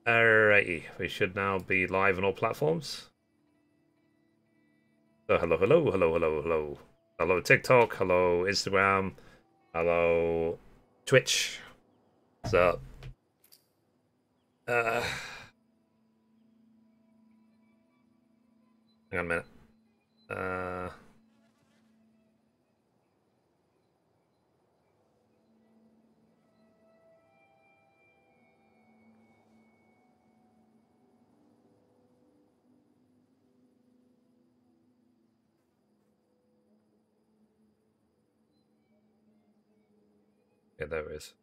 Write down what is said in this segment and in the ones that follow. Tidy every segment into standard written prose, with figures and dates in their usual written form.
Alrighty, we should now be live on all platforms. So hello, hello, hello, hello, hello. Hello TikTok, hello Instagram, hello Twitch. What's up? Hang on a minute. Yeah, there it is.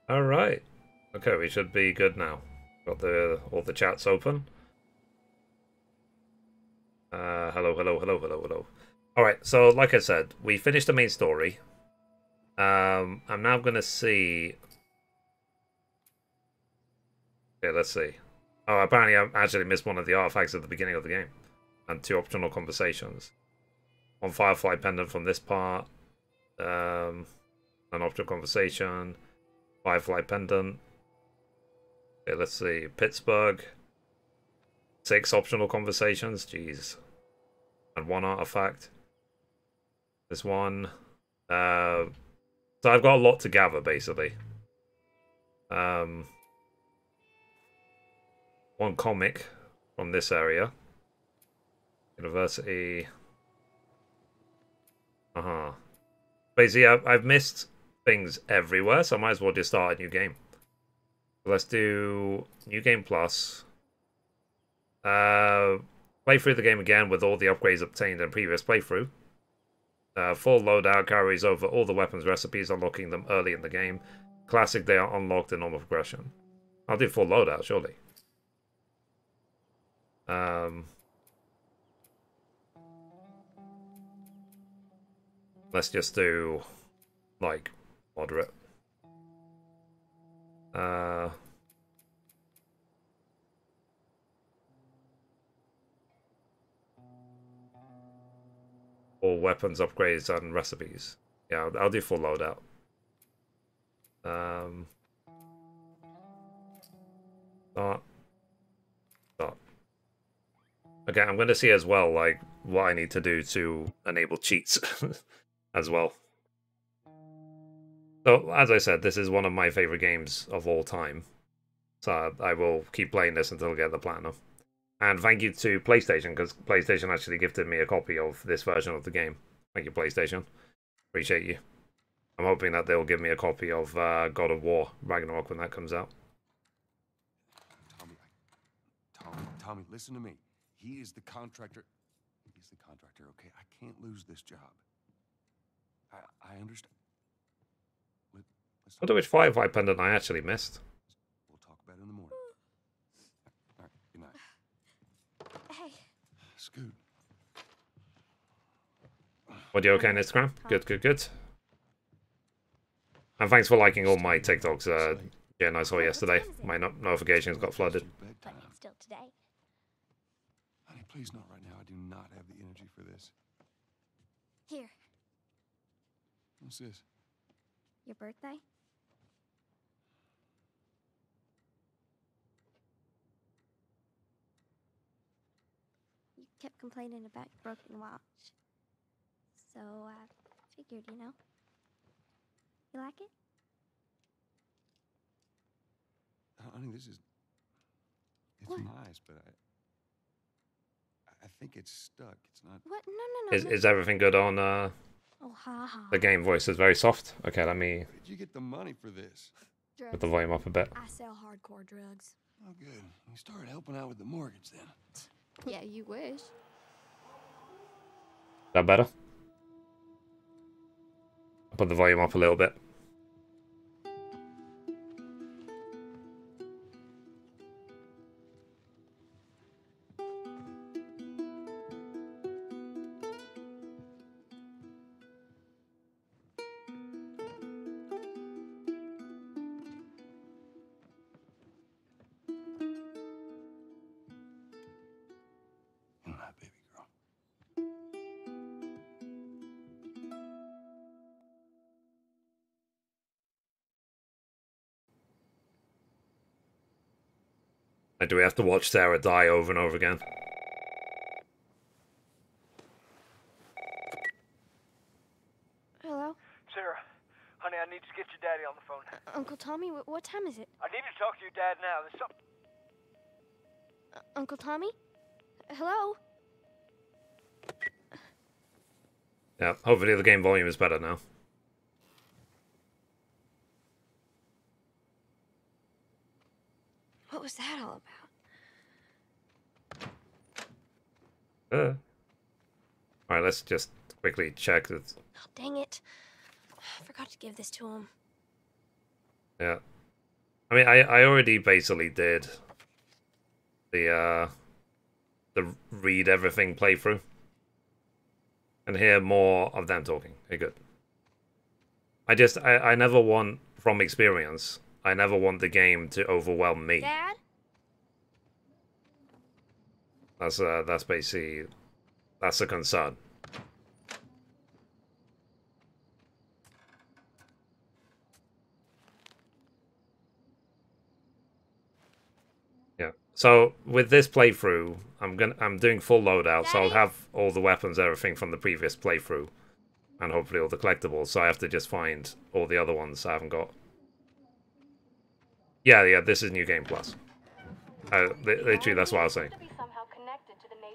All right. Okay, we should be good now. Got all the chats open. Hello, hello, hello, hello, hello. All right. So, like I said, we finished the main story. I'm now gonna see. Okay, let's see. Oh, apparently I actually missed one of the artifacts at the beginning of the game, and 2 optional conversations. 1 Firefly pendant from this part. An optional conversation. Firefly pendant. Okay, let's see. Pittsburgh. 6 optional conversations. Jeez. And 1 artifact. This one. So I've got a lot to gather, basically. 1 comic from this area. University. Basically, I've missed things everywhere, so I might as well just start a new game. Let's do New Game Plus. Play through the game again with all the upgrades obtained in previous playthrough. Full loadout carries over all the weapons recipes, unlocking them early in the game. Classic, they are unlocked in normal progression. I'll do full loadout, surely. Let's just do, like, moderate. All weapons, upgrades, and recipes. Yeah, I'll do full loadout. Start. Okay, I'm going to see as well, like, what I need to do to enable cheats as well. So, as I said, this is one of my favorite games of all time. So I will keep playing this until I get the platinum. And thank you to PlayStation, because PlayStation actually gifted me a copy of this version of the game. Thank you, PlayStation. Appreciate you. I'm hoping that they'll give me a copy of God of War Ragnarok when that comes out. Tommy, listen to me. He is the contractor. He's the contractor, okay? I can't lose this job. I understand. I wonder which Firefly pendant I actually missed. We'll talk about it in the morning. All right, good night. Hey. Scoot. What, you okay on Instagram? Good, good, good. And thanks for liking all my TikToks. Yeah, I saw yesterday. My notifications got flooded. But still today. Honey, please not right now. I do not have the energy for this. Here. What's this? Your birthday? You kept complaining about your broken watch. So I figured, you know. You like it? Honey, this is... It's What? nice, but I think it's stuck. It's not... What? No. Is everything good on Oh, ha. the game voice is very soft? Okay, let me Where'd you get the money for this? put the volume up a bit. I sell hardcore drugs. Oh, good. You started helping out with the mortgage then. Yeah, you wish. Is that better? I'll put the volume up a little bit. Like, do we have to watch Sarah die over and over again? Hello? Sarah, honey, I need to get your daddy on the phone. Uncle Tommy, what time is it? I need to talk to your dad now. There's something... Uncle Tommy? Hello? Yeah, hopefully the game volume is better now. What was that all about? Alright, let's just quickly check that. Oh, dang it. I forgot to give this to him. Yeah. I mean, I already basically did the read everything playthrough. And hear more of them talking. Okay, good. I never want, from experience, I never want the game to overwhelm me. Dad? That's basically, that's a concern. Yeah. So with this playthrough, I'm doing full loadout, so I'll have all the weapons, everything from the previous playthrough, and hopefully all the collectibles. So I have to just find all the other ones I haven't got. Yeah, this is New Game Plus. Literally, that's what I was saying.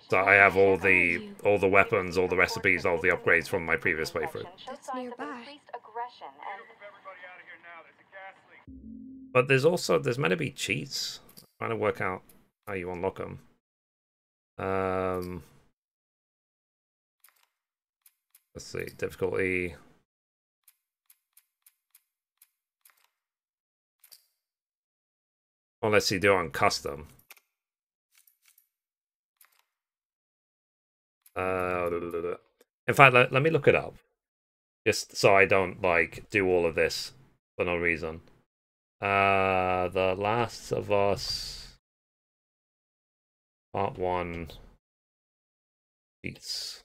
So I have all the weapons, all the recipes, all the upgrades from my previous playthrough. That's nearby. But there's meant to be cheats. I'm trying to work out how you unlock them. Let's see, difficulty. Well, let's see, do it on custom. In fact, let me look it up. Just so I don't, like, do all of this for no reason. The Last of Us Part 1 cheats.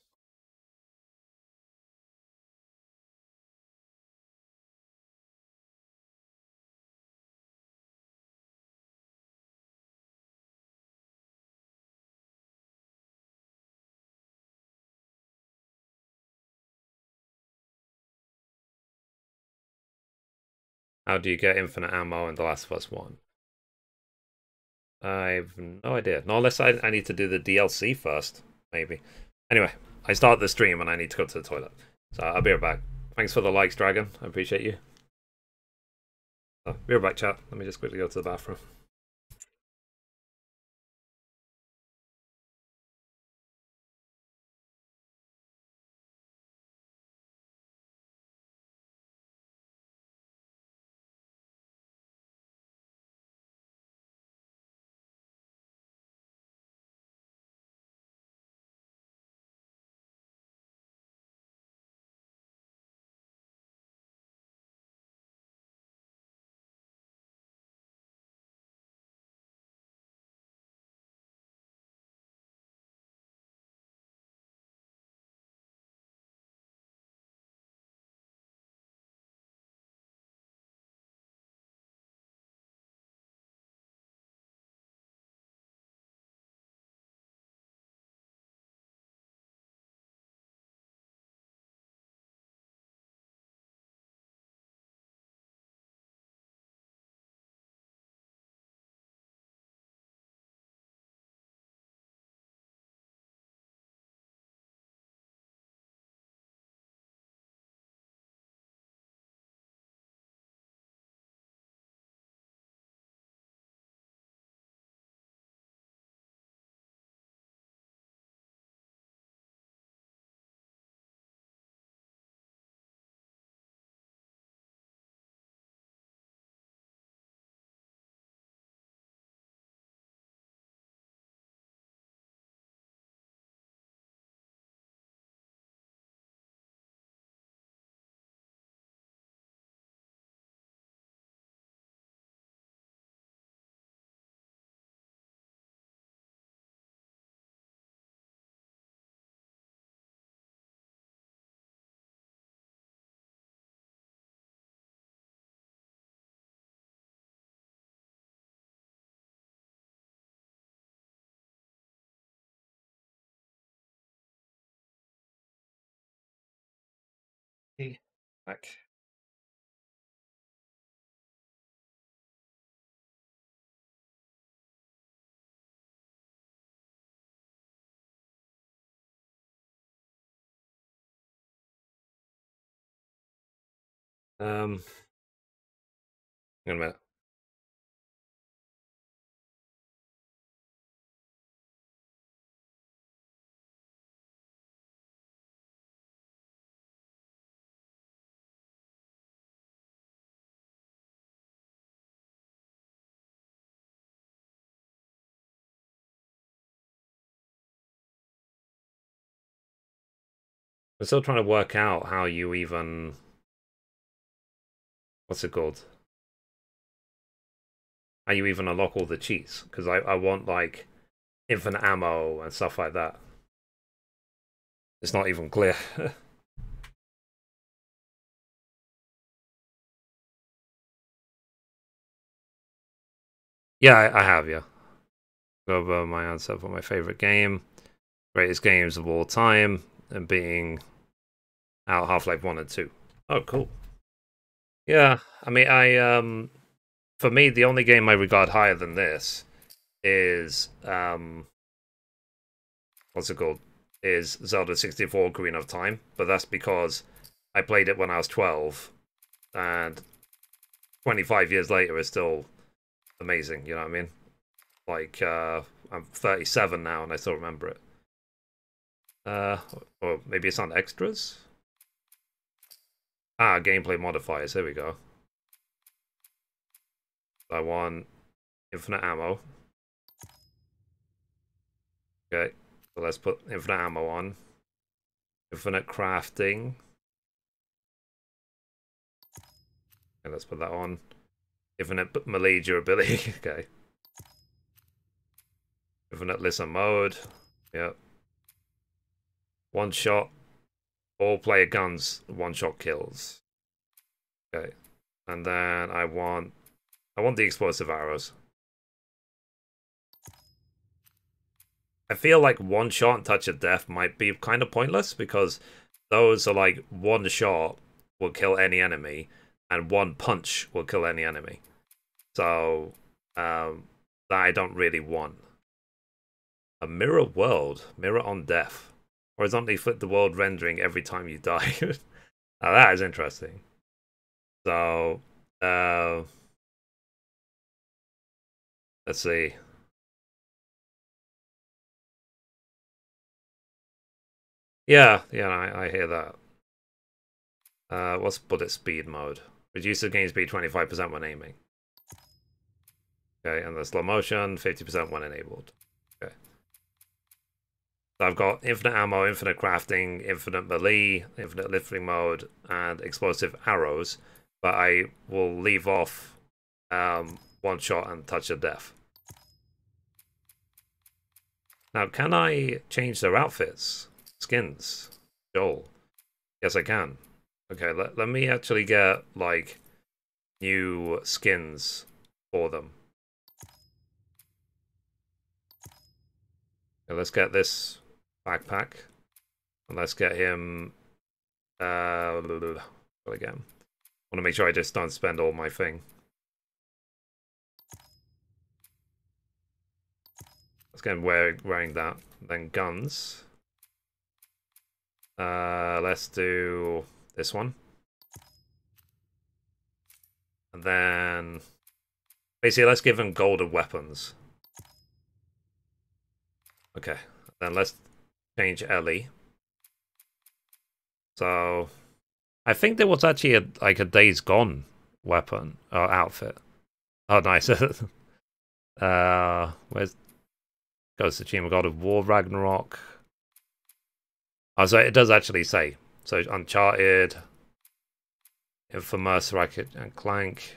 How do you get infinite ammo in The Last of Us 1? I've no idea. No, unless I need to do the DLC first, maybe. Anyway, I start the stream and I need to go to the toilet. So I'll be right back. Thanks for the likes, Dragon. I appreciate you. So, be right back, chat. Let me just quickly go to the bathroom. back. Hang on a minute. I'm still trying to work out how you even... What's it called? How you even unlock all the cheats. Because I want, like, infinite ammo and stuff like that. It's not even clear. Yeah, I have, yeah. Go over my answer for my favorite game. Greatest games of all time. And being out Half-Life 1 and 2. Oh, cool. Yeah, I mean, for me, the only game I regard higher than this is, what's it called? Is Zelda 64 Ocarina of Time. But that's because I played it when I was 12. And 25 years later is still amazing, you know what I mean? Like, I'm 37 now and I still remember it. Or maybe it's on extras? Ah, gameplay modifiers, here we go. I want infinite ammo. Okay, so let's put infinite ammo on. Infinite crafting. Okay, let's put that on. Infinite melee durability, okay. Infinite listen mode, yep. One shot, all player guns, one shot kills. Okay, and then I want the explosive arrows. I feel like one shot and touch of death might be kind of pointless because those are like one shot will kill any enemy and one punch will kill any enemy. So that I don't really want. A mirror world, mirror on death. Horizontally flip the world rendering every time you die. Now that is interesting. So let's see. Yeah, I hear that. What's bullet speed mode? Reduce the game speed 25% when aiming. Okay, and the slow motion, 50% when enabled. Okay. So I've got infinite ammo, infinite crafting, infinite melee, infinite lifting mode, and explosive arrows. But I will leave off one shot and touch of death. Now, can I change their outfits? Skins? Joel? Yes, I can. Okay, let me actually get, like, new skins for them. Okay, let's get this backpack. And let's get him... again. I want to make sure I just don't spend all my thing. Let's get him wearing that. Then guns. Let's do this one. And then... Basically, let's give him golden weapons. Okay. Then let's change Ellie. So... I think there was actually a Days Gone weapon or outfit. Oh, nice. Where's Ghost of Tsushima, God of War, Ragnarok? Oh, so it does actually say. So Uncharted, Infamous, Ratchet and Clank,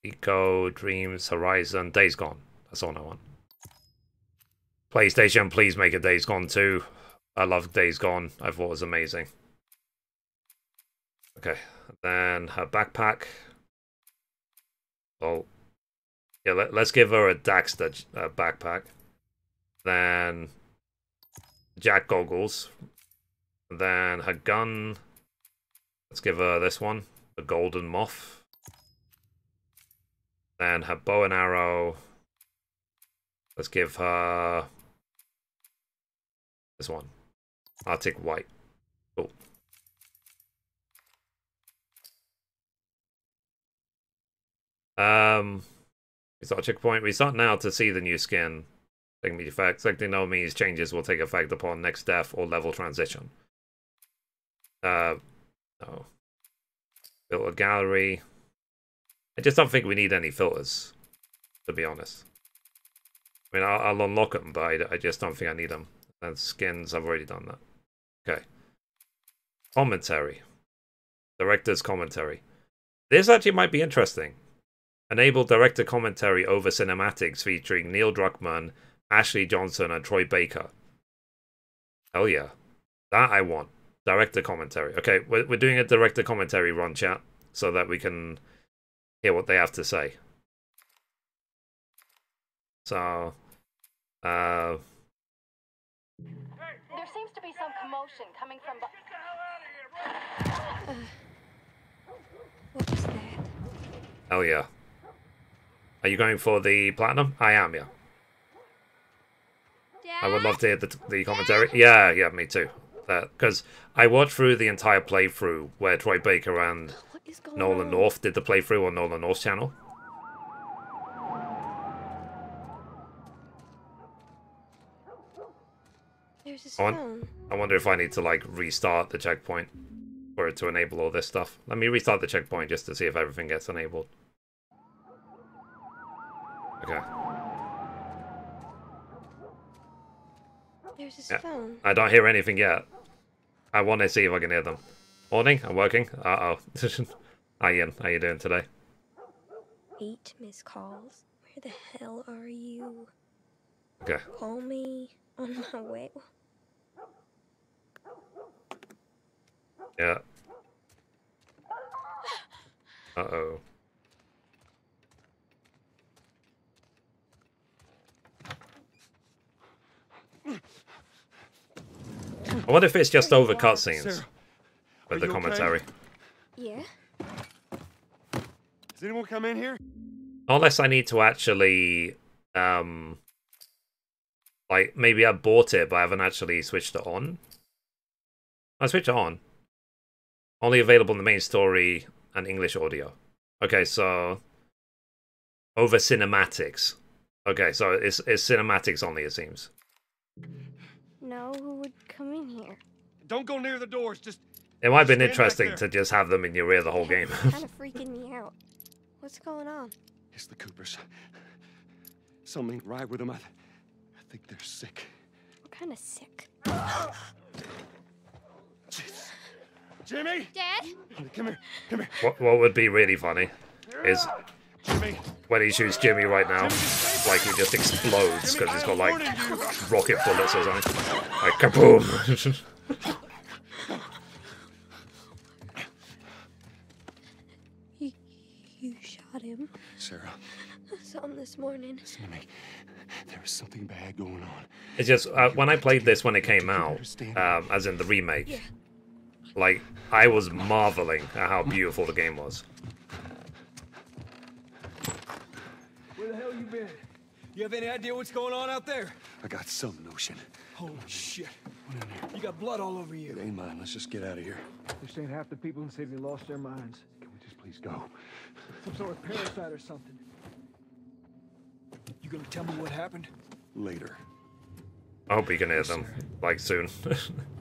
Eco, Dreams, Horizon, Days Gone. That's all I want. PlayStation, please make a Days Gone 2. I love Days Gone. I thought it was amazing. Okay, then her backpack. Well, yeah, let's give her a Daxter backpack. Then Jack goggles. Then her gun. Let's give her this one, the golden moth. Then her bow and arrow. Let's give her this one, Arctic white. Cool. We start checkpoint. We start now to see the new skin taking effect. Selecting no means changes will take effect upon next death or level transition. No. Filter gallery. I just don't think we need any filters, to be honest. I mean, I'll unlock them, but I just don't think I need them. And skins, I've already done that. Okay. Commentary. Director's commentary. This actually might be interesting. Enable director commentary over cinematics featuring Neil Druckmann, Ashley Johnson, and Troy Baker. Hell yeah. That I want. Director commentary. Okay, we're doing a director commentary run, chat, so that we can hear what they have to say. So, there seems to be some commotion coming from What was that? hell yeah. Are you going for the platinum? I am, yeah. Dad? I would love to hear the commentary. Yeah, me too. Because I watched through the entire playthrough where Troy Baker and What is going Nolan on? North did the playthrough on Nolan North's channel. There's his On. phone. I wonder if I need to, like, restart the checkpoint for it to enable all this stuff. Let me restart the checkpoint just to see if everything gets enabled. Okay. There's his Yeah. phone. I don't hear anything yet. I want to see if I can hear them. Morning, I'm working. Uh-oh. Hi, Ian. How you doing today? 8 missed calls. Where the hell are you? Okay. Call me on my way. Yeah. Uh-oh. I wonder if it's just over cutscenes Sarah, with are the you okay? commentary. Yeah? Has anyone come in here? Unless I need to actually, like, maybe I bought it, but I haven't actually switched it on. I switched it on. Only available in the main story and English audio. Okay, so over cinematics. Okay, so it's cinematics only, it seems. No, who would come in here? Don't go near the doors. Just It might have been stand back interesting there. to just have them in your ear the whole game. Kind of freaking me out. What's going on? It's the Coopers. Something right with them. I think they're sick. What kind of sick? Jimmy! Dad? Come here. Come here. What would be really funny is Jimmy! when he shoots Jimmy right now, like he just explodes because he's got like rocket bullets or something. Like kaboom! You shot him. Sarah, I saw him this morning. listen to me. There is something bad going on. It's just when I played this when it came out, as in the remake, Yeah. like I was marveling at how beautiful the game was. Where the hell you been? You have any idea what's going on out there? I got some notion. Holy shit. You got blood all over It you. ain't mine. Let's just get out of here. This ain't half the people in the city lost their minds. Can we just please go? Some sort of parasite or something. You gonna tell me what happened? Later. I hope we can hear them like soon.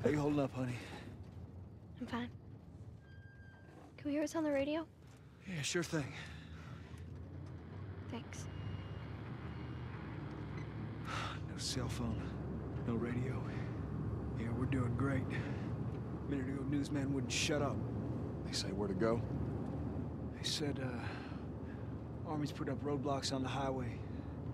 How you holding up, honey? I'm fine. Can we hear what's on the radio? Yeah, sure thing. Thanks. No cell phone, no radio. Yeah, we're doing great. A minute ago, newsman wouldn't shut up. They say where to go? They said, Army's put up roadblocks on the highway.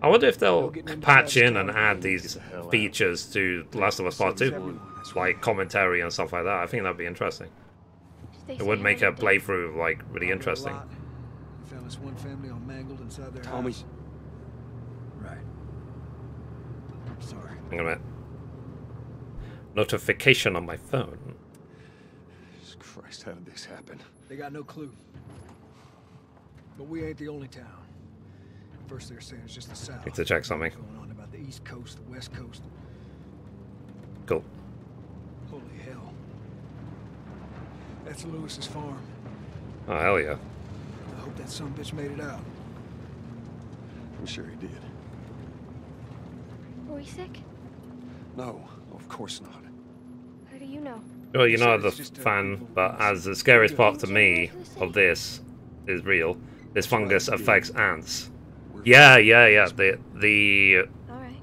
I wonder if they'll patch in and add these features to The Last of Us Part 2, like commentary and stuff like that. I think that'd be interesting. Did they It say would how make many a days? playthrough like really interesting. We found this one family all mangled inside their Tommy. house. Right. Sorry. Hang on a minute. Notification on my phone. Jesus Christ, how did this happen? They got no clue. But we ain't the only town. First they're saying it's just the South. Need to check something. Going on about the East Coast, the West Coast. Cool. Holy hell. That's Lewis's farm. Oh, hell yeah. I hope that sumbitch made it out. I'm sure he did. Were we sick? No, of course not. How do you know? Well, you're not It's the just a fan, people but voice. as the scariest part to me of this is real, this fungus affects ants. Yeah. The Alright.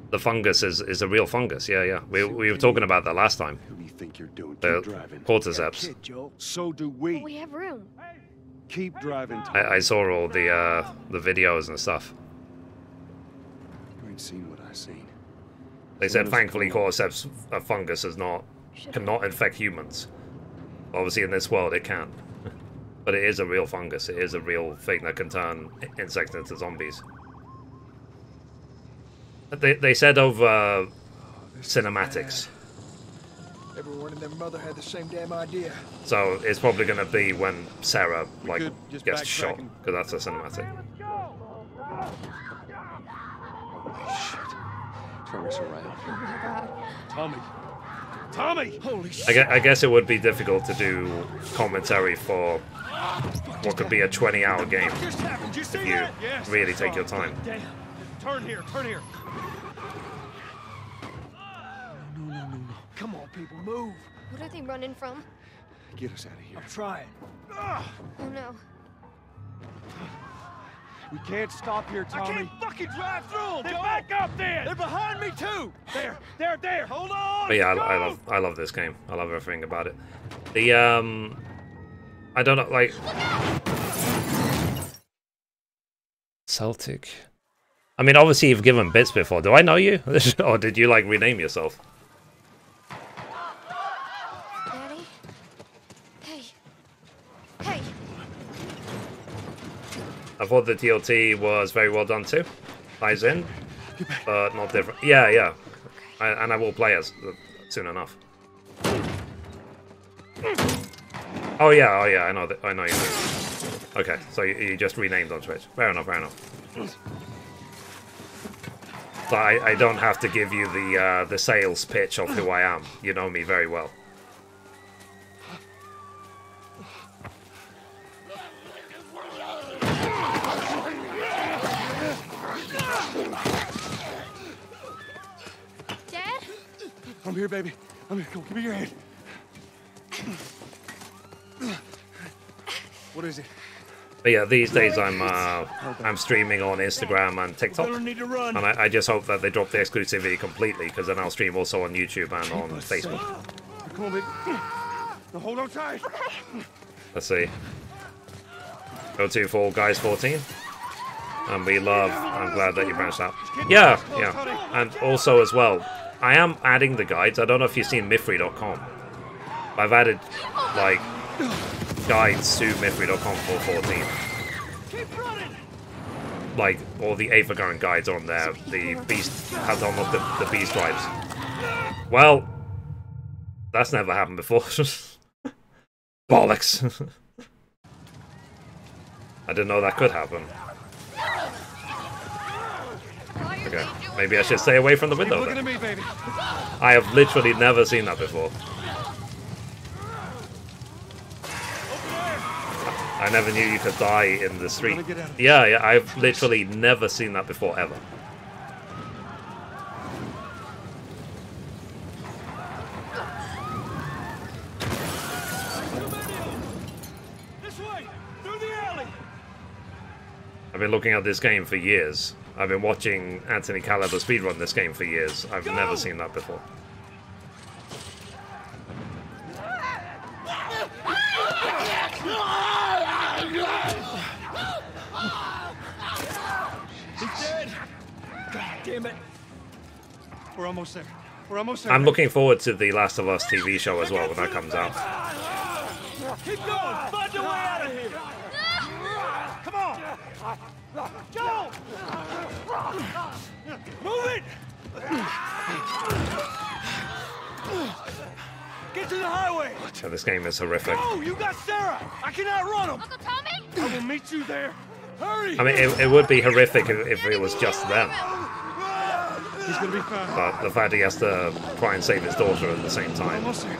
the fungus is a real fungus. Yeah. We were talking about that last time. Who do you think you're doing? The Keep driving. cordyceps. Kid, Joel. So do But we. we have room. Keep driving, Tommy. I saw all the videos and stuff. You ain't seen what I seen. They said thankfully cordyceps fungus cannot infect humans. Obviously in this world it can. But it is a real fungus. It is a real thing that can turn insects into zombies. They said over cinematics. Everyone and their mother had the same damn idea. So it's probably going to be when Sarah like could just gets shot, backtrack because that's a cinematic. Holy shit. Turn us around. Tommy. Tommy! Holy shit. I guess it would be difficult to do commentary for what could be a 20-hour game Just happened. You see if you that? Yes. really take your time. Damn. Turn here. Turn here. No. Come on, people, move. What are they running from? Get us out of here. I'm trying. Oh no. We can't stop here, Tommy. I can't fucking drive through them, Then Joel! back up then! They're behind me, too! There! Hold on! But yeah, Go! I love this game. I love everything about it. The I don't know, like Celtic. I mean, obviously you've given bits before. Do I know you, or did you like rename yourself? Daddy? Hey. Hey! I thought the TLT was very well done too. Ties in, but not different. Yeah. And I will play as soon enough. Oh yeah. I know that. I know you do. Okay, so you just renamed on Twitch. Fair enough. So I don't have to give you the sales pitch of who I am. You know me very well. Dad? I'm here, baby. I'm here. Come on, give me your hand. What is it? But yeah, these days I'm streaming on Instagram and TikTok, Don't need to run. and I just hope that they drop the exclusivity completely, because then I'll stream also on YouTube and on Facebook. Come on, baby. Now hold on tight. Let's see. Go to Fall Guys 14. And I'm glad that you branched out. Yeah. And also as well, I am adding the guides. I don't know if you've seen Mithrie.com. I've added, like, guides to Mithrie.com for 14. Keep running! Like, all the Aether Current guides on there. The beast, how to unlock the beast tribes. Well, that's never happened before. Bollocks. I didn't know that could happen. Okay, maybe I should stay away from the window Look at then. me, baby. I have literally never seen that before. I never knew you could die in the street. Yeah, I've literally never seen that before, ever. This way! Through the alley! I've been looking at this game for years. I've been watching Anthony Caliber speedrun this game for years. I've never seen that before. He's dead! God damn it! We're almost there. We're almost there. I'm looking forward to the Last of Us TV show as well when that comes out. Keep going! Find your way out of here! Come on! Go! Move it! Get to the highway! So this game is horrific. Oh, you got Sarah! I can outrun him! Uncle Tommy? I will meet you there. Hurry! I mean, it would be horrific if it was just them. He's gonna be fine. But the fact he has to try and save his daughter at the same time Almost there.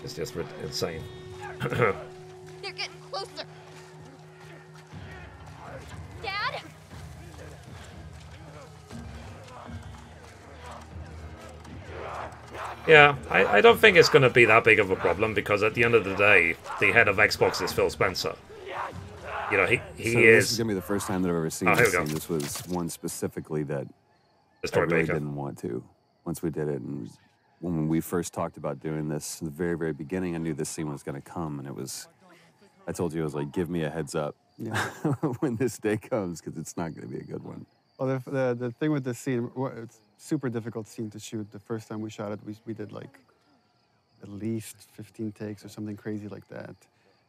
is just insane. They're getting closer. Dad? Yeah, I don't think it's going to be that big of a problem because at the end of the day, the head of Xbox is Phil Spencer. You know, he So is... This is gonna be the first time that I've ever seen Oh, here this we go. scene. This was one specifically that the I story really maker. didn't want to. Once we did it, and when we first talked about doing this, in the very, very beginning, I knew this scene was gonna come, and it was. I told you, I was like, give me a heads up when this day comes, because it's not gonna be a good one. Well, the thing with this scene, it's super difficult scene to shoot. The first time we shot it, we did like at least 15 takes or something crazy like that.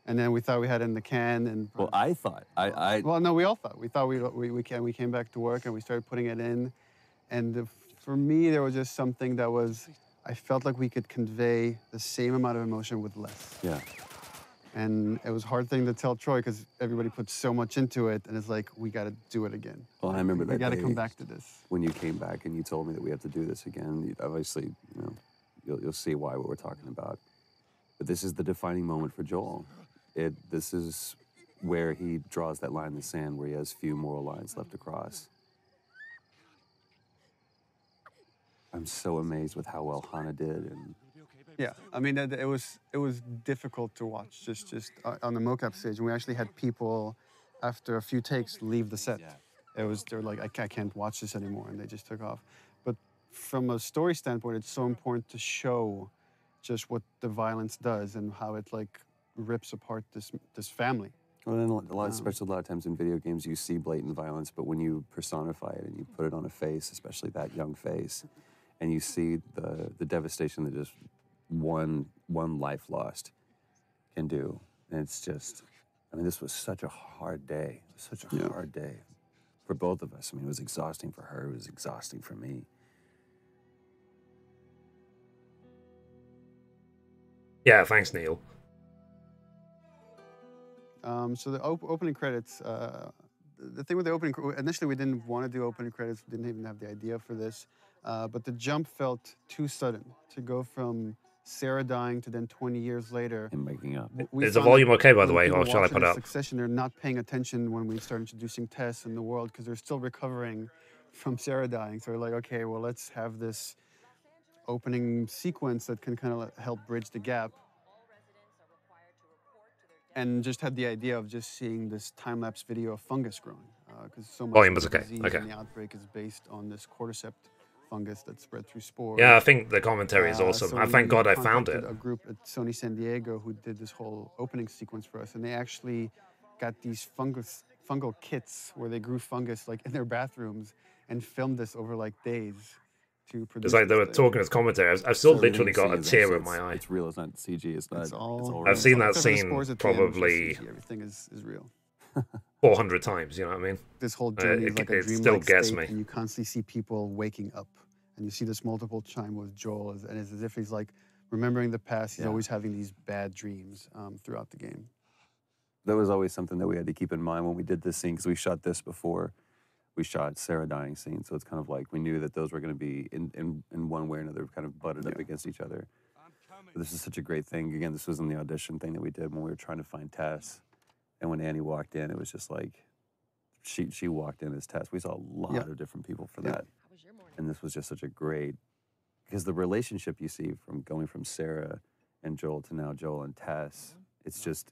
And then we thought we had it in the can, and Well, I thought well, no, we all thought. We thought we came back to work and we started putting it in, and for me there was just something that was, I felt like we could convey the same amount of emotion with less. yeah. And it was a hard thing to tell Troy because everybody put so much into it, and it's like, we got to do it again. Well, I remember that We got to day come back to this. when you came back and you told me that we have to do this again. Obviously, you know, you'll see why what we're talking about. But this is the defining moment for Joel. This is where he draws that line in the sand, where he has few moral lines left to cross. I'm so amazed with how well Hannah did, and Yeah, I mean, it was difficult to watch just on the mocap stage, and we actually had people after a few takes leave the set. They were like, I can't watch this anymore, and they just took off. But from a story standpoint, it's so important to show just what the violence does and how it like rips apart this family. well, then especially a lot of times in video games, you see blatant violence, but when you personify it and you put it on a face, especially that young face, and you see the devastation that just one life lost can do, and it's just, I mean, this was such a hard day, such a hard day for both of us. I mean, it was exhausting for her, it was exhausting for me. Yeah, thanks, Neil. So the opening credits, the thing with the opening, initially we didn't want to do opening credits, we didn't even have the idea for this, but the jump felt too sudden to go from Sarah dying to then 20 years later. And making up. Is the volume okay, by the way, or or shall I put it up? Succession, they're not paying attention when we start introducing Tess in the world because they're still recovering from Sarah dying. So we're like, okay, well, let's have this opening sequence that can kind of help bridge the gap. And just had the idea of just seeing this time-lapse video of fungus growing, because so much Volume of was the okay, disease okay. and the outbreak is based on this cordyceps fungus that spread through spores. Yeah, I think the commentary is awesome. So I thank we God I found it. contacted a group at Sony San Diego who did this whole opening sequence for us, and they actually got these fungal kits where they grew fungus like in their bathrooms and filmed this over like days to produce. It's like they were this thing. talking as commentary. I've still So everything literally you got see a is tear actually- in my eye. It's real, it's not CG, it's not, It's all I've seen that except for the scene spores at the end, which is probably CG. Everything is real. 400 times, you know what I mean? This whole journey is like a it dreamlike still gets state, me. and you constantly see people waking up, and you see this multiple chime with Joel, and it's as if he's like remembering the past. He's always having these bad dreams throughout the game. That was always something that we had to keep in mind when we did this scene, because we shot this before we shot Sarah dying scene. So it's kind of like we knew that those were going to be in one way or another kind of butted up against each other. But this is such a great thing. Again, this was in the audition thing that we did when we were trying to find Tess. And when Annie walked in, it was just like, she walked in as Tess. We saw a lot of different people for that. And this was just such a great, because the relationship you see from going from Sarah and Joel to now Joel and Tess, it's just,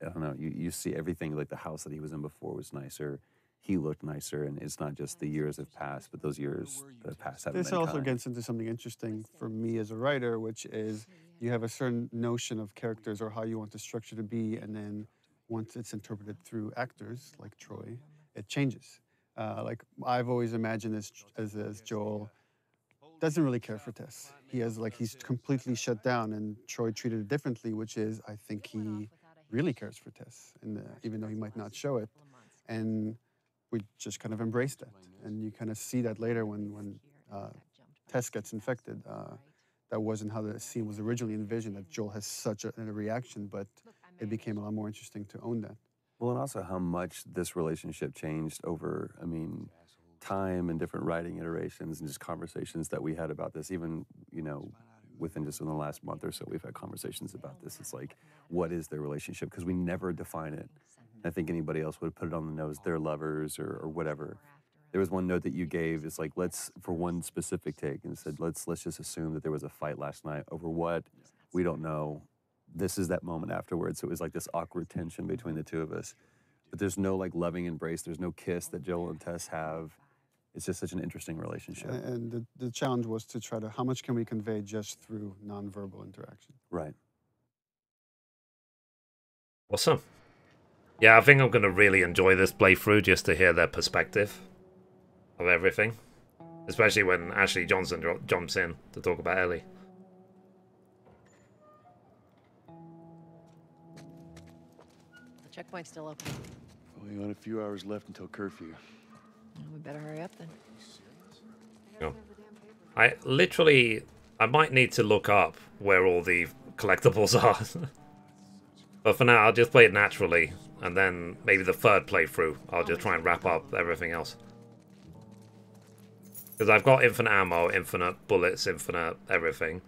I don't know, you see everything, like the house that he was in before was nicer. He looked nicer, and it's not just the years have passed, but those years that have passed haven't This been also kind. gets into something interesting for me as a writer, which is you have a certain notion of characters or how you want the structure to be, and then once it's interpreted through actors like Troy, it changes. Like I've always imagined as Joel doesn't really care for Tess. He's completely shut down, and Troy treated it differently, which is I think he really cares for Tess, and even though he might not show it, and we just kind of embraced that. And you kind of see that later when Tess gets infected. That wasn't how the scene was originally envisioned, that Joel has such a reaction, but it became a lot more interesting to own that. Well, and also how much this relationship changed over, I mean, time and different writing iterations and just conversations that we had about this. Even, you know, within just in the last month or so, we've had conversations about this. It's like, what is their relationship? Because we never define it. I think anybody else would have put it on the nose, they're lovers or whatever. There was one note that you gave, it's like, let's, for one specific take, and said, let's just assume that there was a fight last night over what, we don't know. This is that moment afterwards. So it was like this awkward tension between the two of us. But there's no like loving embrace. There's no kiss that Joel and Tess have. It's just such an interesting relationship. And the challenge was to try to, how much can we convey just through nonverbal interaction? Right. Awesome. Yeah, I think I'm going to really enjoy this playthrough just to hear their perspective of everything. Especially when Ashley Johnson jumps in to talk about Ellie. The checkpoint's still open. Only got a few hours left until curfew. Well, we better hurry up then. No. I might need to look up where all the collectibles are. But for now, I'll just play it naturally. And then maybe the third playthrough, I'll just try and wrap up everything else. Because I've got infinite ammo, infinite bullets, infinite everything.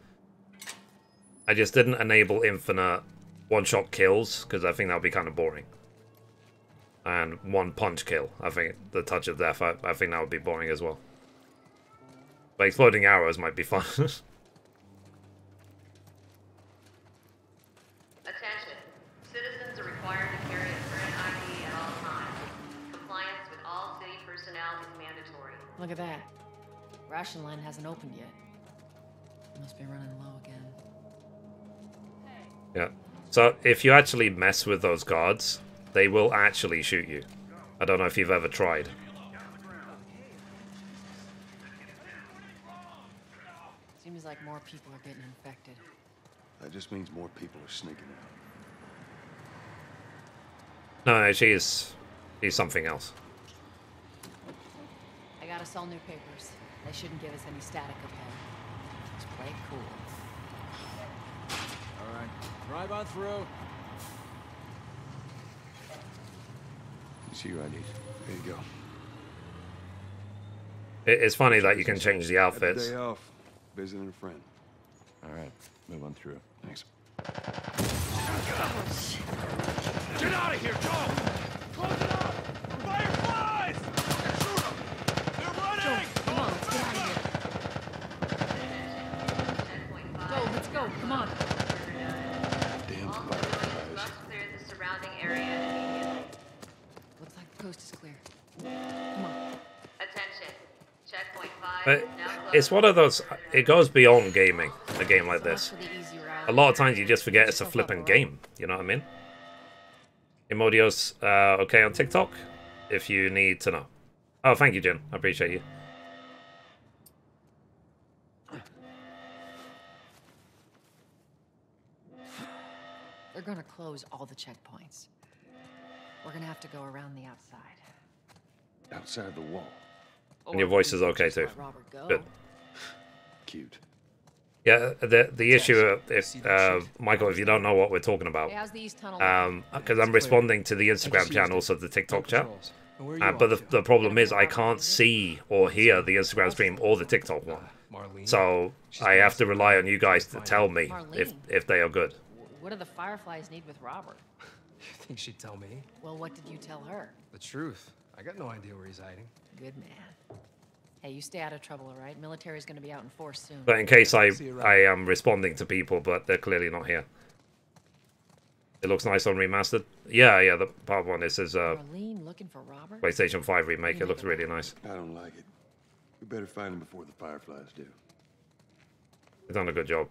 I just didn't enable infinite one-shot kills, because I think that would be kind of boring. And one punch kill. I think the touch of death, I think that would be boring as well. But exploding arrows might be fun. Attention. Citizens are required to carry a current ID at all times. Compliance with all city personnel is mandatory. Look at that. Ration line hasn't opened yet. Must be running low again. Yeah. So if you actually mess with those guards, they will actually shoot you. I don't know if you've ever tried. Seems like more people are getting infected. That just means more people are sneaking out. No, she's something else. I got us all new papers. They shouldn't give us any static up there. Just play it cool. All right, drive on through. You see your IDs. There you go. It's funny that you can change the outfits. Day off. Visiting a friend. All right, move on through. Thanks. Get out of here, Joel! Close it up! Fireflies! Shoot them! They're running! Come on, let's get out of here. Go, let's go, come on. Damn All fireflies. citizens must clear the surrounding area immediately. Looks like the coast is clear. Come on. Attention. Checkpoint 5 But is now closed. it's one of those, it goes beyond gaming, a game like this. For the easy route. A lot of times you just forget it's a flipping game, you know what I mean? Imodio's okay on TikTok, if you need to know. Oh, thank you, Jen. I appreciate you. They're gonna close all the checkpoints. We're gonna have to go around the outside. Outside the wall. And your voice is okay too. Let Robert go. Good. Cute. Yeah, the issue, if Michael, if you don't know what we're talking about, Hey, how's the east tunnel? because I'm responding to the Instagram channels of the TikTok chat. But the problem is I can't see or hear the Instagram stream or the TikTok one. So I have to rely on you guys to tell me if they are good. What do the Fireflies need with Robert? You think she'd tell me? Well, what did you tell her? The truth. I got no idea where he's hiding. Good man. Hey, you stay out of trouble, all right? Military's gonna be out in force soon. But in case I am responding to people, but they're clearly not here. It looks nice on remastered. Yeah, the part one is Marlene looking for Robert? PlayStation 5 remake. It looks really nice. I don't like it. We better find him before the fireflies do. They've done a good job.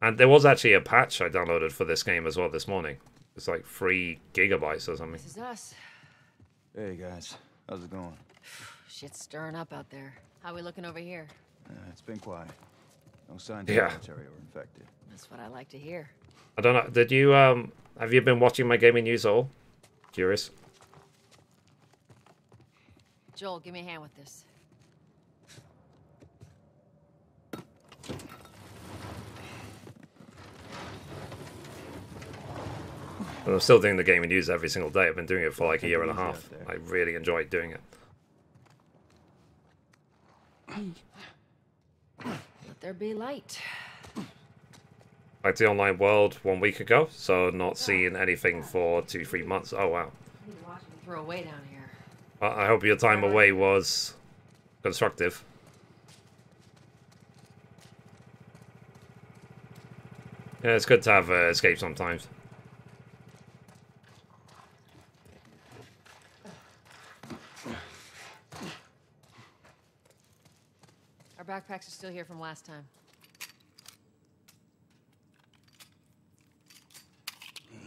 And there was actually a patch I downloaded for this game as well this morning. It's like 3 gigabytes or something. This is us. Hey guys, how's it going? Shit's stirring up out there. How we looking over here? It's been quiet. No signs Yeah. of military or infected. That's what I like to hear. I don't know. Did you have you been watching my gaming news at all? Curious. Joel, give me a hand with this. But I'm still doing the gaming news every single day. I've been doing it for like a year and a half. I really enjoyed doing it. Let there be light. Back to the online world 1 week ago, so not seeing anything for 2-3 months. Oh wow. Throw away down here. Well, I hope your time away was constructive. Yeah, it's good to have escape sometimes. Our backpacks are still here from last time.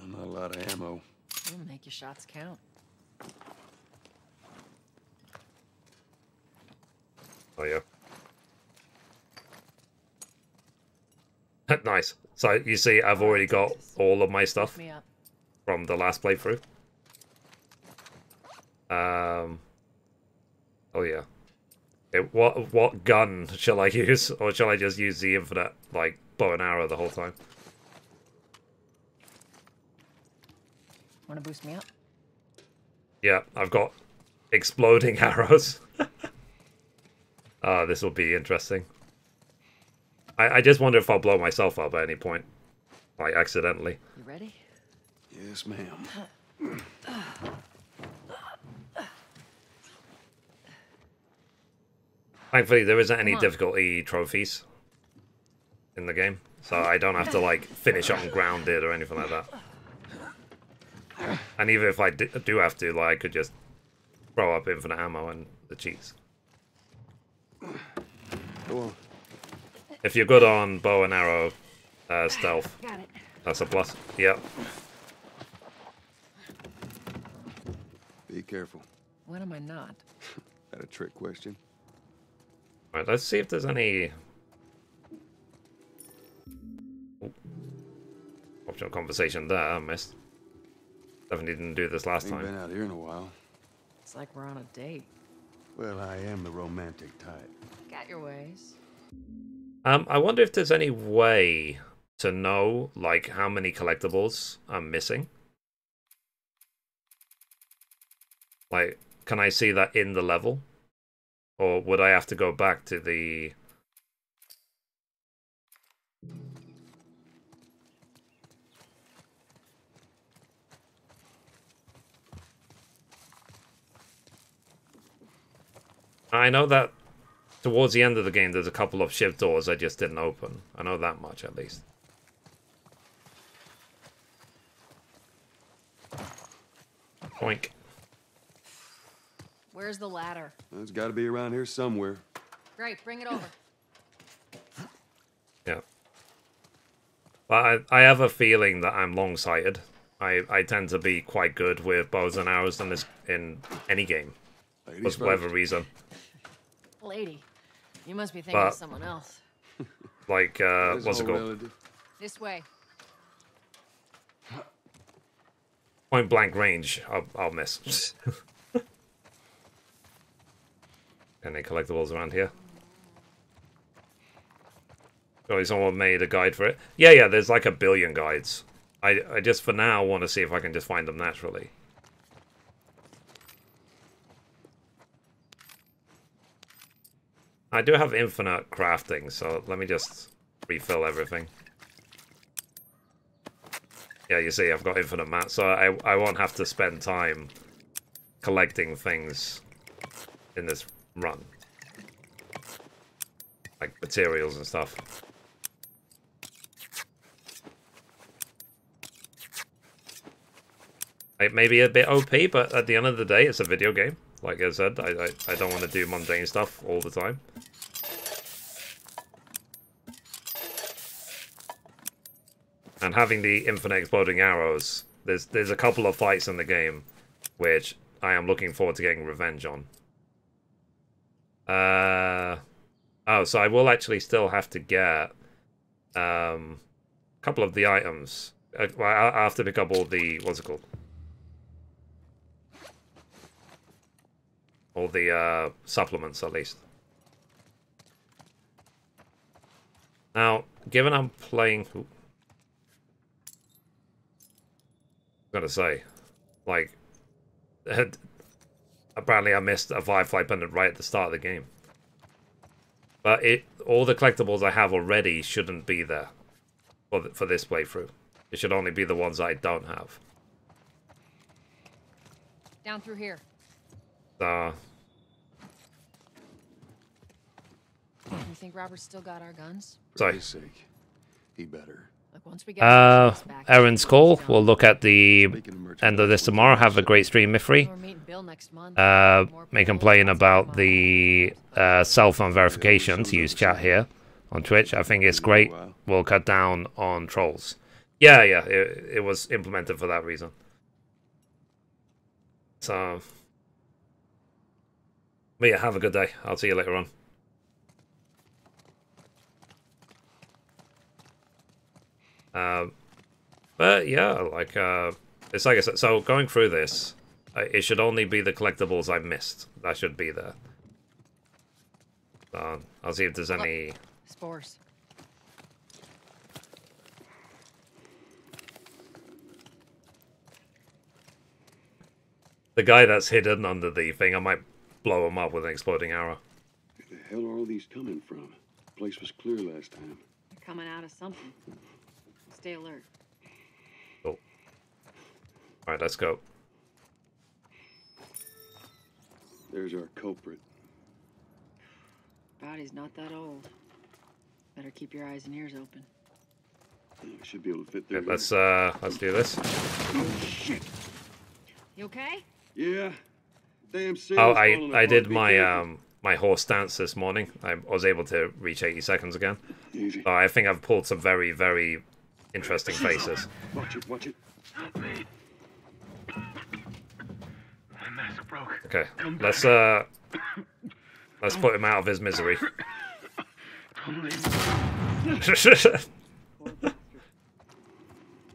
Not a lot of ammo. It'll make your shots count. Oh yeah. Nice. So you see, I've already got all of my stuff from the last playthrough. Oh yeah. Okay, what gun shall I use, or shall I just use the infinite like bow and arrow the whole time? Want to boost me up? Yeah, I've got exploding arrows. This will be interesting. I just wonder if I'll blow myself up at any point, like accidentally. You ready? Yes, ma'am. Thankfully, there isn't any difficulty trophies in the game, so I don't have to like finish on grounded or anything like that. And even if I do have to, like, I could just throw up infinite ammo and the cheats. Go on. If you're good on bow and arrow stealth, that's a plus. Yep. Be careful. When am I not? That a trick question? Alright, let's see if there's any optional conversation there I missed. Definitely didn't do this last Ain't time. been out here in a while. It's like we're on a date. Well, I am the romantic type. Got your ways. I wonder if there's any way to know, like, how many collectibles I'm missing. Like, can I see that in the level? Or would I have to go back to the... I know that towards the end of the game there's a couple of shiv doors I just didn't open. I know that much at least. Boink. Where's the ladder? It's got to be around here somewhere. Great, bring it over. Yeah. But I have a feeling that I'm long-sighted. I tend to be quite good with bows and arrows in any game. For whatever reason. Lady, you must be thinking of someone else. Like, what's it called? This way. Point blank range, I'll miss. Any collectibles around here? Surely someone made a guide for it. Yeah, there's like 1 billion guides. I just for now want to see if I can just find them naturally. I do have infinite crafting, so let me just refill everything. Yeah, you see, I've got infinite mats, so I won't have to spend time collecting things in this run. Like materials and stuff. It may be a bit OP, but at the end of the day, it's a video game. Like I said, I don't want to do mundane stuff all the time. And having the infinite exploding arrows, there's a couple of fights in the game which I am looking forward to getting revenge on. Oh, so I will actually still have to get a couple of the items. Well, I have to pick up all the, what's it called? All the supplements, at least. Now, given I'm playing... gonna say, like, apparently I missed a Firefly pendant right at the start of the game. But all the collectibles I have already shouldn't be there for this playthrough. It should only be the ones I don't have. Down through here. So, You think Robert's still got our guns? sorry. For his sake, he better. Look, once we get our guns back, Aaron's call. We'll look at the end of this tomorrow. Have a great stream, Mithrie. we're meeting Bill next month. May complain about the cell phone verification to use chat here on Twitch. I think it's great. We'll cut down on trolls. Yeah, it was implemented for that reason. So, but yeah, have a good day. I'll see you later on. But yeah, like it's like I said. So going through this, it should only be the collectibles I missed that should be there. So I'll see if there's any Spores. the guy that's hidden under the thing. I might blow him up with an exploding arrow. Where the hell are all these coming from? The place was clear last time. They're coming out of something. Stay alert. Cool. All right, let's go. There's our culprit. Body's not that old. Better keep your eyes and ears open. Yeah, we should be able to fit there. Okay, let's do this. Oh, shit. You okay? Yeah. Damn Oh, I did my my horse dance this morning. I was able to reach 80 seconds again. Easy. So I think I've pulled some very, very interesting faces. Watch it, watch it. Help me. My mask broke. Okay, let's put him out of his misery. Don't leave.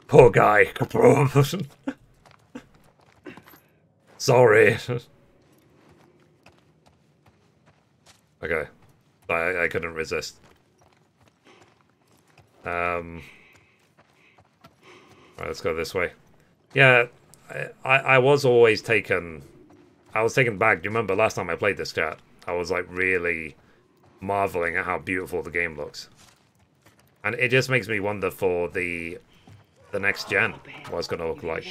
Poor guy. Sorry. Okay. I couldn't resist. Alright, let's go this way. Yeah, I was always taken... I was taken back. Do you remember last time I played this, chat? I was like really marveling at how beautiful the game looks. And it just makes me wonder for the next gen what it's going to look like.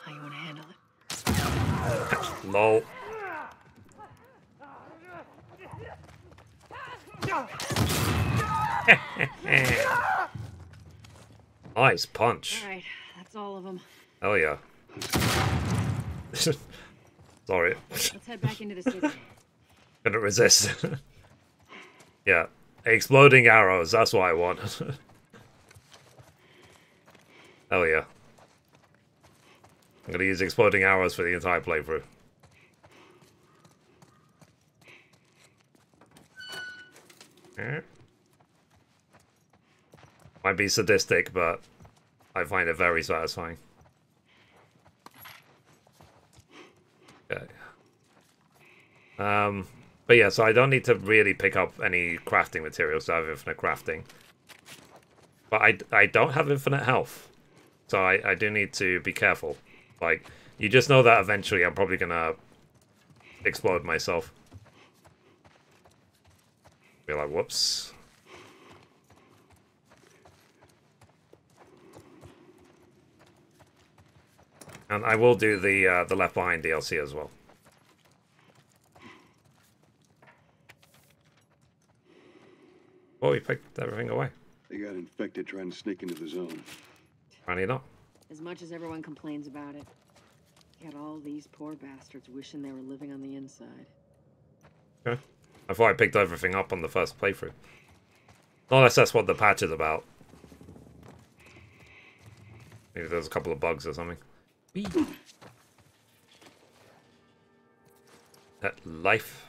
How you want to handle it? Lol. Nice punch. All right, that's all of them. Hell yeah. Sorry. Let's head back into the city. Couldn't resist. Yeah. Exploding arrows, that's what I want. Hell yeah. I'm gonna use exploding arrows for the entire playthrough. Might be sadistic, but I find it very satisfying. Okay. But yeah, so I don't need to really pick up any crafting materials to have infinite crafting. But I don't have infinite health. So I do need to be careful. Like, you just know that eventually I'm probably gonna explode myself. Be like, whoops. And I will do the Left Behind DLC as well. Oh, he picked everything away. They got infected trying to sneak into the zone. Apparently not. As much as everyone complains about it, you got all these poor bastards wishing they were living on the inside. Okay. I thought I picked everything up on the first playthrough. Not unless that's what the patch is about. Maybe there's a couple of bugs or something. That life.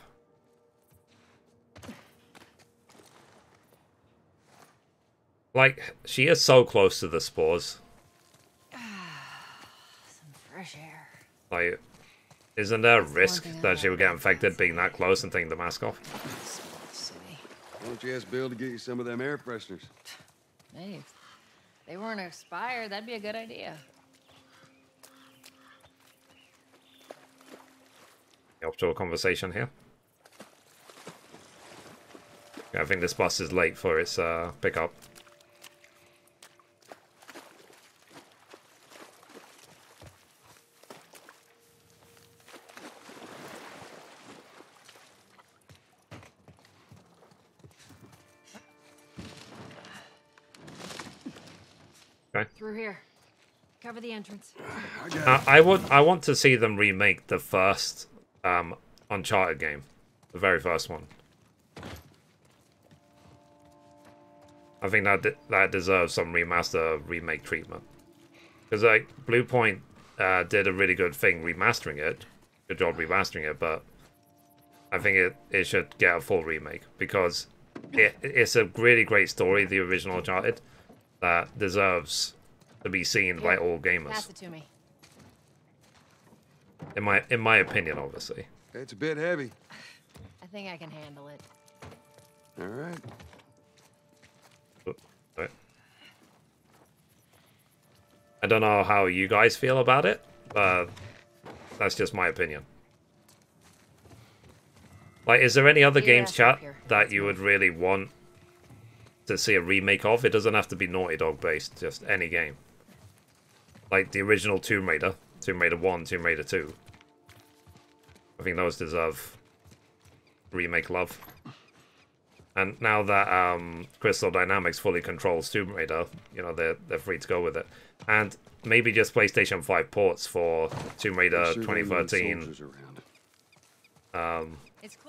Like, she is so close to the spores. Some fresh air. Like, Isn't there a risk that she would get infected being that close and taking the mask off? Why don't you ask Bill to get you some of them air fresheners? Hey, if they weren't expired, that'd be a good idea. Up to a conversation here. I think this bus is late for its pickup. Okay. Through here. Cover the entrance. I want to see them remake the first Uncharted game, the very first one. I think that deserves some remaster remake treatment, because like Blue Point did a really good thing remastering it, good job remastering it, but I think it should get a full remake because it's a really great story, the original Uncharted, that deserves to be seen by all gamers. Pass it to me. In my opinion, obviously. It's a bit heavy. I think I can handle it. All right. Right. I don't know how you guys feel about it, but that's just my opinion. Like, is there any other games, chat, that you would really want to see a remake of? It doesn't have to be Naughty Dog based, just any game. Like the original Tomb Raider, Tomb Raider 1, Tomb Raider 2. I think those deserve remake love. And now that Crystal Dynamics fully controls Tomb Raider, you know, they're free to go with it. And maybe just PlayStation 5 ports for Tomb Raider 2013,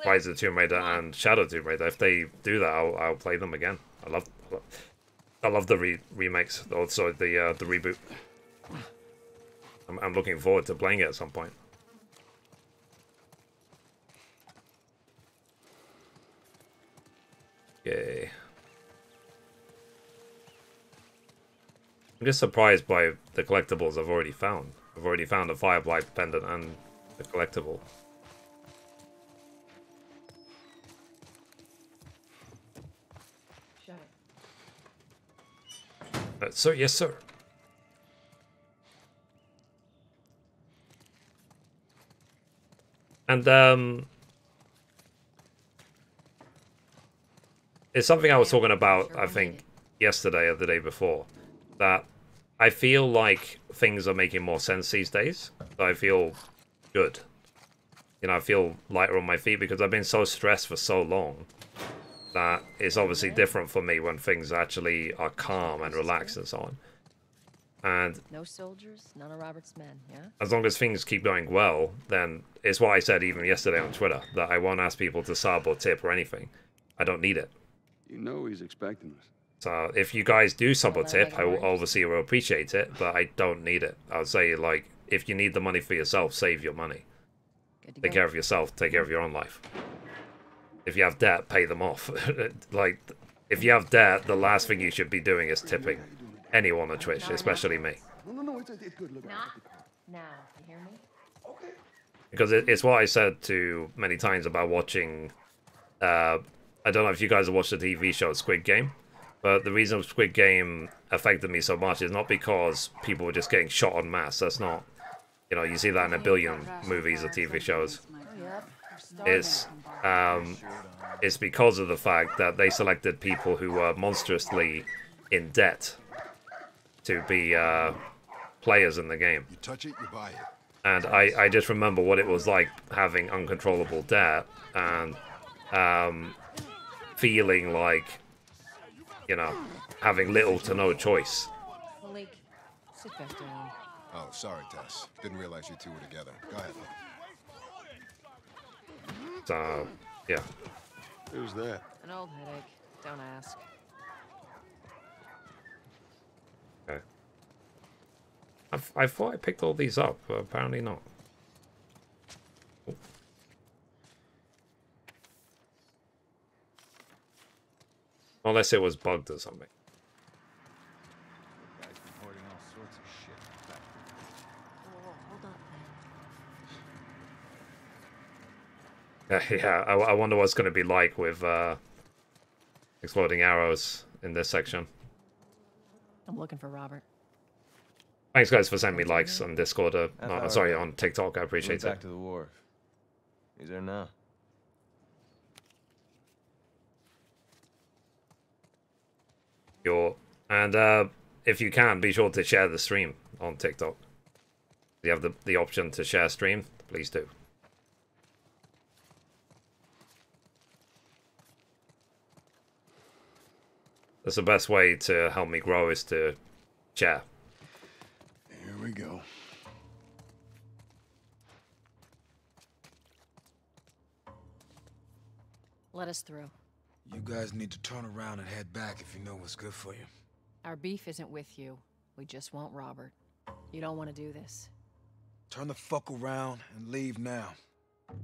Rise of the Tomb Raider, and Shadow Tomb Raider. If they do that, I'll play them again. I love the remakes, also the reboot. I'm looking forward to playing it at some point. Yay. I'm just surprised by the collectibles I've already found. I've already found a Firefly pendant and the collectible. Shut it. Sir, yes, sir. And it's something I was talking about, I think, yesterday or the day before, that I feel like things are making more sense these days. So I feel good. You know, I feel lighter on my feet because I've been so stressed for so long that it's obviously different for me when things actually are calm and relaxed and so on. And no soldiers, none of Robert's men, yeah? As long as things keep going well, then it's what I said even yesterday on Twitter, that I won't ask people to sub or tip or anything. I don't need it. You know he's expecting us. So if you guys do sub or tip, I will obviously will appreciate it, but I don't need it. I'll say, like, if you need the money for yourself, save your money. Take care of yourself, take care of your own life. If you have debt, pay them off. Like, if you have debt, the last thing you should be doing is tipping anyone on Twitch, especially me. No, it's good. Look, Not now. You hear me? Okay. Because it's what I said to many times about watching... I don't know if you guys have watched the TV show Squid Game, but the reason Squid Game affected me so much is not because people were just getting shot en masse. That's not... You know, you see that in a billion movies or TV shows. It's because of the fact that they selected people who were monstrously in debt to be players in the game. You touch it, you buy it. And I just remember what it was like having uncontrollable debt and feeling like, you know, having little to no choice. Malik, sit back down. Oh, sorry, Tess. Didn't realize you two were together. Go ahead. So, yeah. Who's that? An old headache. Don't ask. Okay. I thought I picked all these up, but apparently not. Oh. Unless it was bugged or something. Hold on. Yeah, I wonder what's going to be like with exploding arrows in this section. I'm looking for Robert. Thanks, guys, for sending me likes on Discord. Sorry, on TikTok. I appreciate it. Back to the wharf. He's there now. And if you can, be sure to share the stream on TikTok. If you have the option to share stream, please do. That's the best way to help me grow, is to share. Here we go. Let us through. You guys need to turn around and head back if you know what's good for you. Our beef isn't with you. We just want Robert. You don't want to do this. Turn the fuck around and leave now.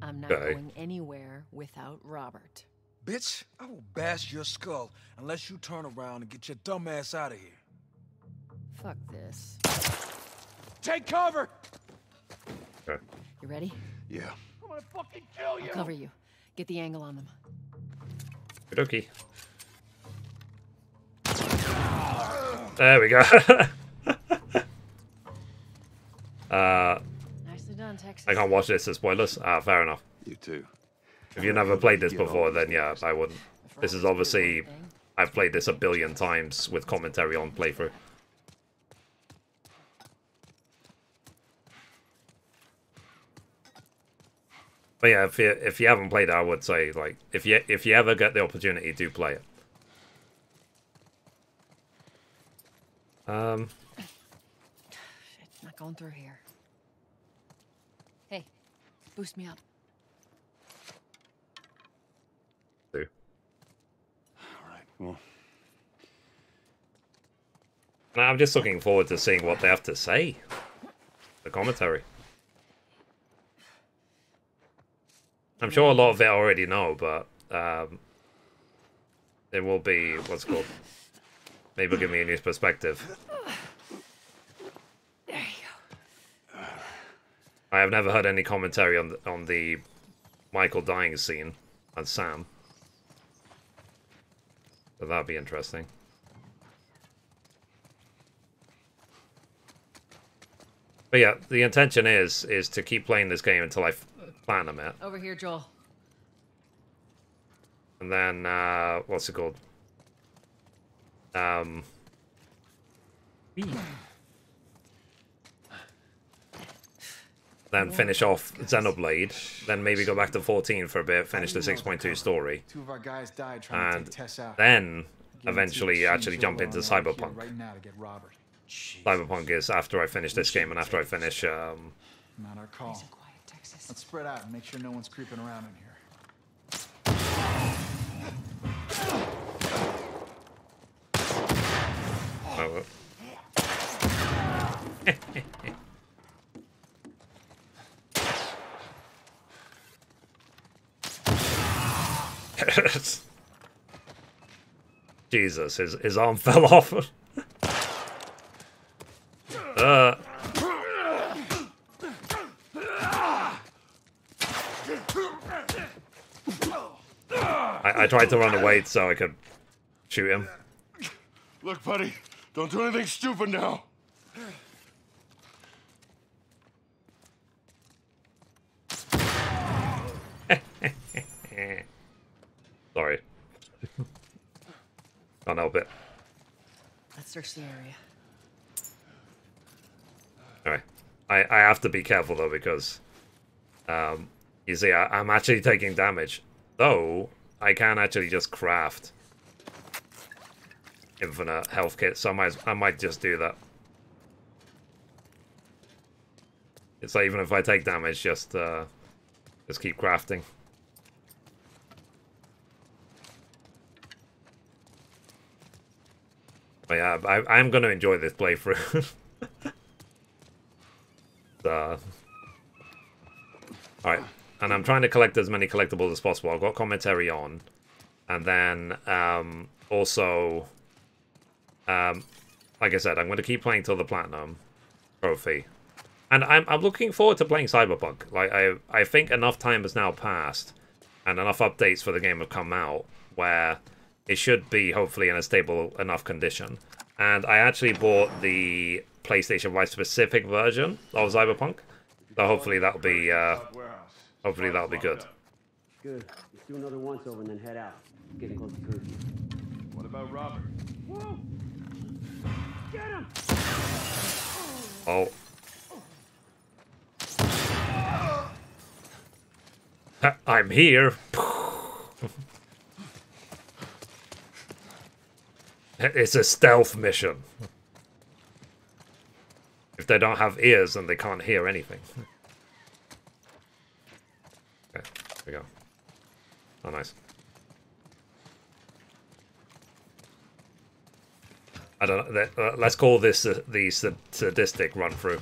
I'm not going anywhere without Robert. Bitch, I will bash your skull unless you turn around and get your dumb ass out of here. Fuck this. Take cover! Okay. You ready? Yeah. I'm gonna fucking kill you! I'll cover you. Get the angle on them. Okie dokie. There we go. Nicely done, Texas. I can't watch this as spoilers. Fair enough. You too. If you've never played this before, then yeah, I wouldn't. This is obviously... I've played this a billion times with commentary on playthrough. But yeah, if you haven't played it, I would say, like, if you ever get the opportunity, do play it. Shit, not going through here. Hey, boost me up. Do. All right, well. I'm just looking forward to seeing what they have to say. The commentary. I'm sure a lot of it I already know, but it will be, what's it called? Maybe it'll give me a new perspective. There you go. I have never heard any commentary on the Michael dying scene as Sam. So that'd be interesting. But yeah, the intention is to keep playing this game until I platinum it. Over here, Joel. And then, what's it called? Then finish off Xenoblade, then maybe go back to 14 for a bit, finish the 6.2 story, Two of our guys died trying to and take Tess out. then eventually actually jump into Cyberpunk. Right now to get Robert. Cyberpunk is after I finish this game and after I finish Not our call. Let's spread out and make sure no one's creeping around in here. Jesus, his arm fell off. I tried to run away so I could shoot him. Look, buddy, don't do anything stupid now. Sorry. Can't help it. Let's search the area. Alright. I have to be careful though because you see I'm actually taking damage. Though I can actually just craft infinite health kits, so I might just do that. It's like even if I take damage, just keep crafting. But yeah, I am going to enjoy this playthrough. Alright, and I'm trying to collect as many collectibles as possible. I've got commentary on. And then, also, like I said, I'm going to keep playing till the Platinum Trophy. And I'm looking forward to playing Cyberpunk. Like, I think enough time has now passed and enough updates for the game have come out where it should be hopefully in a stable enough condition. And I actually bought the PlayStation 5 specific version of Cyberpunk, so hopefully that'll be good. Good. Let's do another once over and then head out. It's getting close to curfew. What about Robert? Whoa! Get him! Oh. I'm here. It's a stealth mission. If they don't have ears, then they can't hear anything. Okay, here we go. Oh, nice. I don't know. Let's call this the sadistic run through.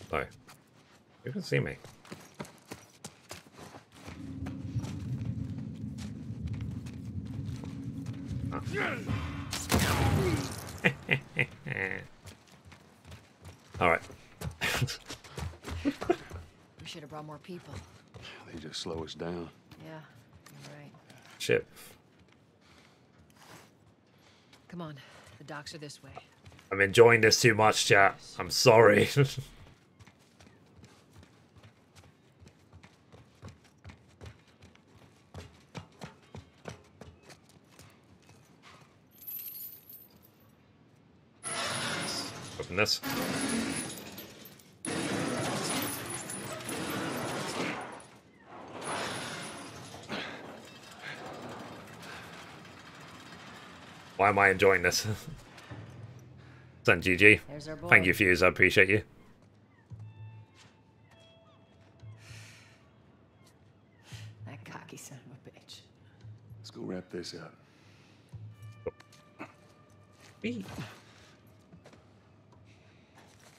Sorry. You can see me. All right. We should have brought more people. They just slow us down. Yeah, you're right. Shit. Come on, the docks are this way. I'm enjoying this too much, chat. I'm sorry. Open this. Why am I enjoying this? Son GG. There's our boy. Thank you, Fuse. I appreciate you. That cocky son of a bitch. Let's go wrap this up.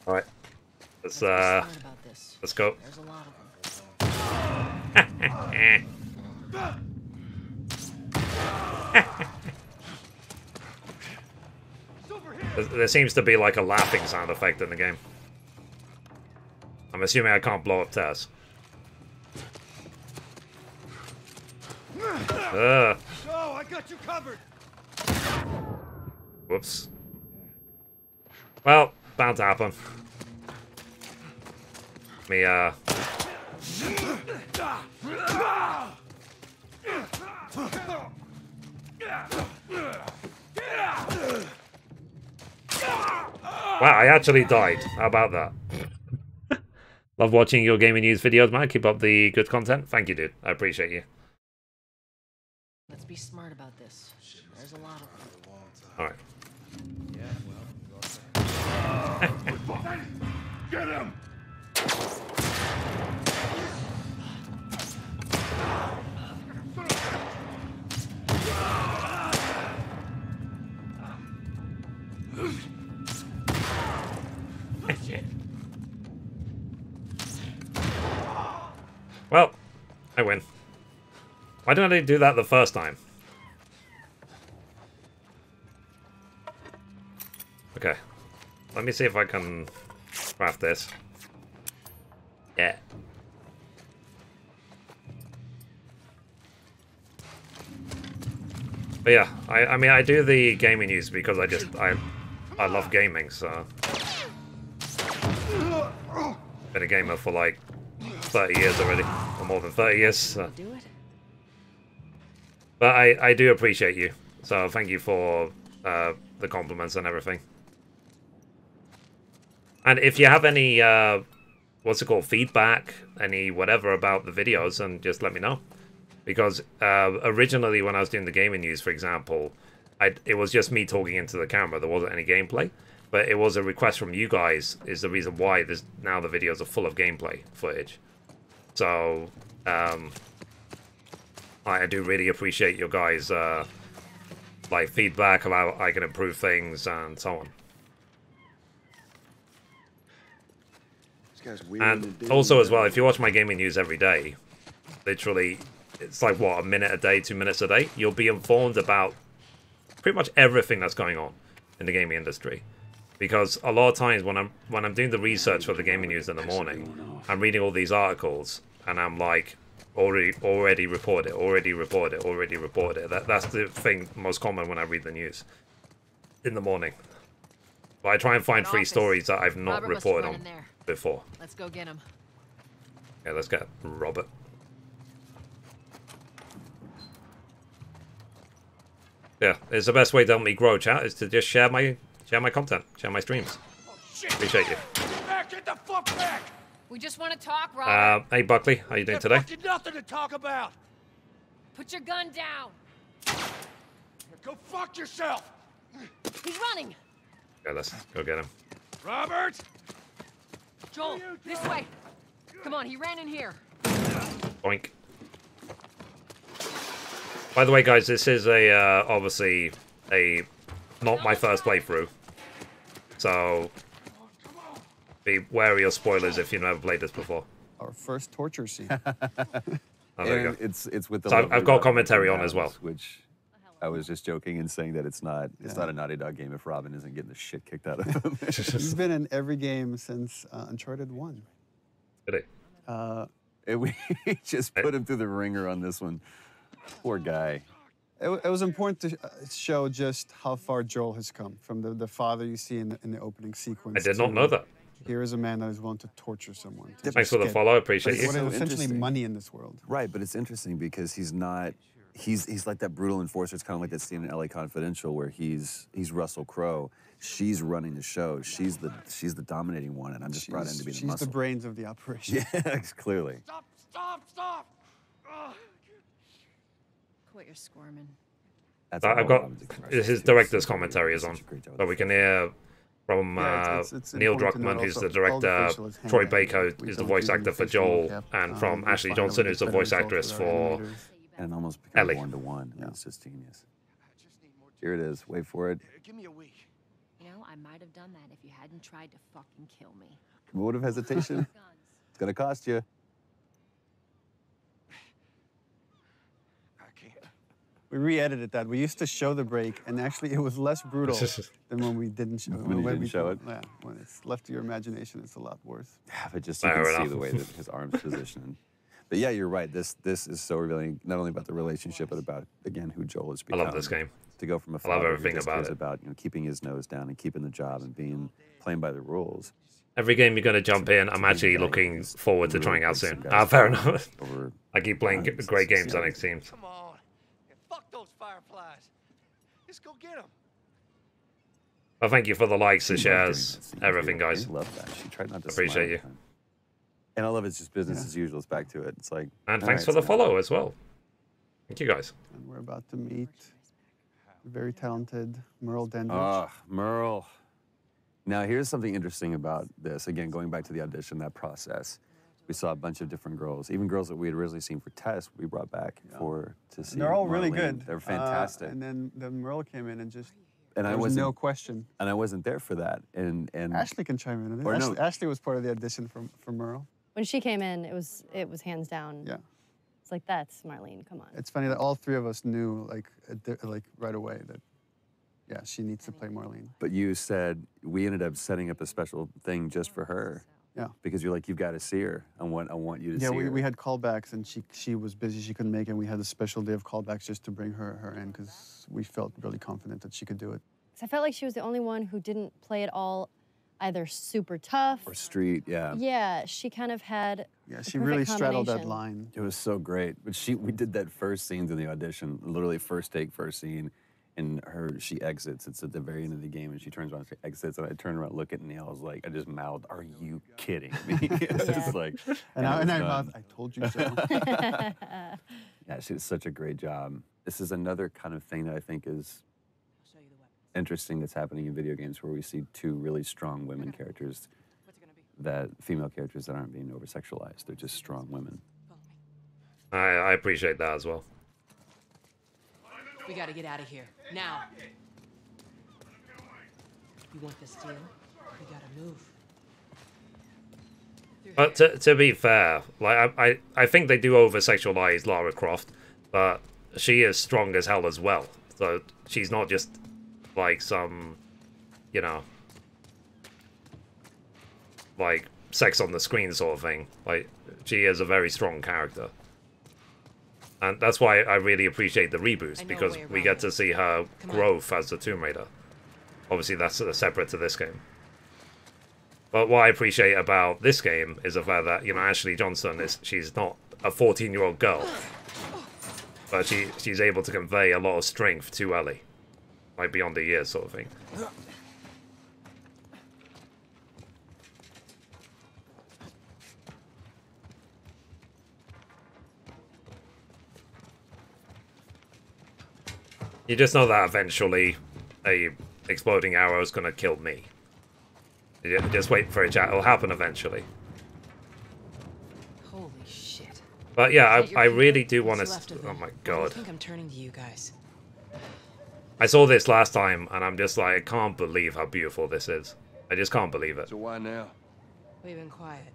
All right. Let's go. There's a lot of There seems to be like a laughing sound effect in the game. I'm assuming I can't blow up Tess. Oh, I got you covered. Whoops. Well, bound to happen. Me, Wow, I actually died. How about that? Love watching your gaming news videos, man. Keep up the good content. Thank you, dude. I appreciate you. Let's be smart about this. There's a lot of Alright. Get him! Well, I win. Why didn't I do that the first time? Okay. Let me see if I can craft this. Yeah. But yeah, I mean, I do the gaming news because I love gaming, so. Been a gamer for like 30 years already, or more than 30 years. So. But I do appreciate you, so thank you for the compliments and everything. And if you have any, what's it called, feedback, any whatever about the videos, then just let me know. Because originally when I was doing the gaming news, for example, it was just me talking into the camera. There wasn't any gameplay. But it was a request from you guys is the reason why now the videos are full of gameplay footage. So, I do really appreciate your guys' like feedback about how I can improve things and so on. And also as well, if you watch my gaming news every day, literally it's like what, a minute a day, 2 minutes a day, you'll be informed about pretty much everything that's going on in the gaming industry. Because a lot of times when I'm doing the research for the gaming news in the morning, I'm reading all these articles and I'm like, already reported, already reported, already reported. That's the thing most common when I read the news in the morning. But I try and find 3 stories that I've not reported on before. Let's go get him. Yeah, let's get Robert. Yeah, it's the best way to help me grow, chat, is to just share my content, share my streams. Appreciate you. Get the fuck back! We just want to talk, Robert. Hey Buckley, how you doing today? Nothing to talk about. Put your gun down. Go fuck yourself. He's running. Yeah, let's go get him. Robert! Joel, this way. Come on, he ran in here. Boink. By the way, guys, this is a obviously not my first playthrough, so be wary of spoilers if you've never played this before. Our first torture scene. Oh, there you go. It's with the. So I've got commentary on as well. Which I was just joking and saying that it's not a Naughty Dog game if Robin isn't getting the shit kicked out of him. He's been in every game since Uncharted 1. Did he? We just put him through the ringer on this one. Poor guy. It was important to show just how far Joel has come from the father you see in the opening sequence. I did not know that. Here is a man that is willing to torture someone. Thanks for the follow, appreciate you. What is essentially money in this world. Right, but it's interesting because he's not. He's like that brutal enforcer. It's kind of like that scene in LA Confidential where he's Russell Crowe. She's running the show. She's the dominating one, and I'm just brought in to be the muscle. She's the brains of the operation. Yeah, clearly. Stop! Quit your squirming. I've got his director's commentary is on, so we can hear from Neil Druckmann, who's the director, Troy Baker is the voice actor for Joel, and from Ashley Johnson, who's the voice actress for and almost become Ellie. 1-to-1. Yeah. It's just genius. Here it is. Wait for it. Give me a week. You know, I might have done that if you hadn't tried to fucking kill me. Vote of hesitation. It's gonna cost you. We re-edited that. We used to show the break, and actually it was less brutal than when we didn't show it. When you didn't show it? Yeah, when it's left to your imagination, it's a lot worse. Yeah, but just you can see the way that his arm's positioned. But yeah, you're right. This is so revealing, not only about the relationship, but about, again, who Joel has become. I love this game. To go from a I love father everything who just about cares it. about keeping his nose down and keeping the job and playing by the rules. Every game you're going to jump in, I'm actually looking forward to trying out soon. Fair enough. I keep playing great games on it seems. Come on. Fuck those fireflies. Just go get them. Well, thank you for the likes, the shares, everything, guys. I love that. She tried not to Appreciate you. And I love it's just business as usual. It's back to it. It's like. And thanks for the follow as well. Thank you, guys. And we're about to meet the very talented Merle Dandridge. Ah, Merle. Now, here's something interesting about this. Again, going back to the audition, that process. We saw a bunch of different girls, even girls that we had originally seen for tests. We brought back to see. And they're all really Marlene. good. They're fantastic. And then Merle came in and just. And there was no question. And I wasn't there for that. And Ashley can chime in. Or Ashley, no. Ashley was part of the audition for Merle. When she came in, it was hands down. Yeah. It's like, that's Marlene, come on. It's funny that all three of us knew like right away that, yeah, she needs to play Marlene. But you said we ended up setting up a special thing just for her. Yeah. Because you're like, you've got to see her. I want you to see her. Yeah, we had callbacks, and she was busy. She couldn't make it. We had a special day of callbacks just to bring her in because we felt really confident that she could do it. 'Cause I felt like she was the only one who didn't play it all either super tough. Or street, yeah. Yeah, she kind of had Yeah, the she really perfect straddled that combination. line. It was so great. But we did that first scene in the audition, literally first take, first scene. And she exits. It's at the very end of the game, and she turns around, she exits, and I turned around, look at Neil. I was like, I just mouthed, "Are you kidding me?" It's like, and I mouthed, "I told you so." Yeah, she did such a great job. This is another kind of thing that I think is interesting that's happening in video games, where we see two really strong women characters, female characters that aren't being over-sexualized. They're just strong women. I appreciate that as well. We gotta get out of here. Now. You want this deal? We gotta move. But to be fair, like I think they do over-sexualize Lara Croft, but she is strong as hell as well. So she's not just like some, you know, like sex on the screen sort of thing. Like she is a very strong character. And that's why I really appreciate the reboots, because we get to see her growth as the Tomb Raider. Obviously that's separate to this game. But what I appreciate about this game is the fact that, you know, Ashley Johnson she's not a 14-year-old girl. But she's able to convey a lot of strength to Ellie. Like beyond the years sort of thing. You just know that eventually a exploding arrow is gonna kill me. You just wait for it, it'll happen eventually. Holy shit. But yeah, I really do want to. Oh my god. I think I'm turning to you guys. I saw this last time and I'm just like, I can't believe how beautiful this is. I just can't believe it. So why now? We've been quiet.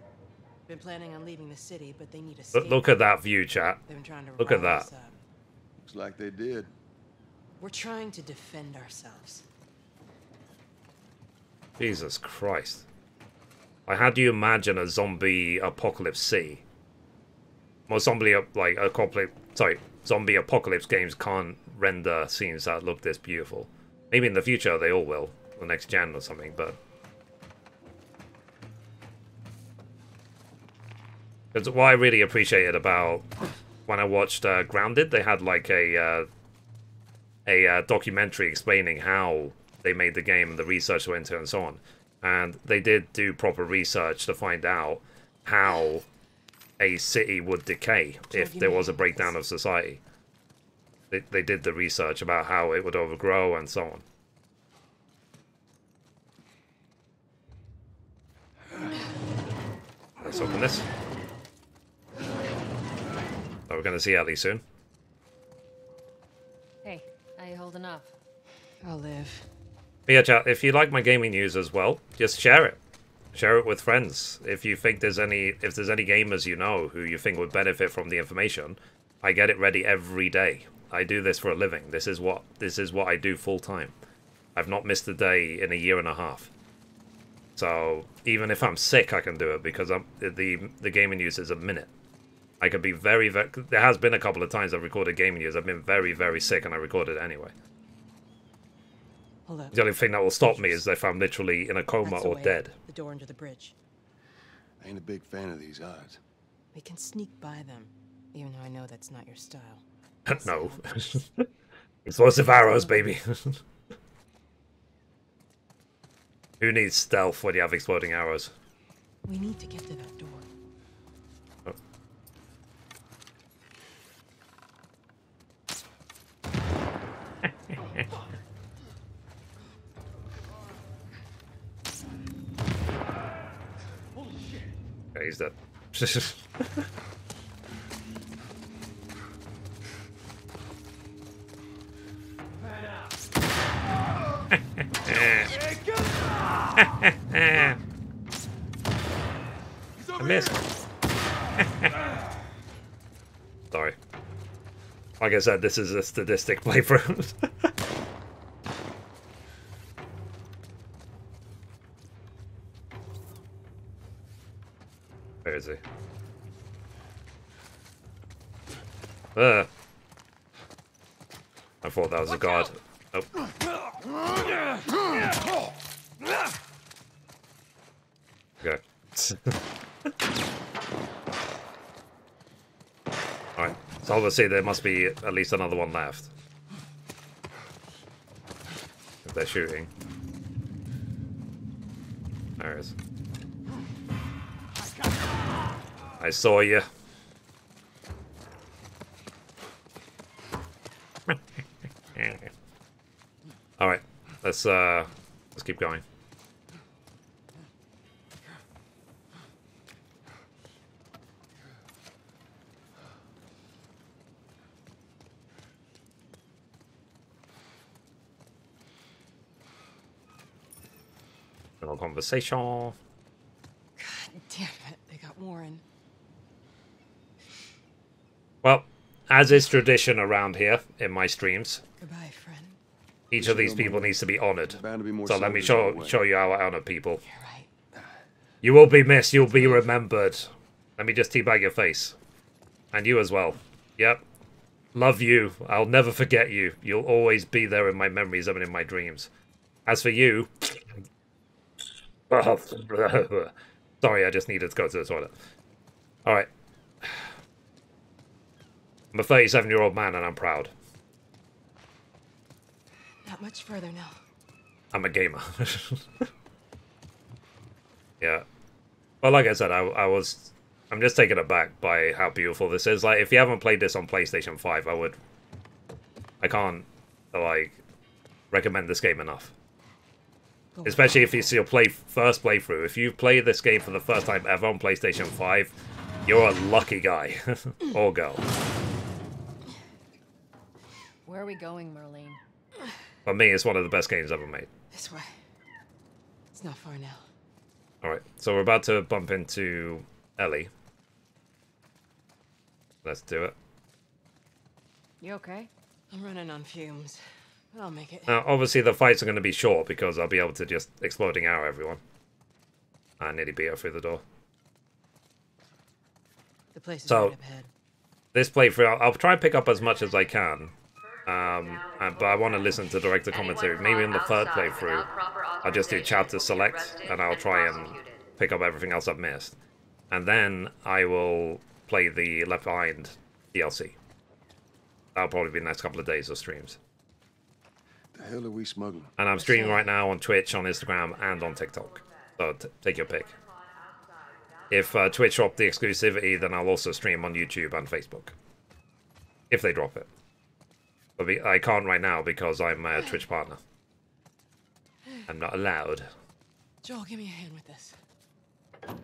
Been planning on leaving the city, but they need a Look at that view, chat. They've been trying to look at rile that. us up. Looks like they did. We're trying to defend ourselves. Jesus Christ. Like, how do you imagine a zombie apocalypse sea? Well, zombie apocalypse games can't render scenes that look this beautiful. Maybe in the future they all will, the next gen or something, but... Because what I really appreciated about when I watched Grounded, they had like a documentary explaining how they made the game and the research went into and so on. And they did do proper research to find out how a city would decay if there was a breakdown of society. They did the research about how it would overgrow and so on. Let's open this. So we're going to see Ellie soon. Hey, how you holding up? I'll live. But yeah, chat, if you like my gaming news as well, just share it. Share it with friends. If you think there's any gamers you know who you think would benefit from the information, I get it ready every day. I do this for a living. This is what I do full time. I've not missed a day in a year and a half. So even if I'm sick, I can do it because the gaming news is a minute. I could be very. There has been a couple of times I've recorded gaming news. I've been very, very sick and I recorded it anyway. Hold up. The only thing that will stop me is if I'm literally in a coma or dead. The door under the bridge. I ain't a big fan of these odds. We can sneak by them, even though I know that's not your style. No. Explosive arrows, baby. Who needs stealth when you have exploding arrows? We need to get to that door. Oh. Okay, he's dead. I missed. Sorry. Like I said, this is a statistic playthrough. Where is he? I thought that was a guard. Oh. Okay. Alright, so obviously there must be at least another one left. If they're shooting. There it is. I saw you. Alright, let's keep going. Little conversation. God damn it, they got as is tradition around here in my streams, Goodbye, friend. each of these people needs to be honored. Bound to be more So let me soldiers on the show way. you how I honor people. You will be missed. You'll be remembered. Let me just teabag your face. And you as well. Yep. Love you. I'll never forget you. You'll always be there in my memories and in my dreams. As for you... Sorry, I just needed to go to the toilet. Alright. I'm a 37-year-old man and I'm proud. Not much further now. I'm a gamer. Yeah. But like I said, I'm just taken aback by how beautiful this is. Like, if you haven't played this on PlayStation 5, I can't, like, recommend this game enough. Especially if it's your first playthrough. If you play this game for the first time ever on PlayStation 5, you're a lucky guy. Or girl. Where are we going, Marlene? For me, it's one of the best games ever made. This way. It's not far now. Alright, so we're about to bump into Ellie. Let's do it. You okay? I'm running on fumes, but I'll make it. Now, obviously the fights are going to be short because I'll be able to just exploding arrow everyone. I nearly beat her through the door. The place is So, right up ahead. this playthrough, I'll try and pick up as much as I can. But I want to listen to director commentary. Maybe in the third playthrough, I'll just do chapter select, and I'll try and pick up everything else I've missed. And then I will play the Left Behind DLC. That'll probably be the next couple of days of streams. The hell are we smuggling? And I'm streaming right now on Twitch, on Instagram, and on TikTok. So take your pick. If Twitch drop the exclusivity, then I'll also stream on YouTube and Facebook. If they drop it. But I can't right now because I'm a Twitch partner. I'm not allowed. Joel, give me a hand with this. Here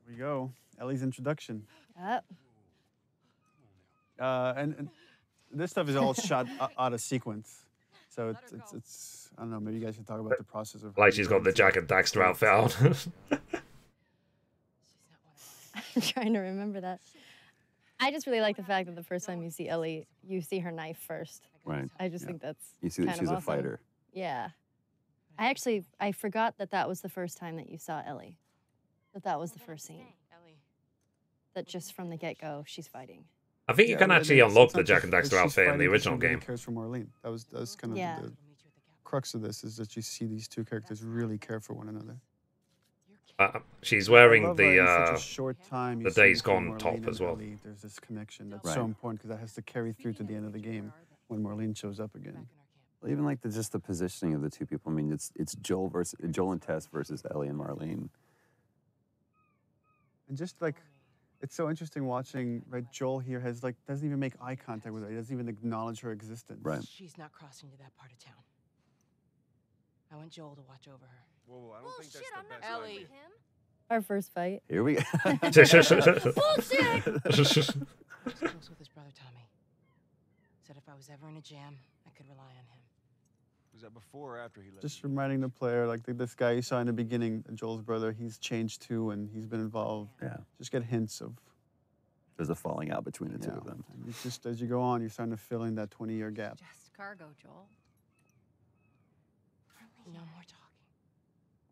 we go. Ellie's introduction. Yep. And this stuff is all shot out of sequence. So it's I don't know, maybe you guys should talk about the process of... Like she's got the Jack and Daxter outfit on. I'm trying to remember that. I just really like the fact that the first time you see Ellie, you see her knife first. Right. I just think that's You see that kind she's of a awesome. fighter. Yeah. I forgot that was the first time that you saw Ellie. That was the first scene. That just from the get-go, she's fighting. I think you can actually unlock the Jack and Daxter outfit in the original game. Cares for Marlene. That was kind of Yeah. the crux of this, is that you see these two characters really care for one another. She's I wearing love how in such a the short time you the see Days between Gone Marlene top and as well. Ellie, there's this connection that's Right. so important because that has to carry through to the end of the game when Marlene shows up again. Well, even like just the positioning of the two people. I mean, it's Joel and Tess versus Ellie and Marlene. And just like, it's so interesting watching, right? Joel here doesn't even make eye contact with her. He doesn't even acknowledge her existence. Right. She's not crossing to that part of town. I want Joel to watch over her. Whoa, I don't think that's the best Ellie. Our first fight. Here we go. Bullshit! I was close with his brother Tommy. Said if I was ever in a jam, I could rely on him. Was that before or after he left? Just reminding the player, like this guy you saw in the beginning, Joel's brother, he's changed too, and he's been involved. Yeah. Just get hints of... There's a falling out between the two of them. And it's just, as you go on, you're starting to fill in that 20-year gap. Just cargo, Joel. No more talking.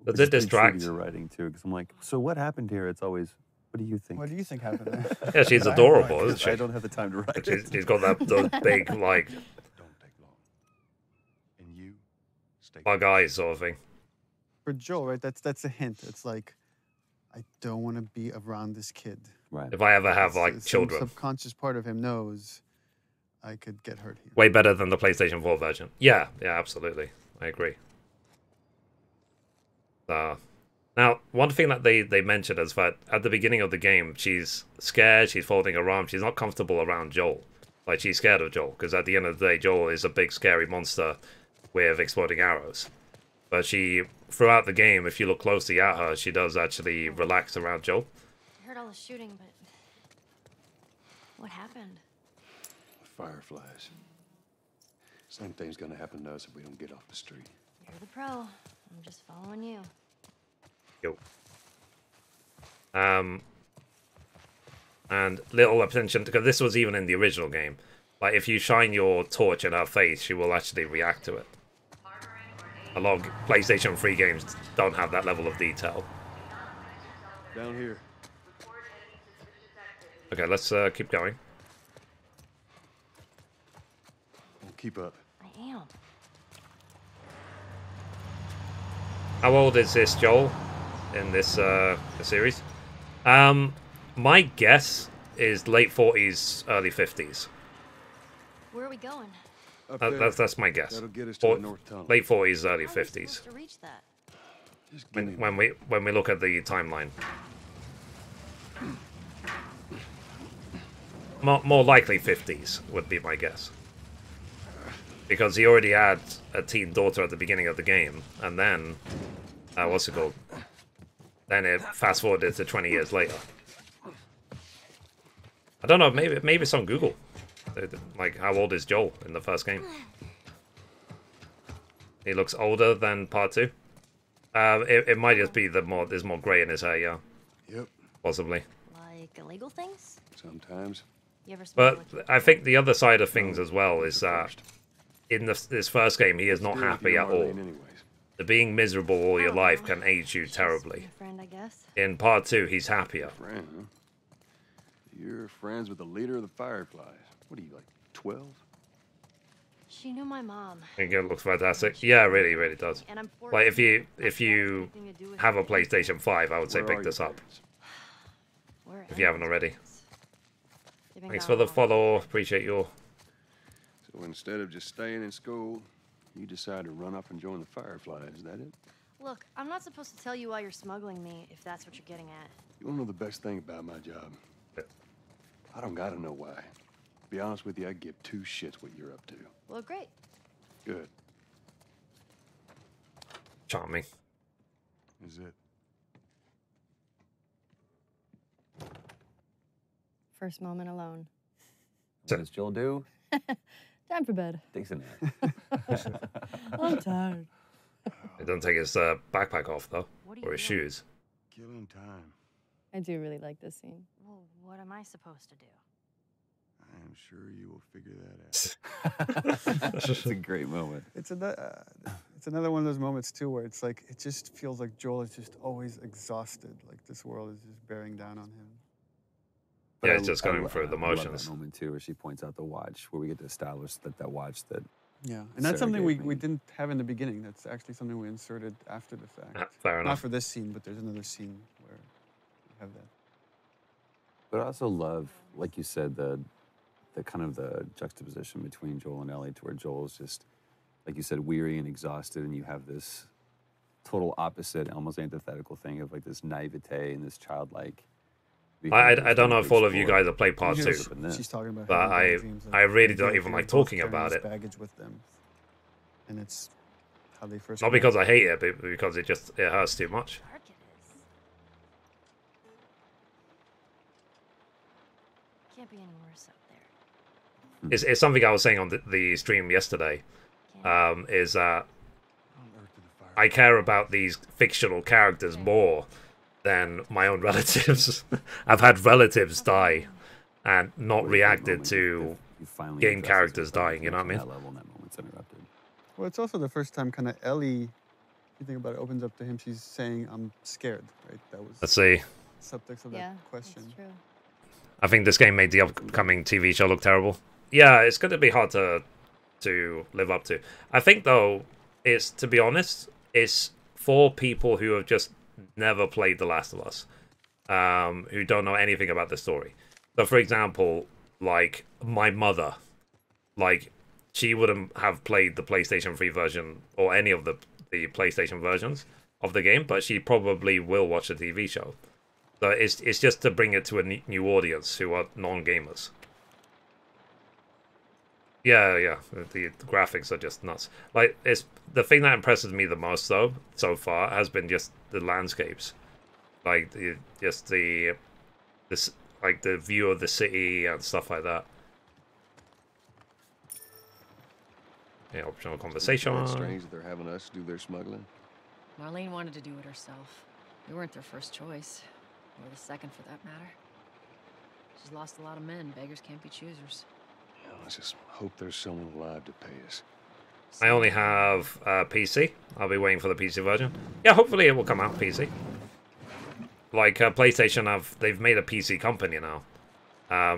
Does Which it is pretty true to distract? your writing too? Because I'm like, so what happened here? It's always, what do you think? What do you think happened there? Yeah, she's But I adorable, don't- isn't she? I don't have the time to write. She's got those big, like, And you stay bug eyes sort of thing. For Joel, right, that's a hint. It's like, I don't want to be around this kid. Right. If I ever have, like, Some children. subconscious part of him knows I could get hurt here. Way better than the PlayStation 4 version. Yeah, absolutely. I agree. Now, one thing that they mentioned is that at the beginning of the game, she's scared, she's folding her arms, she's not comfortable around Joel. Like, she's scared of Joel, because at the end of the day, Joel is a big, scary monster with exploding arrows. But throughout the game, if you look closely at her, she does actually relax around Joel. I heard all the shooting, but what happened? Fireflies. Same thing's gonna happen to us if we don't get off the street. You're the pro. I'm just following you. Yo. And little attention, because this was even in the original game. Like, if you shine your torch in her face, she will actually react to it. A lot of PlayStation 3 games don't have that level of detail. Down here. Okay, let's keep going. We'll keep up. I am. How old is this Joel in this series? My guess is late 40s, early 50s. Where are we going? That's my guess. That'll get us to the north tunnel. Late 40s, early 50s. To reach that. When we look at the timeline. More likely 50s would be my guess. Because he already had a teen daughter at the beginning of the game, and then what's it called? Then it fast forwarded to 20 years later. I don't know, maybe it's on Google. Like, how old is Joel in the first game? He looks older than part 2. It might just be there's more grey in his hair, yeah. Yep. Possibly. Like illegal things? Sometimes. You ever But I think the other side of things as well is that in this first game, he is not happy at all. The being miserable all your life can age you terribly. Friend, I guess. In part 2, he's happier. Friend, huh? You're friends with the leader of the Fireflies. What are you, like, 12? She knew my mom. I think it looks fantastic. Yeah, it really does. And I'm Like, if you have a PlayStation 5, I would say pick this up. If you haven't already. Thanks for the follow. Appreciate your... So instead of just staying in school, you decide to run up and join the Fireflies, is that it? Look, I'm not supposed to tell you why you're smuggling me, if that's what you're getting at. You wanna know the best thing about my job? I don't gotta know why. To be honest with you, I give 2 shits what you're up to. Well, great. Good. Charming. Is it? First moment alone. What does Jill do? Time for bed. Takes a nap. I'm tired. He doesn't take his backpack off, though. Or his shoes. Killing time. I do really like this scene. Well, what am I supposed to do? I am sure you will figure that out. It's a great moment. It's another one of those moments too where it's like it just feels like Joel is just always exhausted. Like this world is just bearing down on him. But Yeah, it's just going through the I love motions. that moment too, where she points out the watch, where we get to establish that watch that. Yeah, and that's Sarah something we gave me. didn't have in the beginning. That's actually something we inserted after the fact. Fair Not enough. for this scene, but there's another scene where we have that. But I also love, like you said, the kind of the juxtaposition between Joel and Ellie, to where Joel's just, like you said, weary and exhausted, and you have this total opposite, almost antithetical thing of like this naivete and this childlike. I don't know if all of you guys have played part 2, She's talking about but having bad dreams, I really they don't feel even like like they're both talking carrying about this it. baggage with them, and it's how they first. Not because I hate it, but because it hurts too much. Can't be any worse out there. It's something I was saying on the stream yesterday. Is that I care about these fictional characters more than my own relatives. I've had relatives die and not reacted to game characters dying, you know what I mean? That level, that moment's interrupted. Well, it's also the first time kind of Ellie, if you think about it, opens up to him. She's saying, "I'm scared," right? That was. Let's see. Subtext of that question. That's true. I think this game made the upcoming TV show look terrible. Yeah, it's going to be hard to live up to. I think, though, to be honest, it's for people who have just never played The Last of Us, who don't know anything about the story. So, for example, like, my mother, like, she wouldn't have played the PlayStation 3 version or any of the PlayStation versions of the game, but she probably will watch the TV show. So it's just to bring it to a new audience who are non-gamers. Yeah, the graphics are just nuts. Like, it's the thing that impresses me the most, though, so far, has been just the landscapes, like the view of the city and stuff like that. Yeah, optional conversation. It's strange that they're having us do their smuggling. Marlene wanted to do it herself. We weren't their first choice, or the second for that matter. She's lost a lot of men. Beggars can't be choosers. Yeah, let's just hope there's someone alive to pay us. I only have PC. I'll be waiting for the PC version. Yeah, hopefully it will come out PC. Like PlayStation they've made a PC company now.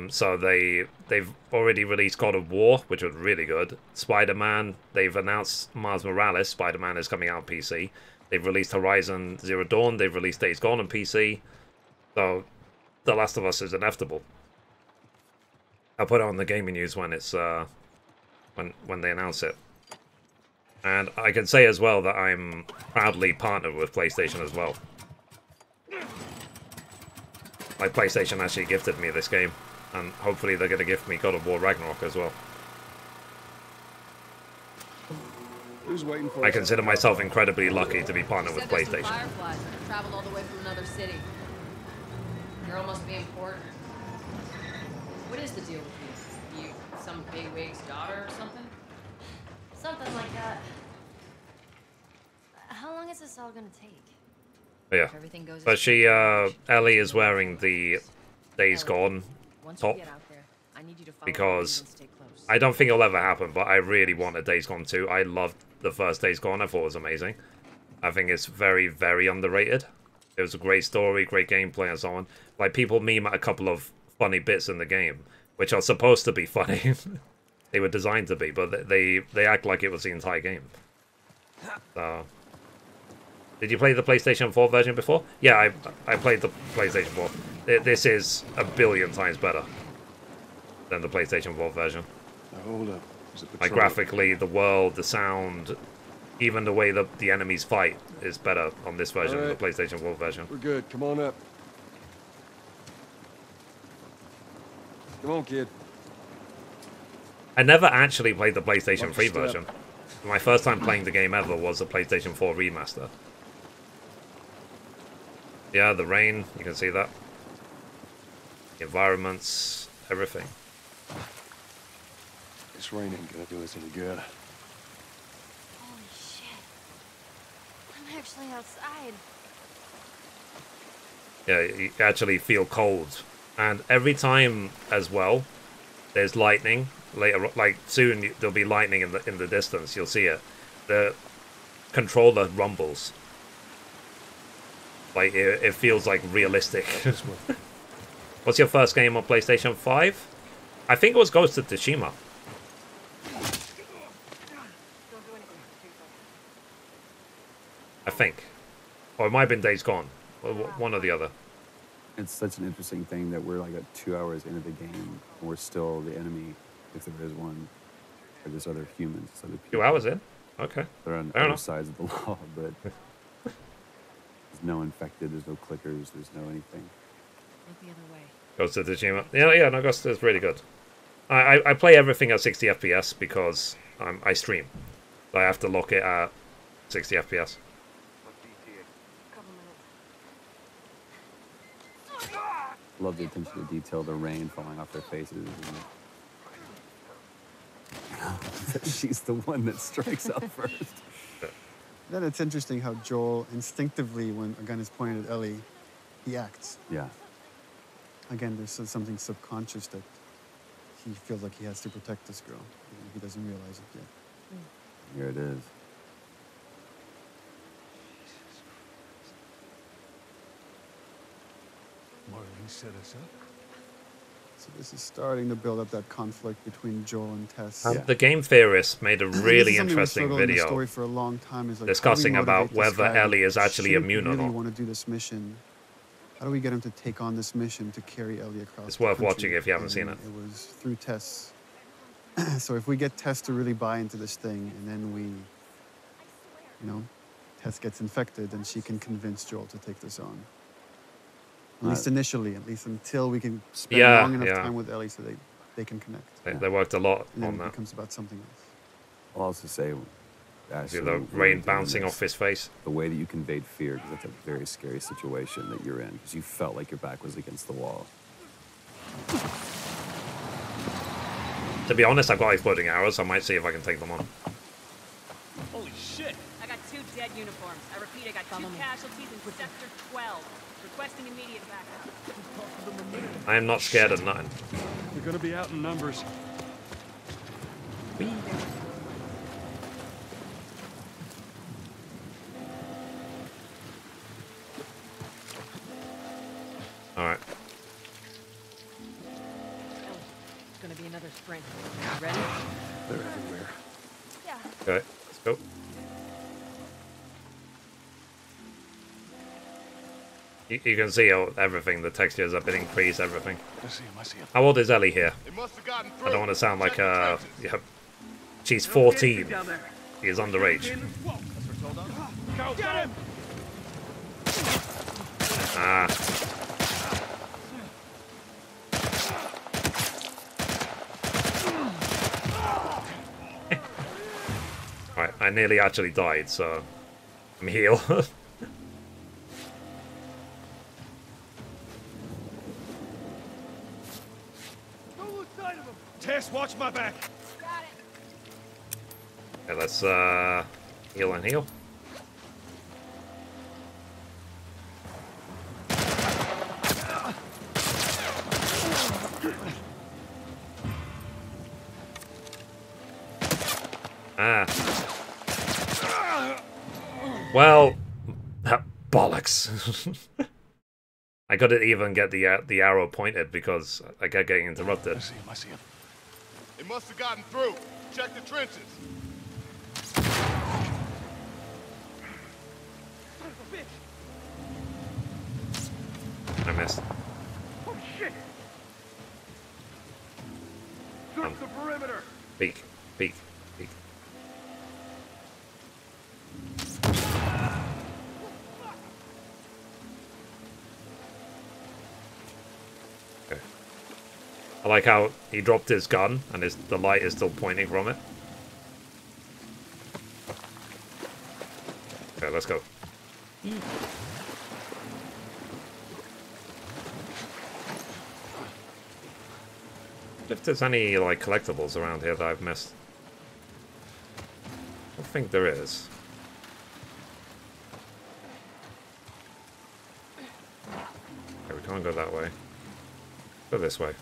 So they've already released God of War, which was really good. Spider-Man, they've announced Miles Morales. Spider-Man is coming out on PC. They've released Horizon Zero Dawn. They've released Days Gone on PC. So The Last of Us is inevitable. I'll put it on the gaming news when it's when they announce it. And I can say as well that I'm proudly partnered with PlayStation as well. Like, PlayStation actually gifted me this game, and hopefully they're going to gift me God of War Ragnarok as well. Who's waiting for I consider myself incredibly lucky to be partnered with PlayStation. Fireflies that traveled all the way from another city. Girl must be important. What is the deal with you? You some bigwig's daughter or something? Something like that. How long is this all gonna take? Yeah. But she, Ellie is wearing the Days Gone top. Because I don't think it'll ever happen, but I really want a Days Gone 2. I loved the first Days Gone. I thought it was amazing. I think it's very, very underrated. It was a great story, great gameplay, and so on. Like, people meme at a couple of funny bits in the game, which are supposed to be funny. They were designed to be, but they act like it was the entire game. So, did you play the PlayStation 4 version before? Yeah, I played the PlayStation 4. This is a billion times better than the PlayStation 4 version. Now, hold up. Like, graphically, the world, the sound, even the way the enemies fight is better on this version than the PlayStation 4 version. We're good. Come on up. Come on, kid. I never actually played the PlayStation 3 version. My first time playing the game ever was the PlayStation 4 remaster. Yeah, the rain, you can see that. The environments, everything. This rain ain't gonna do us any good. Holy shit. I'm actually outside. Yeah, you actually feel cold. And every time as well, there's lightning. Later, like soon, there'll be lightning in the distance. You'll see it. The controller rumbles. Like it feels like realistic. What's your first game on PlayStation 5? I think it was Ghost of Tsushima. I think, or it might have been Days Gone. One or the other. It's such an interesting thing that we're like 2 hours into the game, and we're still the enemy, if there is one, or there's other humans, other people. 2 hours in? Okay. They're on other sides of the law, but there's no infected, there's no clickers, there's no anything. Look the other way. Ghost of Tsushima. Yeah, no, Ghost is really good. I play everything at 60 FPS because I stream. So I have to lock it at 60 FPS. Love the attention to detail, the rain falling off their faces. And she's the one that strikes out first. Then it's interesting how Joel instinctively, when a gun is pointed at Ellie, he acts. Yeah. Again, there's something subconscious that he feels like he has to protect this girl. He doesn't realize it yet. Here it is. Marlene set us up. So this is starting to build up that conflict between Joel and Tess. The game theorist made a really interesting video in the story for a long time is like, discussing about whether Ellie is actually immune or not. Really want to do this mission. How do we get him to take on this mission to carry Ellie across? It's worth watching if you haven't seen it. It was through Tess. So if we get Tess to really buy into this thing, and then we, Tess gets infected, and she can convince Joel to take this on. At least initially, at least until we can spend long enough time with Ellie so they can connect. They worked a lot and then on that. It becomes about something else. I'll also say, see the rain bouncing off his face. The way that you conveyed fear, because that's a very scary situation that you're in, because you felt like your back was against the wall. To be honest, I've got exploding arrows. I might see if I can take them on. Holy shit! I got 2 dead uniforms. I repeat, I got 2 casualties in Sector 12. Requesting immediate backup. I am not scared of nothing. They're gonna be out in numbers. Alright. It's gonna be another sprint. Ready? They're everywhere. Yeah. Okay, let's go. You can see how everything, the textures have been increased, everything. I see him, I see him. How old is Ellie here? They must have gotten I through. don't want to sound like yeah, she's 14. She is underage. Go, get him! Ah. Right, I nearly actually died, so I'm healed. Tess, watch my back. Okay, let's heal and heal. Ah. Well, bollocks. I couldn't even get the arrow pointed because I kept getting interrupted. I see him, I see him. They must have gotten through. Check the trenches. I missed. Oh shit! Search the perimeter. Peek, peek, peek. Okay. I like how he dropped his gun and the light is still pointing from it. Okay, let's go. If there's any like collectibles around here that I've missed. I don't think there is. Okay, we can't go that way. Go this way.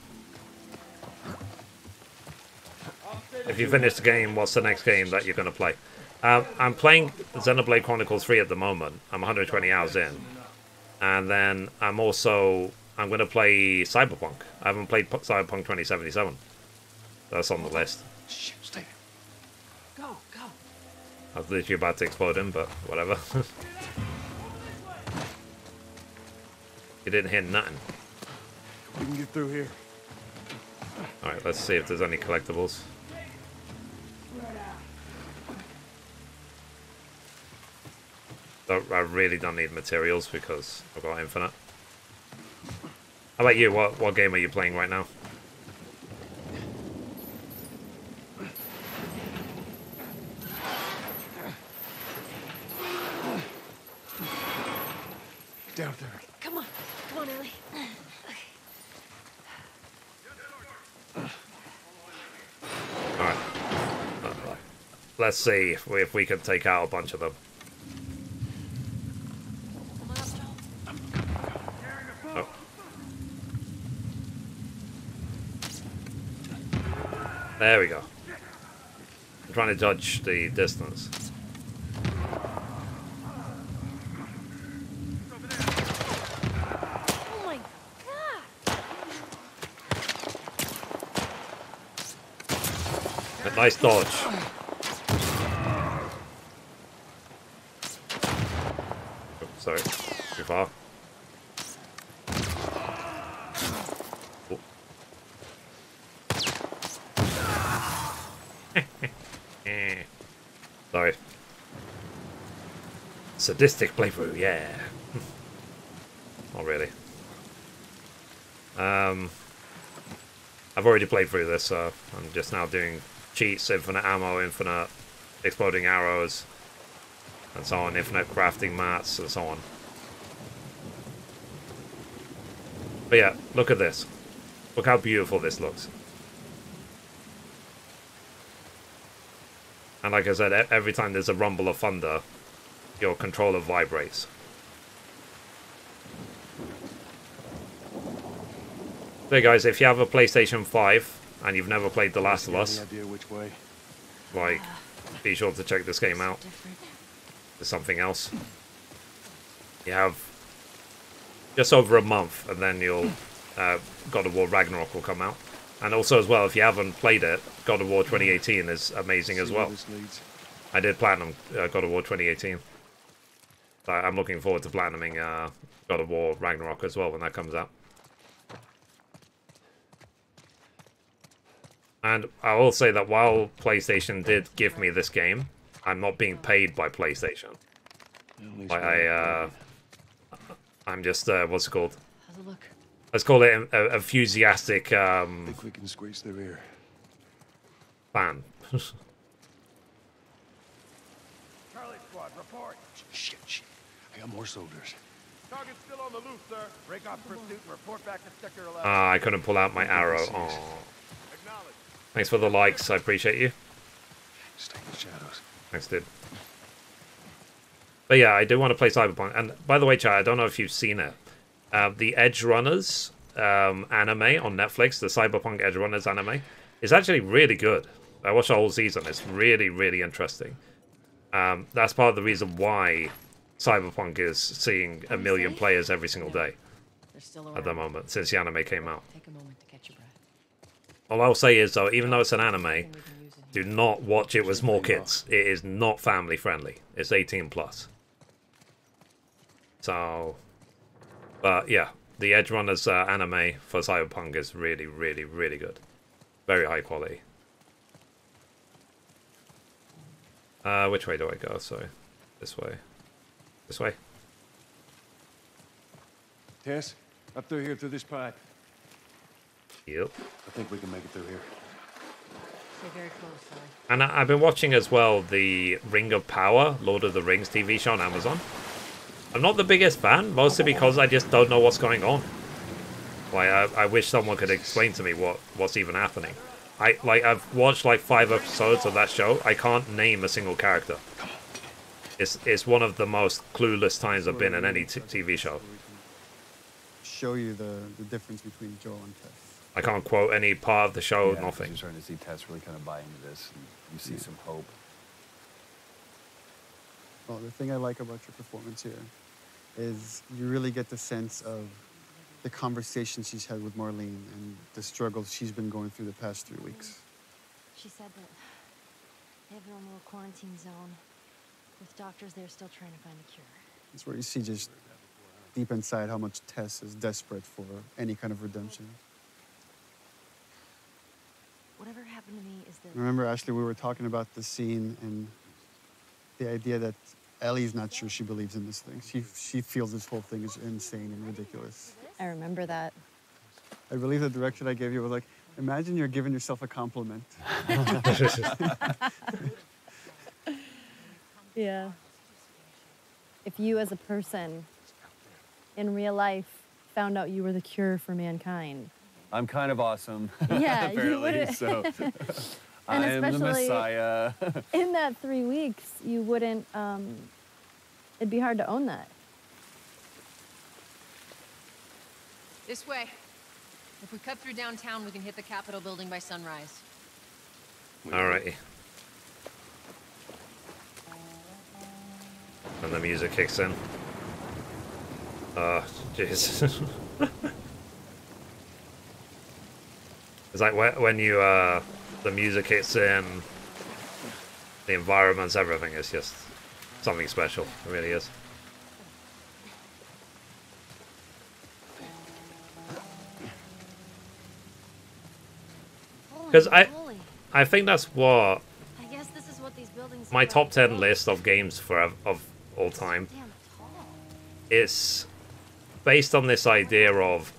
If you finish the game, what's the next game that you're going to play? I'm playing Xenoblade Chronicles 3 at the moment. I'm 120 hours in. And then I'm going to play Cyberpunk. I haven't played Cyberpunk 2077. That's on the list. Shit, stay there. Go, go. I was literally about to explode him, but whatever. You didn't hear nothing. We can get through here. Alright, let's see if there's any collectibles. I really don't need materials because I've got infinite. How about you? What game are you playing right now? Down there. Come on, Ellie. Alright. Let's see if we can take out a bunch of them. Oh. There we go. I'm trying to judge the distance. Oh my god! A nice dodge. Oh, sorry, too far. Sorry. Sadistic playthrough, yeah. Not really. I've already played through this, so I'm just now doing cheats, infinite ammo, infinite exploding arrows, and so on, infinite crafting mats, and so on. But yeah, look at this. Look how beautiful this looks. And like I said, every time there's a rumble of thunder, your controller vibrates. So guys, if you have a PlayStation 5 and you've never played The Last of Us, Any idea which way? like, be sure to check this game out. There's something else. You have just over a month, and then you'll God of War Ragnarok will come out. And also as well, if you haven't played it, God of War 2018 is amazing as well. I did platinum God of War 2018. So I'm looking forward to platinuming God of War Ragnarok as well when that comes out. And I will say that while PlayStation did give me this game, I'm not being paid by PlayStation. Like I'm just what's it called? How's it look? Let's call it a enthusiastic Think we can squeeze through here. fan. Charlie squad, report. Shit. I got more soldiers. Target's still on the loose, sir. Break off pursuit and report back to Sector 11. I couldn't pull out my arrow. Aww. Thanks for the likes, I appreciate you. Stay in the shadows. Thanks, dude. But yeah, I do want to play Cyberpunk. And by the way, chat, I don't know if you've seen it. The Edge Runners anime on Netflix, the Cyberpunk Edge Runners anime, is actually really good. I watched the whole season. It's really, really interesting. That's part of the reason why Cyberpunk is seeing 1 million players every single day at the moment, since the anime came out. Take a moment to catch your breath. All I'll say is, though, even though it's an anime, do not watch it with small kids. It is not family friendly. It's 18 plus. So, but yeah, the Edge Runners anime for Cyberpunk is really, really, really good. Very high quality. Which way do I go? Sorry. This way. This way. Tess, up through here through this pipe. Yep. I think we can make it through here. Stay very close, sorry. And I've been watching as well the Ring of Power, Lord of the Rings TV show on Amazon. I'm not the biggest fan, mostly because I just don't know what's going on. Like, I wish someone could explain to me what's even happening. I've watched like 5 episodes of that show. I can't name a single character. It's one of the most clueless times I've been in any TV show. Show you the difference between Joel and Tess. I can't quote any part of the show, Yeah, nothing. You're starting to see Tess really kind of buy into this, and you see some hope. Well, the thing I like about your performance here is you really get the sense of the conversation she's had with Marlene and the struggles she's been going through the past 3 weeks. She said that they have their own little quarantine zone with doctors there still trying to find a cure. It's where you see just deep inside how much Tess is desperate for any kind of redemption. Whatever happened to me is that... Remember, Ashley, we were talking about the scene and the idea that Ellie's not sure she believes in this thing. She feels this whole thing is insane and ridiculous. I remember that. I believe the direction I gave you was like, imagine you're giving yourself a compliment. Yeah. If you as a person in real life found out you were the cure for mankind. I'm kind of awesome. Yeah, you apparently, wouldn't. so And I am the especially Messiah. in that 3 weeks, you wouldn't, it'd be hard to own that. This way. If we cut through downtown, we can hit the Capitol building by sunrise. Alrighty. And the music kicks in. Oh, jeez. It's like when you, the music hits in, the environments, everything is just something special. It really is. Because I think that's what I guess this is what these buildings my are top like. 10 list of games of all time is based on this idea of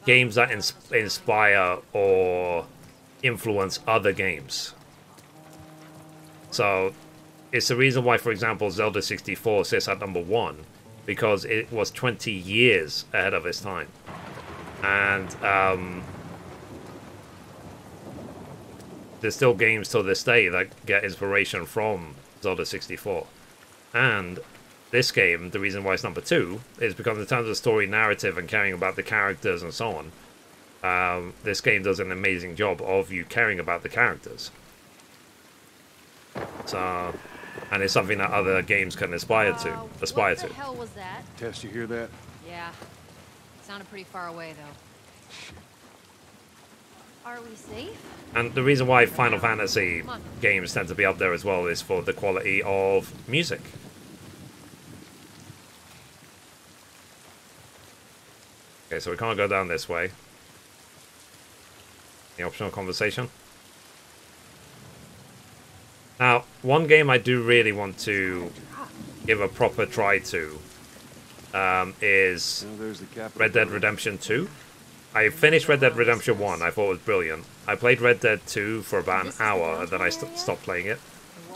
games that inspire or influence other games. So it's the reason why, for example, Zelda 64 sits at number 1, because it was 20 years ahead of its time. And there's still games to this day that get inspiration from Zelda 64. And this game, the reason why it's number 2 is because in terms of story narrative and caring about the characters and so on, this game does an amazing job of you caring about the characters. So, and it's something that other games can aspire to. What the hell was that? Tess, you hear that? Yeah. Sounded pretty far away, though. Are we safe? And the reason why Final Fantasy games tend to be up there as well is for the quality of music. Okay, so we can't go down this way. The optional conversation. Now, one game I do really want to give a proper try to is Red Dead Redemption 2. I finished Red Dead Redemption 1, I thought it was brilliant. I played Red Dead 2 for about an hour, and then I stopped playing it.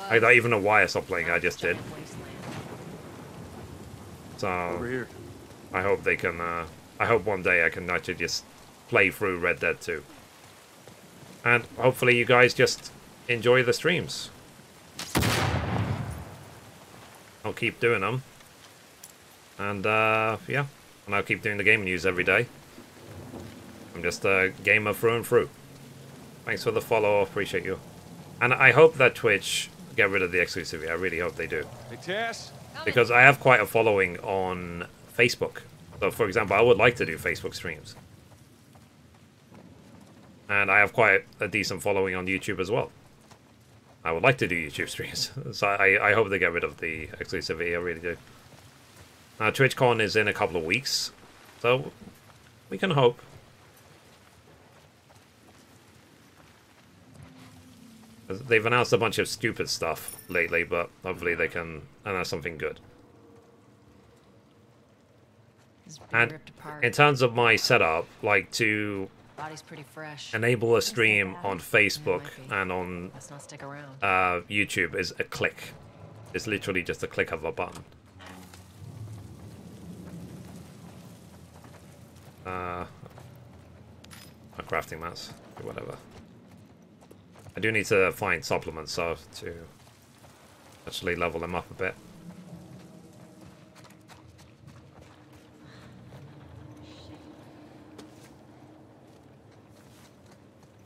I don't even know why I stopped playing it, I just did. So, I hope they can, I hope one day I can actually just play through Red Dead 2. And hopefully you guys just enjoy the streams. I'll keep doing them. And, yeah. And I'll keep doing the game news every day. I'm just a gamer through and through. Thanks for the follow, appreciate you. And I hope that Twitch get rid of the exclusivity. I really hope they do. Hey, Tess. Because I have quite a following on Facebook. So, for example, I would like to do Facebook streams. And I have quite a decent following on YouTube as well. I would like to do YouTube streams. So I hope they get rid of the exclusivity, I really do. TwitchCon is in a couple of weeks. So, we can hope. They've announced a bunch of stupid stuff lately, but hopefully they can announce something good. And in terms of my setup, like to Body's pretty fresh. enable a stream on Facebook and on Let's not stick around. YouTube is a click. It's literally just a click of a button. A crafting mats, whatever. I do need to find supplements so to actually level them up a bit.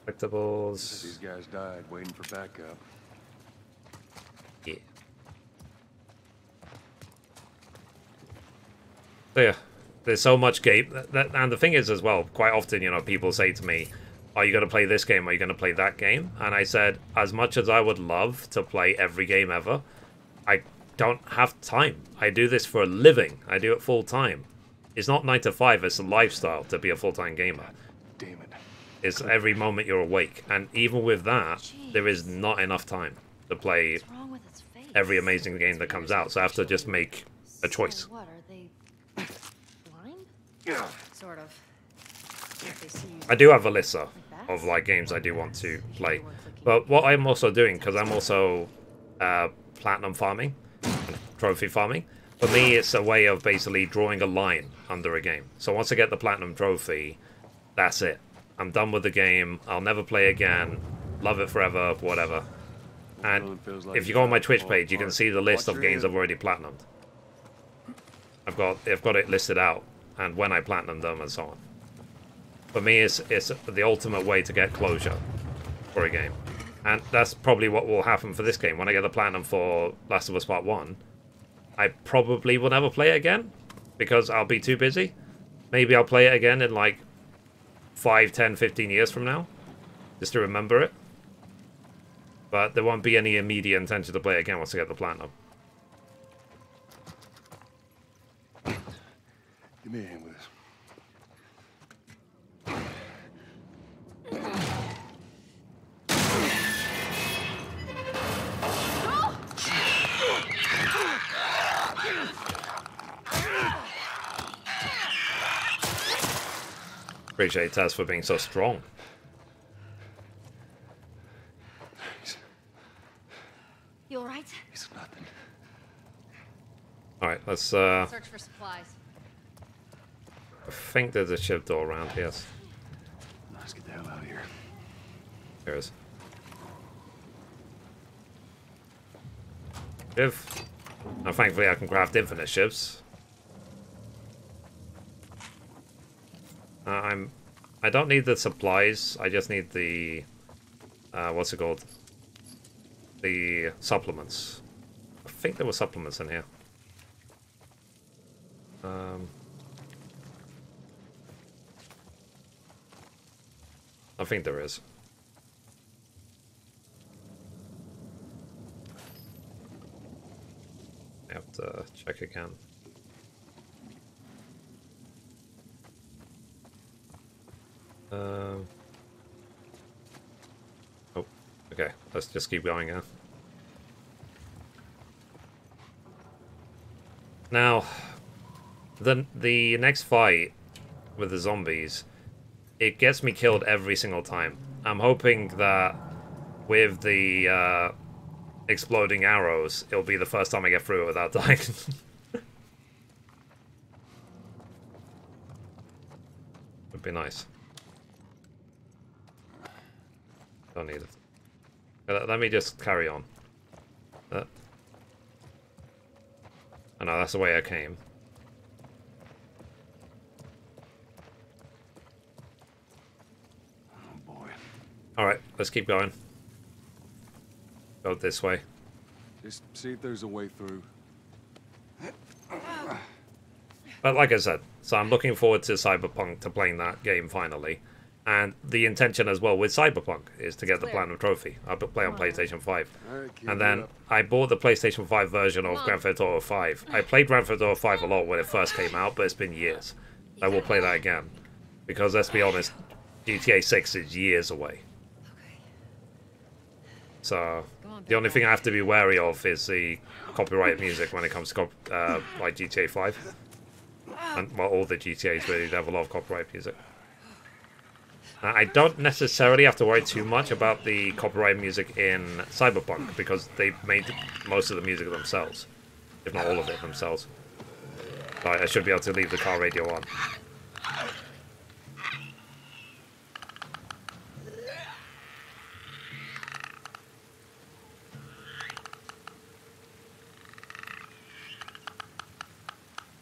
Collectibles. These guys died waiting for backup. Yeah. So yeah, there's so much game. And the thing is as well, quite often, you know, people say to me, are you going to play this game? Are you going to play that game? And I said, as much as I would love to play every game ever, I don't have time. I do this for a living. I do it full time. It's not 9 to 5. It's a lifestyle to be a full-time gamer. Damn it. It's every moment you're awake. And even with that, there is not enough time to play every amazing game that comes out. So I have to just make a choice. What, are they blind? Yeah. Sort of. I do have a list of like games I do want to play, but what I'm also doing, because I'm also platinum farming, trophy farming. For me, it's a way of basically drawing a line under a game. So once I get the platinum trophy, that's it. I'm done with the game. I'll never play again. Love it forever, whatever. And if you go on my Twitch page, you can see the list of games I've already platinumed. I've got it listed out, and when I platinum them and so on. For me, it's the ultimate way to get closure for a game. And that's probably what will happen for this game. When I get the platinum for Last of Us Part 1, I probably will never play it again, because I'll be too busy. Maybe I'll play it again in like 5, 10, 15 years from now, just to remember it. But there won't be any immediate intention to play it again once I get the platinum. Give me a hand with this. Appreciate Taz for being so strong. You alright? It's nothing. Alright, let's Search for supplies. I think there's a ship door around, yes. Let's get the hell out of here. There is. Shiv. Now, thankfully, I can craft infinite ships. I don't need the supplies. I just need the what's it called? The supplements. I think there were supplements in here. I think there is. I have to check again. Oh, okay. Let's just keep going now. Now, the next fight with the zombies, it gets me killed every single time. I'm hoping that with the exploding arrows, it'll be the first time I get through it without dying. Would be nice. Don't need it. Let me just carry on. I know, that's the way I came. Oh boy. Alright, let's keep going. Go this way. Just see if there's a way through. But like I said, so I'm looking forward to Cyberpunk, to playing that game finally. And the intention as well with Cyberpunk is to get the Platinum Trophy. I'll play on PlayStation 5. And then I bought the PlayStation 5 version of Grand Theft Auto 5. I played Grand Theft Auto 5 a lot when it first came out, but it's been years. I will play that again. Because let's be honest, GTA 6 is years away. So the only thing I have to be wary of is the copyright music when it comes to like GTA 5. And well, all the GTAs really have a lot of copyright music. I don't necessarily have to worry too much about the copyright music in Cyberpunk because they made most of the music themselves, if not all of it themselves. So I should be able to leave the car radio on.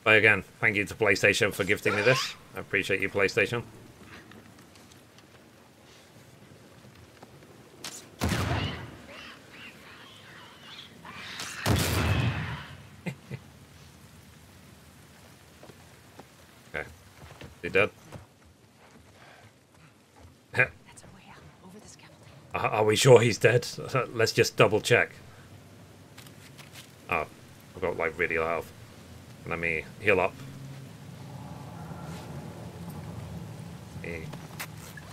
But again, thank you to PlayStation for gifting me this. I appreciate you, PlayStation. Okay. He dead? Are we sure he's dead? Let's just double check. Oh, I've got like really low health. Let me heal up.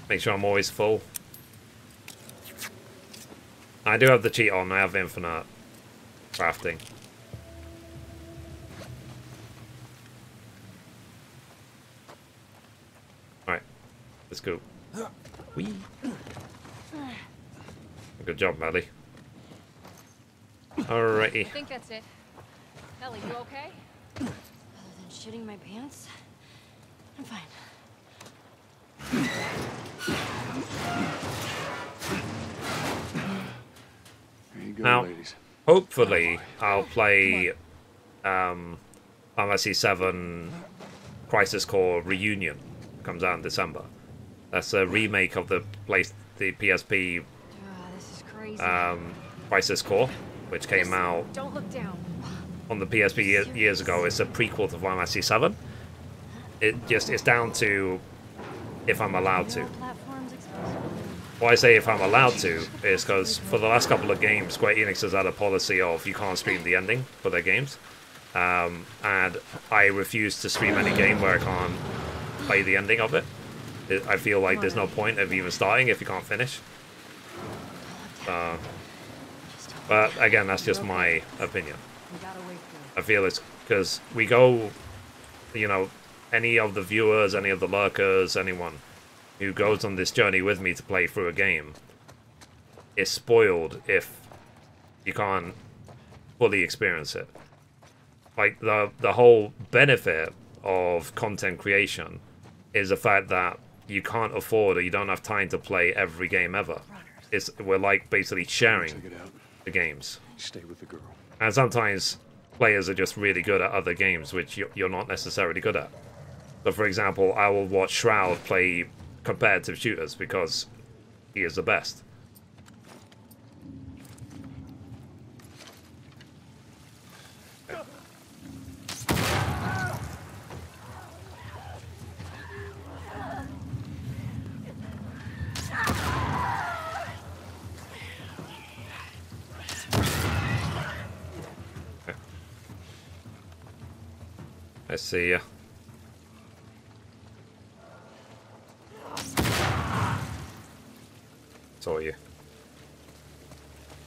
Make sure I'm always full. I do have the cheat on. I have infinite crafting. Alright. Let's go. Whee. Good job, Maddie. Alrighty. I think that's it. Ellie, you okay? Other than shitting my pants, I'm fine. Here you go, Now, ladies. hopefully, I'll play Final Fantasy VII Crisis Core Reunion. Comes out in December. That's a remake of the PSP Crisis Core, which came out Don't look down. on the PSP years ago. It's a prequel to Final Fantasy VII. It's down to if I'm allowed to. Why I say if I'm allowed to is because for the last couple of games, Square Enix has had a policy of you can't stream the ending for their games. And I refuse to stream any game where I can't play the ending of it. I feel like there's no point of even starting if you can't finish. But again, that's just my opinion. I feel it's because we go, you know, any of the viewers, any of the lurkers, anyone who goes on this journey with me to play through a game is spoiled if you can't fully experience it. Like, the whole benefit of content creation is the fact that you can't afford or you don't have time to play every game ever. We're like basically sharing the games. Stay with the girl. And sometimes players are just really good at other games, which you're not necessarily good at. So, for example, I will watch Shroud play competitive shooters because he is the best. I see ya. Saw you.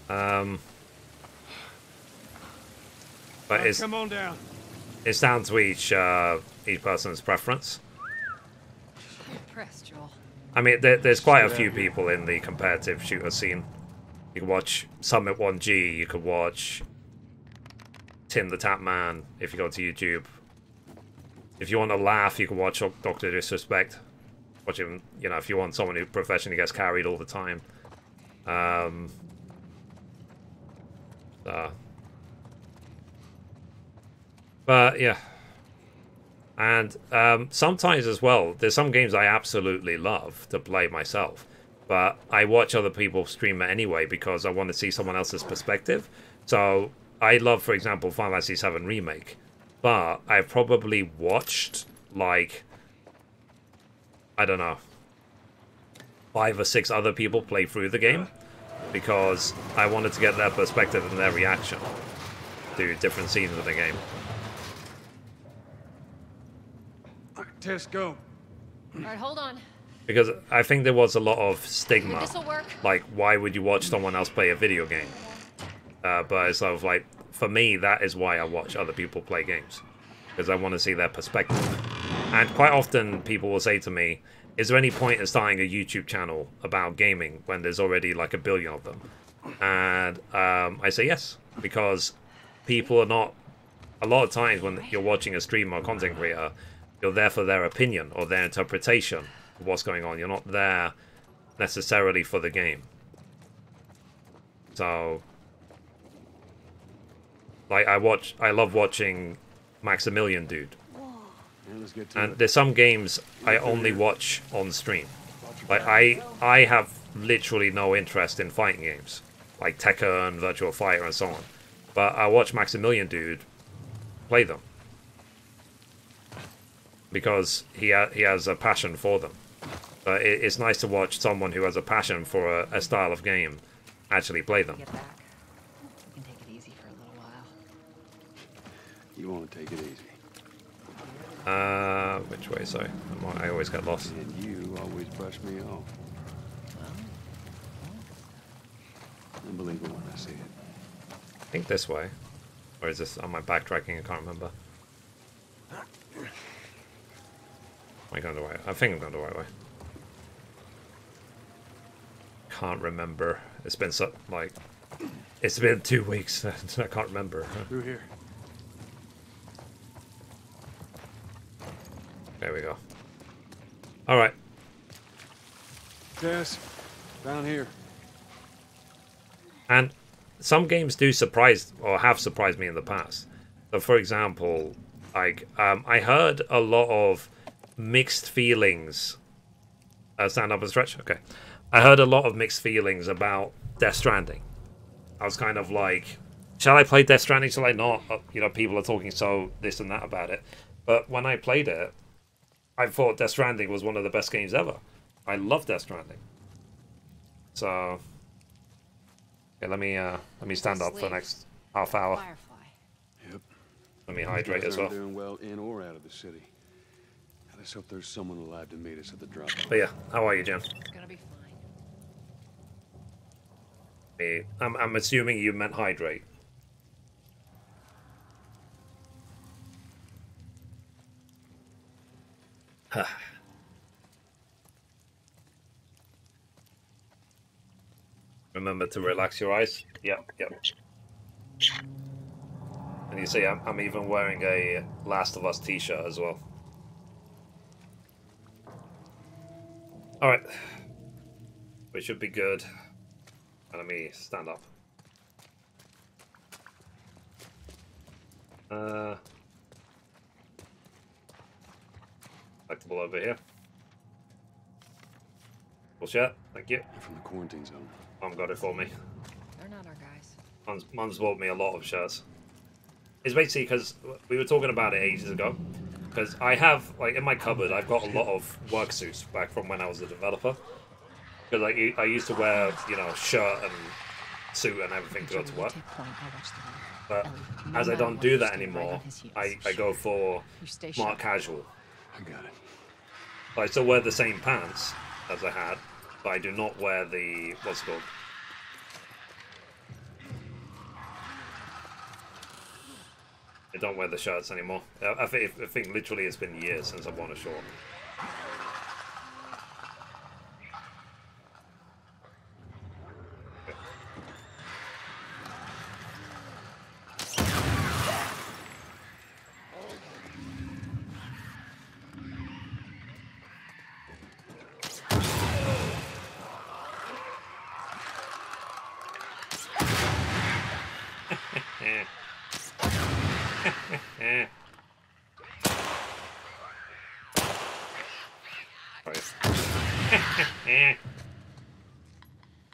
But it's come on down. It's down to each person's preference. Impressed, Joel. I mean, there's quite a few people in the competitive shooter scene. You can watch Summit 1G. You could watch Tim the Tap Man if you go to YouTube. If you want to laugh, you can watch Dr. Disrespect. Watch him, you know, if you want someone who professionally gets carried all the time. But yeah. And sometimes as well, there's some games I absolutely love to play myself. But I watch other people stream it anyway because I want to see someone else's perspective. So I love, for example, Final Fantasy VII Remake. But I've probably watched, like, I don't know, 5 or 6 other people play through the game because I wanted to get their perspective and their reaction to different scenes of the game. Tess, go. Alright, hold on. Because I think there was a lot of stigma. This'll work. Like, why would you watch someone else play a video game? But it's sort of like, for me, that is why I watch other people play games. Because I want to see their perspective. And quite often, people will say to me, is there any point in starting a YouTube channel about gaming when there's already like 1 billion of them? And I say yes. Because people are not... A lot of times when you're watching a streamer or content creator, you're there for their opinion or their interpretation of what's going on. You're not there necessarily for the game. So... Like, I love watching Maximilian Dude. And there's some games I only watch on stream. Like, I have literally no interest in fighting games. Like Tekken, Virtual Fighter, and so on. But I watch Maximilian Dude play them. Because he has a passion for them. But it's nice to watch someone who has a passion for a style of game actually play them. You want to take it easy. Which way, sorry? I always get lost. And you always brush me off. I believe it when I see it. I think this way. Or is this, am I backtracking? I can't remember. Am I going the right way? I think I'm going the right way. Can't remember. It's been so, like... It's been 2 weeks. I can't remember. Through here. There we go. Alright. Tess, down here. And some games do surprise, or have surprised me in the past. So, for example, like, I heard a lot of mixed feelings. Stand up and stretch? Okay. I heard a lot of mixed feelings about Death Stranding. I was kind of like, shall I play Death Stranding? Shall I not? You know, people are talking so this and that about it. But when I played it, I thought Death Stranding was one of the best games ever. I love Death Stranding. So, yeah, let me stand up for the next half hour. Yep. Let me hydrate as well. Doing well in or out of the city. Let's hope there's someone alive to meet us at the drop-off. But yeah, how are you, Jen? It's gonna be fine. I'm assuming you meant hydrate. Remember to relax your eyes. Yep. And you see, I'm even wearing a Last of Us t-shirt as well. Alright. We should be good. And let me stand up. Collectible over here. Bullshit, thank you. From the quarantine zone. Mom got it for me. They're not our guys. Mom's bought me a lot of shirts. It's basically because we were talking about it ages ago. Because I have, like, in my cupboard, I've got a lot of work suits back from when I was a developer. Because I used to wear, you know, shirt and suit and everything to go to work. But as I don't do that anymore, I go for smart casual. I got it. I still wear the same pants as I had, but I do not wear the, what's it called? I don't wear the shirts anymore. I think literally it's been years since I've worn a short.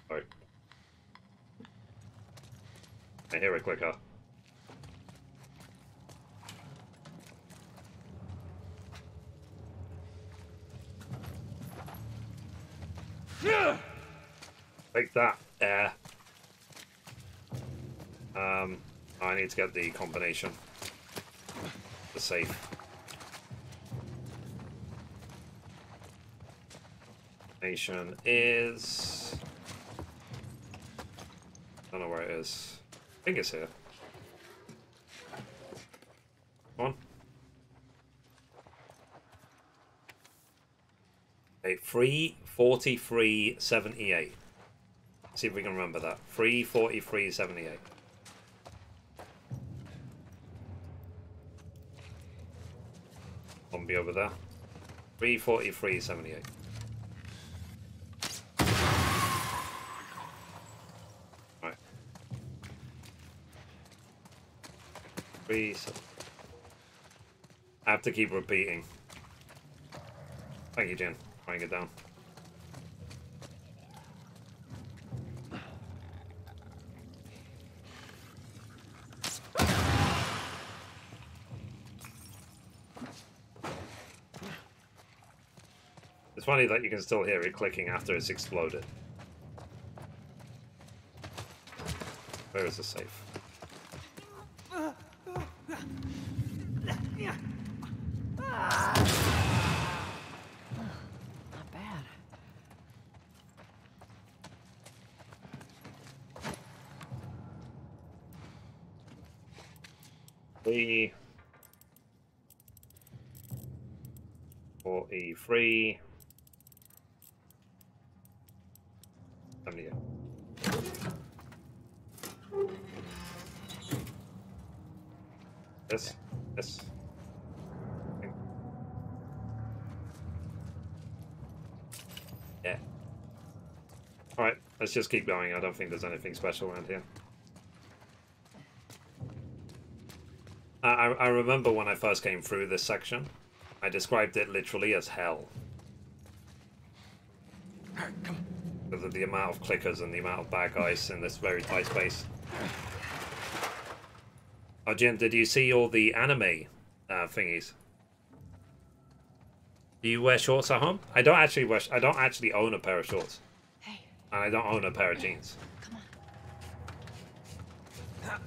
Sorry. I hear a clicker. Take that, air. I need to get the combination. The safe. Combination is... I don't know where it is. I think it's here. Come on. Okay, 343.78. See if we can remember that. 343.78. Zombie over there. 343.78. Right. 3. I have to keep repeating. Thank you, Jen. Trying it down. It's funny that you can still hear it clicking after it's exploded. Where is the safe? Not bad. The 43. 78. This. Yeah. Alright, let's just keep going. I don't think there's anything special around here. I remember when I first came through this section, I described it literally as hell. Because of the amount of clickers and the amount of bad guys in this very tight space. Oh, Jim, did you see all the anime thingies? Do you wear shorts at home? I don't actually own a pair of shorts. Hey. And I don't own a pair of jeans. Come on.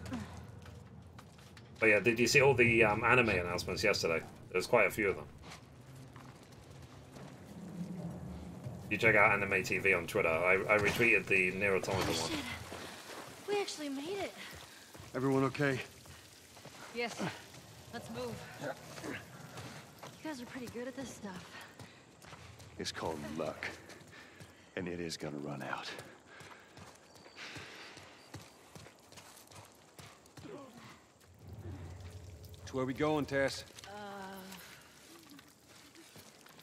But yeah, did you see all the anime announcements yesterday? There's quite a few of them. You check out Anime TV on Twitter. I retweeted the Nier Automata one. Shit. We actually made it. Everyone okay? Yes. Let's move. You guys are pretty good at this stuff. It's called luck. And it is gonna run out. So where we going, Tess?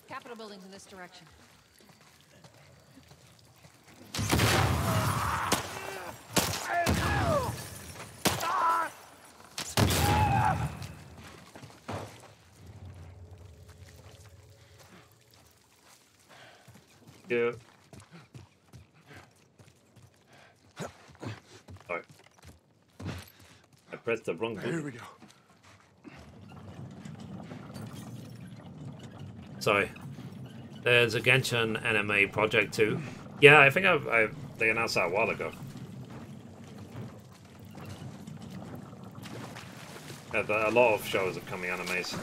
Capitol building's in this direction. Yeah. Sorry. I pressed the wrong button. Here we go. Sorry. There's a Genshin anime project too. Yeah, I think they announced that a while ago. Yeah, a lot of shows are coming animes.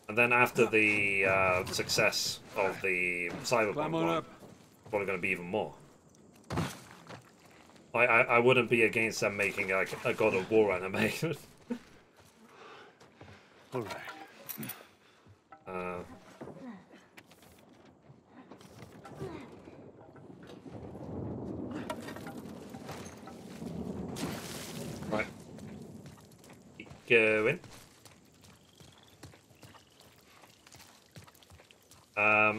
And then after the success of the Cyberpunk one, probably going to be even more. I wouldn't be against them making like a God of War anime. All right. Right. Keep going.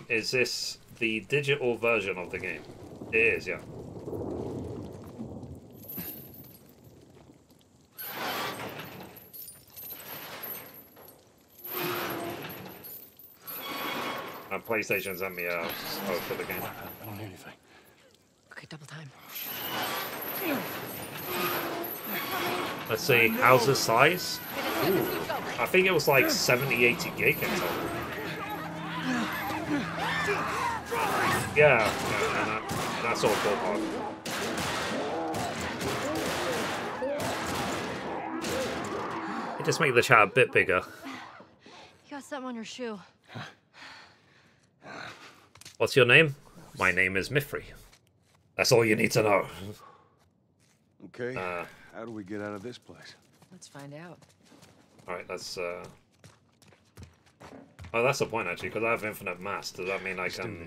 Is this the digital version of the game? It is, yeah. PlayStation sent me a code for the game. I don't hear anything. Okay, double time. Let's see, how's the size? Ooh, I think it was like 70, 80 gig in total. Yeah, that's all ballpark. You just make the chat a bit bigger. You got something on your shoe. What's your name? My name is Mithrie. That's all you need to know. Okay, how do we get out of this place? Let's find out. Alright, let's... Oh, that's the point, actually, because I have infinite mass. Does that mean I can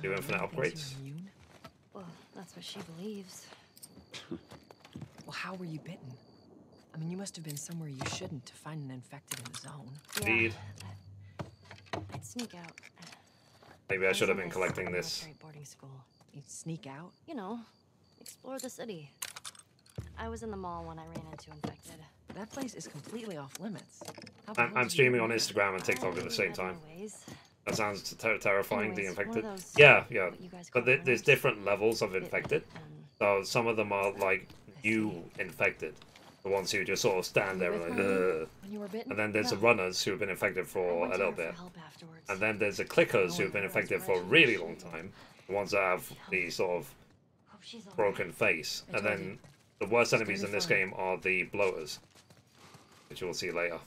do infinite upgrades? Well, that's what she believes. Well, how were you bitten? I mean, you must have been somewhere you shouldn't to find an infected in the zone. Indeed. I'd sneak out. Maybe I should have been collecting this. Boarding school. You'd sneak out? You know, explore the city. I was in the mall when I ran into infected. That place is completely off limits. I'm streaming on Instagram and TikTok at the same time. That sounds terrifying, the infected. Yeah. But there's different levels of infected. So some of them are like new infected. The ones who just sort of stand there and like, and then there's the runners who have been infected for a little bit. And then there's the clickers who have been infected for a really long time. The ones that have the sort of broken face. And then the worst enemies in this game are the bloaters, which you'll see later.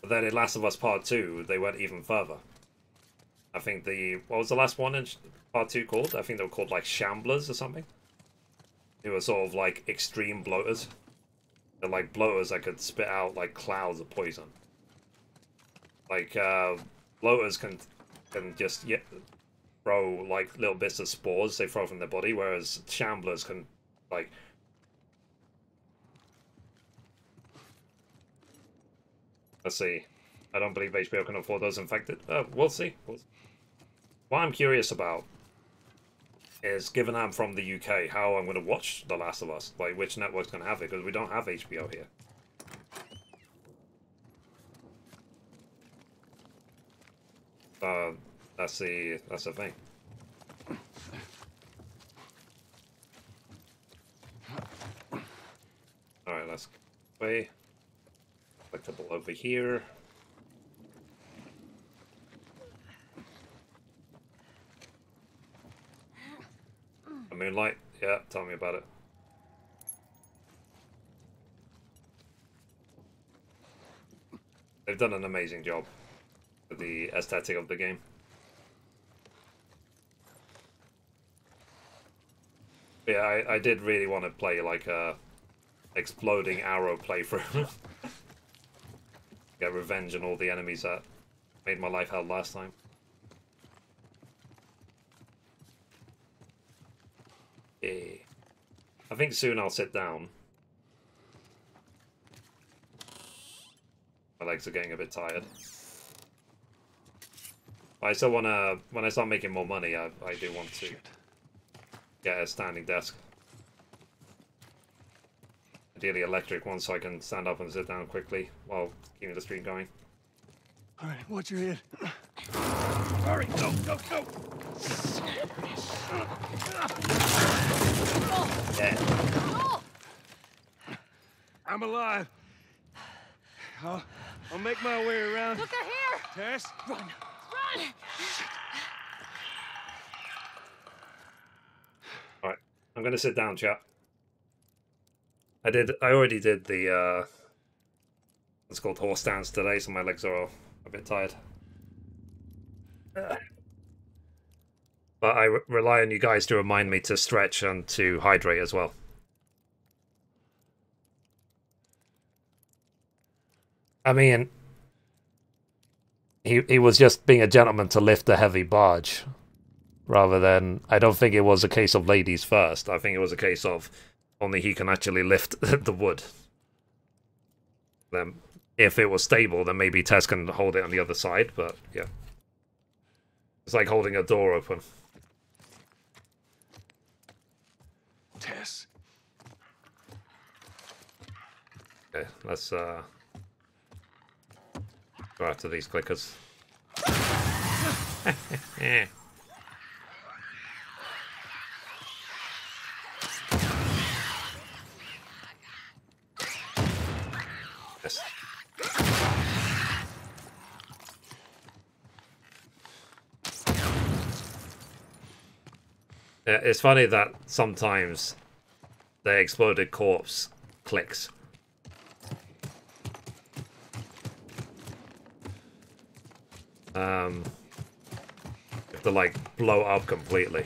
But then in Last of Us Part 2, they went even further. I think what was the last one in Part 2 called? I think they were called like Shamblers or something. They were sort of like extreme bloaters. They're like bloaters that could spit out like clouds of poison. Like bloaters can just throw like little bits of spores they throw from their body, whereas Shamblers can like let's see. I don't believe HBO can afford those infected. We'll see. What I'm curious about is, given I'm from the UK, how I'm going to watch The Last of Us. Like, which network's going to have it, because we don't have HBO here. That's the thing. Alright, let's go away. Collectible over here. Moonlight, yeah, tell me about it. They've done an amazing job with the aesthetic of the game. But yeah, I did really want to play like a exploding arrow playthrough. Get revenge on all the enemies that made my life hell last time. I think soon I'll sit down. My legs are getting a bit tired. But I still want to, when I start making more money, I do want to get a standing desk. Ideally electric one, so I can stand up and sit down quickly while keeping the stream going. All right, watch your head. Hurry, go, go, go! Yeah. I'm alive. I'll make my way around. Look, they're here! Tess? Run! Run! All right, I'm gonna sit down, chat. I already did the it's called horse stance today, so my legs are a bit tired. But I rely on you guys to remind me to stretch and to hydrate as well. I mean, he was just being a gentleman to lift a heavy barge, rather than, I don't think it was a case of ladies first. I think it was a case of only he can actually lift the wood. Then, if it was stable, then maybe Tess can hold it on the other side, but yeah. It's like holding a door open. Tess. Okay, let's go after these clickers. Yes. Yeah, it's funny that sometimes the exploded corpse clicks. You have to like blow up completely.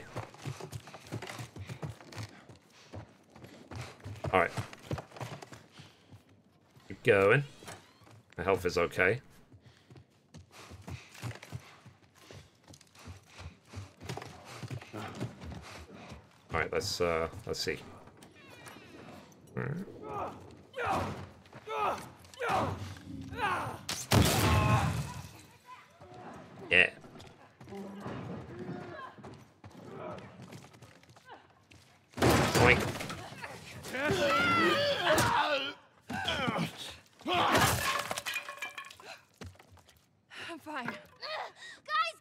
Alright. Keep going. My health is okay. Alright, let's see. Yeah. Boink. I'm fine. Guys,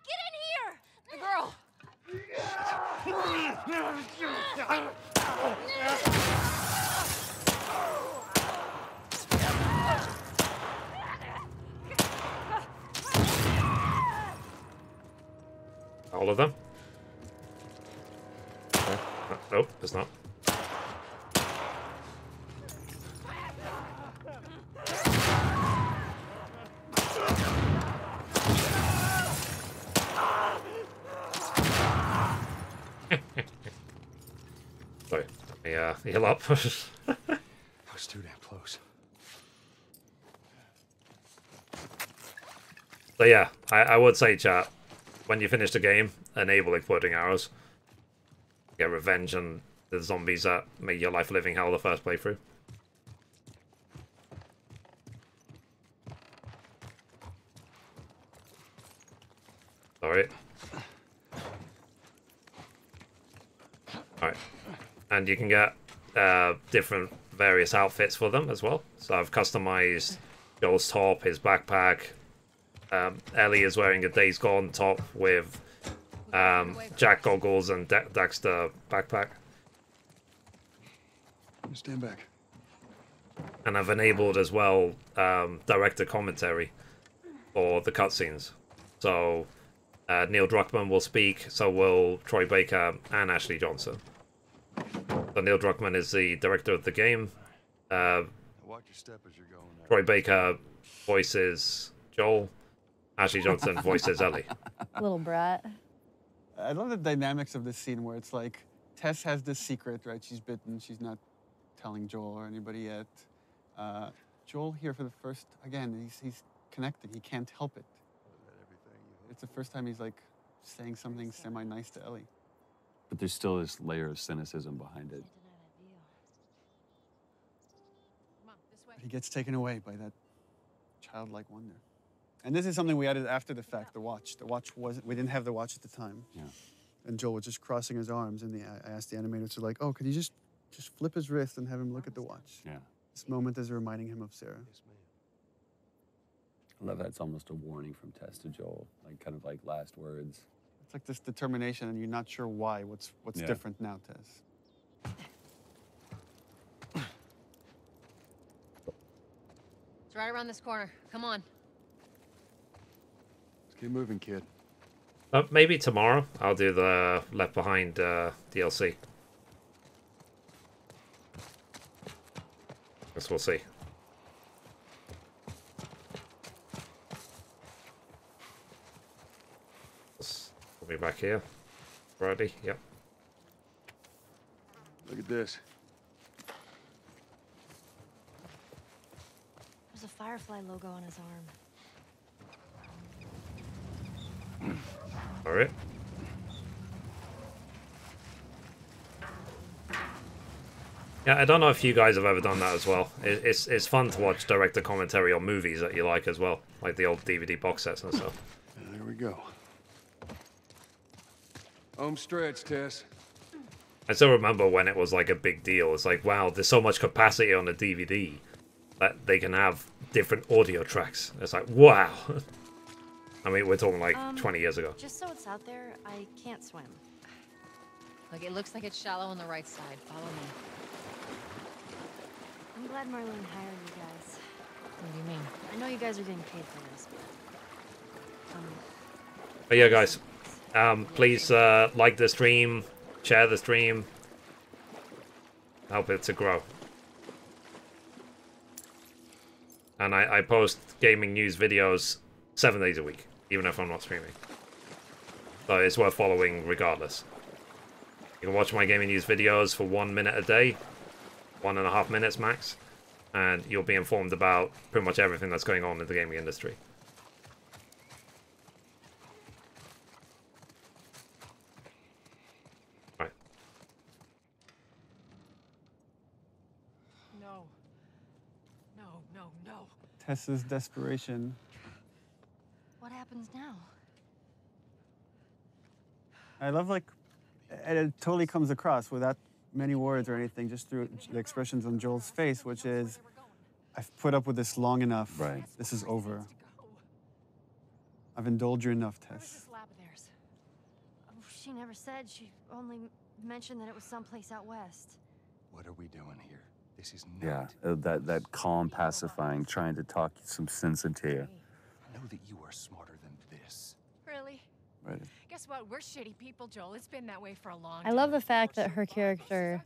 get in here! The girl! All of them? Nope, it's not. Sorry, let me heal up. I was too damn close. So yeah, I would say, chat, when you finish the game, enable exploding arrows. Get revenge on the zombies that made your life living hell the first playthrough. Sorry. Alright. And you can get different various outfits for them as well. So I've customized Joel's top, his backpack. Ellie is wearing a Days Gone top with Jack goggles and Dexter backpack. Stand back. And I've enabled as well director commentary for the cutscenes. So Neil Druckmann will speak, so will Troy Baker and Ashley Johnson. So Neil Druckmann is the director of the game. Watch your step as you're going there. Troy Baker voices Joel. Ashley Johnson voices Ellie. Little brat. I love the dynamics of this scene where it's like Tess has this secret, right? She's bitten. She's not telling Joel or anybody yet. Joel here for the first, again, he's connected. He can't help it. It's the first time he's like saying something semi-nice to Ellie. But there's still this layer of cynicism behind it. He gets taken away by that childlike wonder. And this is something we added after the fact, the watch. The watch wasn't, we didn't have the watch at the time. Yeah. And Joel was just crossing his arms, and I asked the animator to like, oh, could you just flip his wrist and have him look at the watch? Yeah. This moment is reminding him of Sarah. I love that it's almost a warning from Tess to Joel, like kind of like last words. It's like this determination, and you're not sure why. What's different now, Tess? It's right around this corner. Come on. Let's keep moving, kid. Maybe tomorrow I'll do the Left Behind DLC. Guess we'll see. We'll be back here. Ready? Yep. Look at this. There's a Firefly logo on his arm. All right. Yeah, I don't know if you guys have ever done that as well. It's fun to watch director commentary on movies that you like as well, like the old DVD box sets and stuff. There we go. Home stretch, Tess. I still remember when it was like a big deal. It's like, wow, there's so much capacity on the DVD that they can have different audio tracks. It's like, wow. I mean, we're talking like 20 years ago. Just so it's out there, I can't swim. Look, it looks like it's shallow on the right side. Follow me. I'm glad Marlene hired you guys. What do you mean? I know you guys are getting paid for this, But yeah, guys, please like the stream, share the stream, help it to grow. And I post gaming news videos 7 days a week, even if I'm not streaming. So it's worth following regardless. You can watch my gaming news videos for 1 minute a day, 1.5 minutes max, and you'll be informed about pretty much everything that's going on in the gaming industry. Right. No. No, no, no. Tess's desperation. what happens now? I love, like, and it totally comes across without many words or anything, just through the expressions on Joel's face, which is, I've put up with this long enough. Right. This is over. I've indulged you enough, Tess. Oh, she never said. She only mentioned that it was someplace out west. What are we doing here? This is Yeah, not... that calm, pacifying, trying to talk some sense into you. I know that you are smarter than this. Really? Right. Guess what? We're shitty people, Joel. It's been that way for a long I time. love the fact that her character,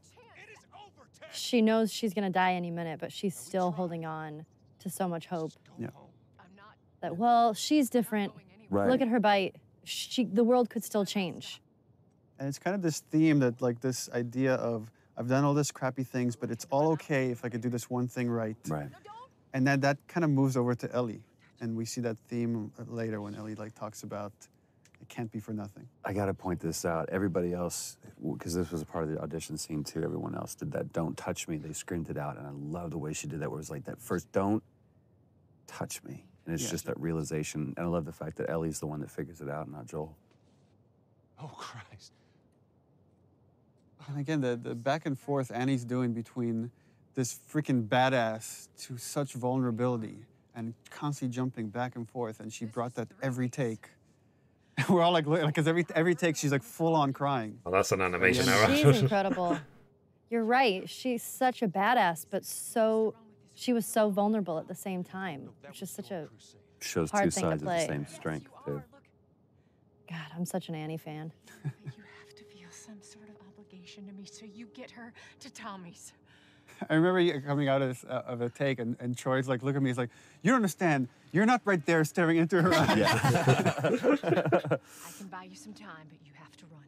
she knows she's gonna die any minute, but she's still holding on to so much hope. Yeah. That, well, she's different. Right. Look at her bite. The world could still change. And it's kind of this theme that, like, this idea of, I've done all this crappy things, but it's all okay if I could do this one thing right. Right. And then that kind of moves over to Ellie. And we see that theme later when Ellie, like, talks about it can't be for nothing. I got to point this out. Everybody else, because this was a part of the audition scene too, everyone else did that "don't touch me." They screamed it out, and I love the way she did that, where it was like that first "don't touch me." And it's just that realization. And I love the fact that Ellie's the one that figures it out, not Joel. Oh, Christ. And again, the back and forth Annie's doing between this freaking badass to such vulnerability and constantly jumping back and forth, and she brought that every take. We're all like, because every take she's like full on crying. Well, that's an animation error. She's incredible. You're right. She's such a badass, but she was so vulnerable at the same time. It's just such a Shows hard two thing to sides of the play. same strength too. God, I'm such an Annie fan. You have to feel some sort of obligation to me, so you get her to Tommy's. I remember you coming out of a take, and Troy's like, look at me, he's like, you don't understand. You're not right there staring into her eyes. I can buy you some time, but you have to run.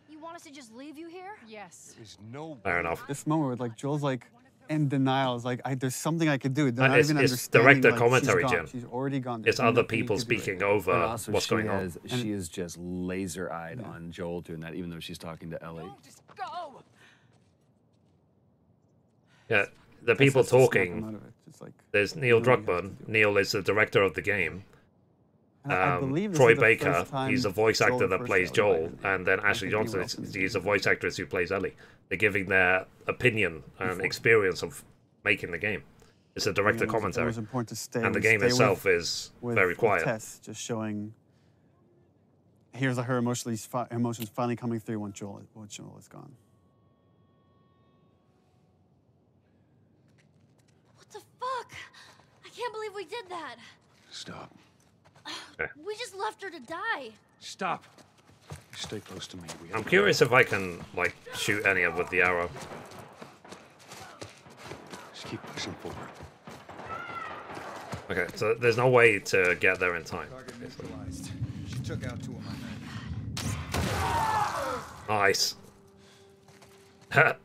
You want us to just leave you here? Yes. There's no... Fair enough. This moment where, like, Joel's like in denial. It's like, there's something I could do. They're not It's even it's understanding, director like, commentary, she's gone. Jim. She's already gone. It's There's other nothing you people could do. speaking And over also what's going on. she is just laser-eyed on Joel doing that, even though she's talking to Ellie. Go! Yeah, the people That's just snap talking. them out of it. Just like, There's Neil Druckmann. Neil is the director of the game. And I believe this Troy is the Baker, first time he's the voice Joel actor that first plays got Joel, invited. and then Ashley anyone Johnson, else in the he's the voice actress who plays Ellie. They're giving their opinion and experience of making the game. It's a director It commentary. was important to stay. And the game itself is very quiet. Tess, just showing. Here's her emotions finally coming through when Joel is gone. What the fuck? I can't believe we did that. Stop. Okay. We just left her to die. Stop. Stay close to me. I'm curious if I can, like, shoot any of with the arrow. Just keep pushing forward. Okay, so there's no way to get there in time. Target neutralized. She took out 2 of my men. Nice. Ha.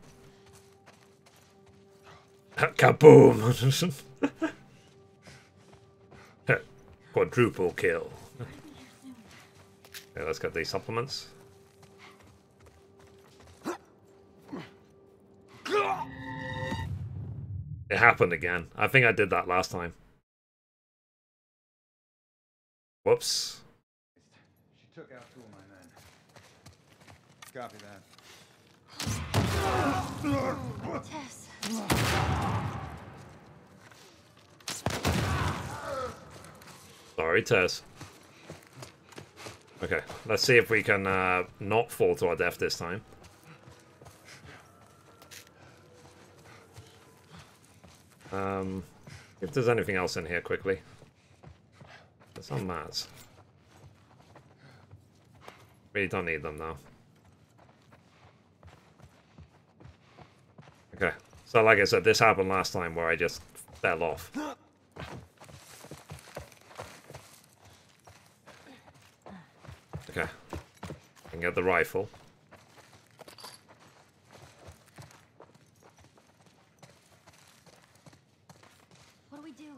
Kaboom! Quadruple kill. Okay, let's get these supplements. It happened again. I think I did that last time. Whoops. She took out 2 of my men. Copy that. Tess. Sorry, Tess. Okay, let's see if we can not fall to our death this time. If there's anything else in here quickly. There's some mats. Really don't need them now. Okay, so like I said, this happened last time where I just fell off. Okay, I can get the rifle. What do we do?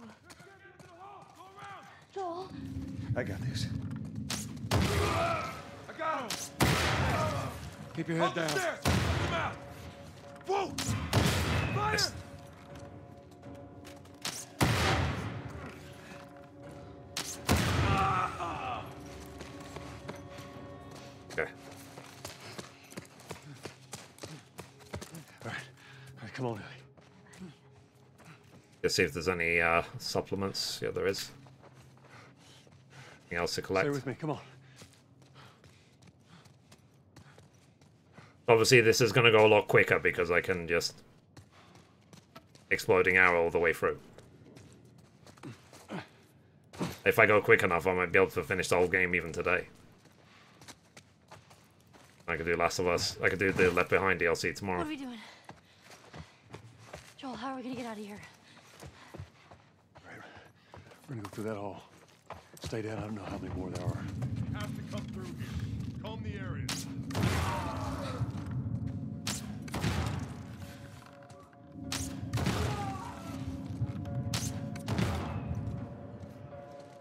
Joel? I got this. I got him! Keep your head down. Upstairs! Come out! Whoa! Fire! Nice. Okay. All right, come on, Ellie. Let's see if there's any supplements. Yeah, there is. Anything else to collect? Stay with me, come on. Obviously, this is going to go a lot quicker because I can just exploding arrow all the way through. If I go quick enough, I might be able to finish the whole game even today. I could do Last of Us. I could do the Left Behind DLC tomorrow. What are we doing? Joel, how are we gonna get out of here? We're gonna go through that hall. Stay down, I don't know how many more there are. You have to come through here. Comb the area.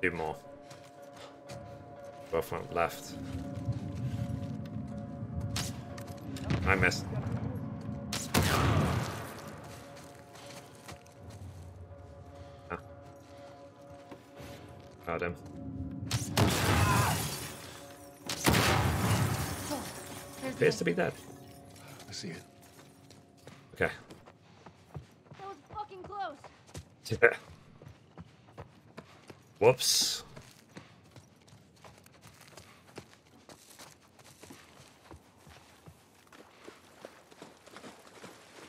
Two more. Both went left. I missed. Ah. Got him. Appears to be dead. I see it. Okay. That was fucking close. Yeah. Whoops.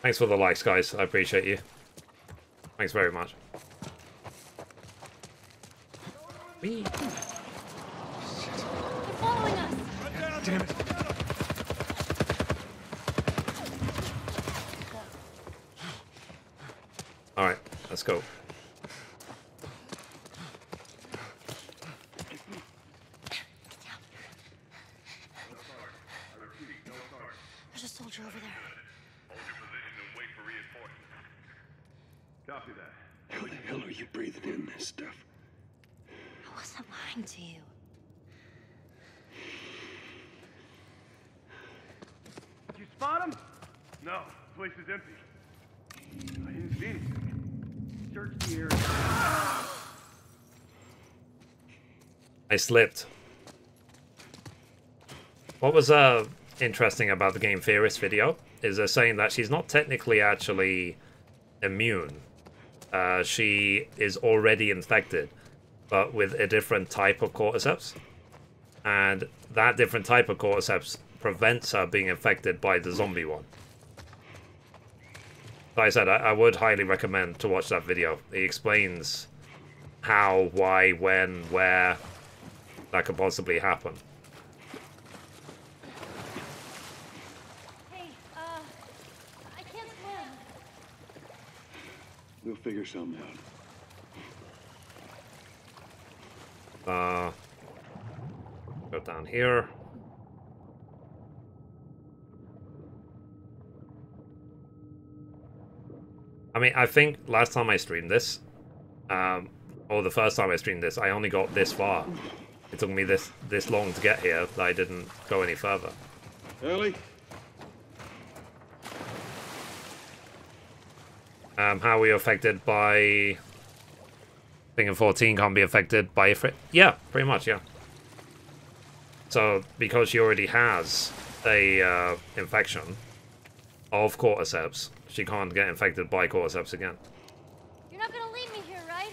Thanks for the likes, guys. I appreciate you. Thanks very much. Whee. They're following us. Damn it. Alright, let's go. There's a soldier over there. Hold your position and wait for reinforcements. Copy that. How the hell are you breathing in this stuff? I wasn't lying to you. Did you spot him? No, the place is empty. I didn't see anything. Search the area. I slipped. What was interesting about the Game Theorist video is they're saying that she's not technically actually immune she is already infected, but with a different type of cordyceps. And that different type of cordyceps prevents her being infected by the zombie one. Like I said, I would highly recommend to watch that video. He explains how, why, when, where that could possibly happen. Hey, I can't swim. We'll figure something out. Go down here. I mean, I think last time I streamed this, or the first time I streamed this, I only got this far. It took me this long to get here that I didn't go any further. Ellie? How are we affected by... I think in 14 can't be affected by Ifrit? Yeah, pretty much, yeah. So, because she already has a infection of cordyceps, she can't get infected by cordyceps again. You're not gonna leave me here, right?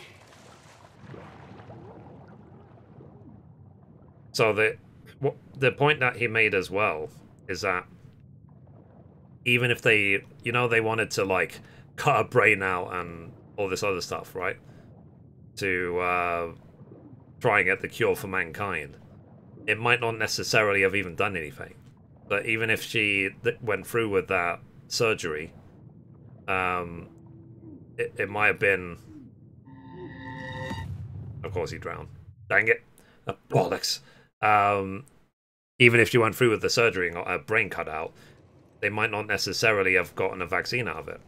So the point that he made as well is that even if they, you know, they wanted to like cut a brain out and all this other stuff, right? To try and get the cure for mankind, it might not necessarily have even done anything. But even if she went through with that surgery, it might have been... Of course he drowned. Dang it. Bollocks. Even if she went through with the surgery and got her brain cut out, they might not necessarily have gotten a vaccine out of it.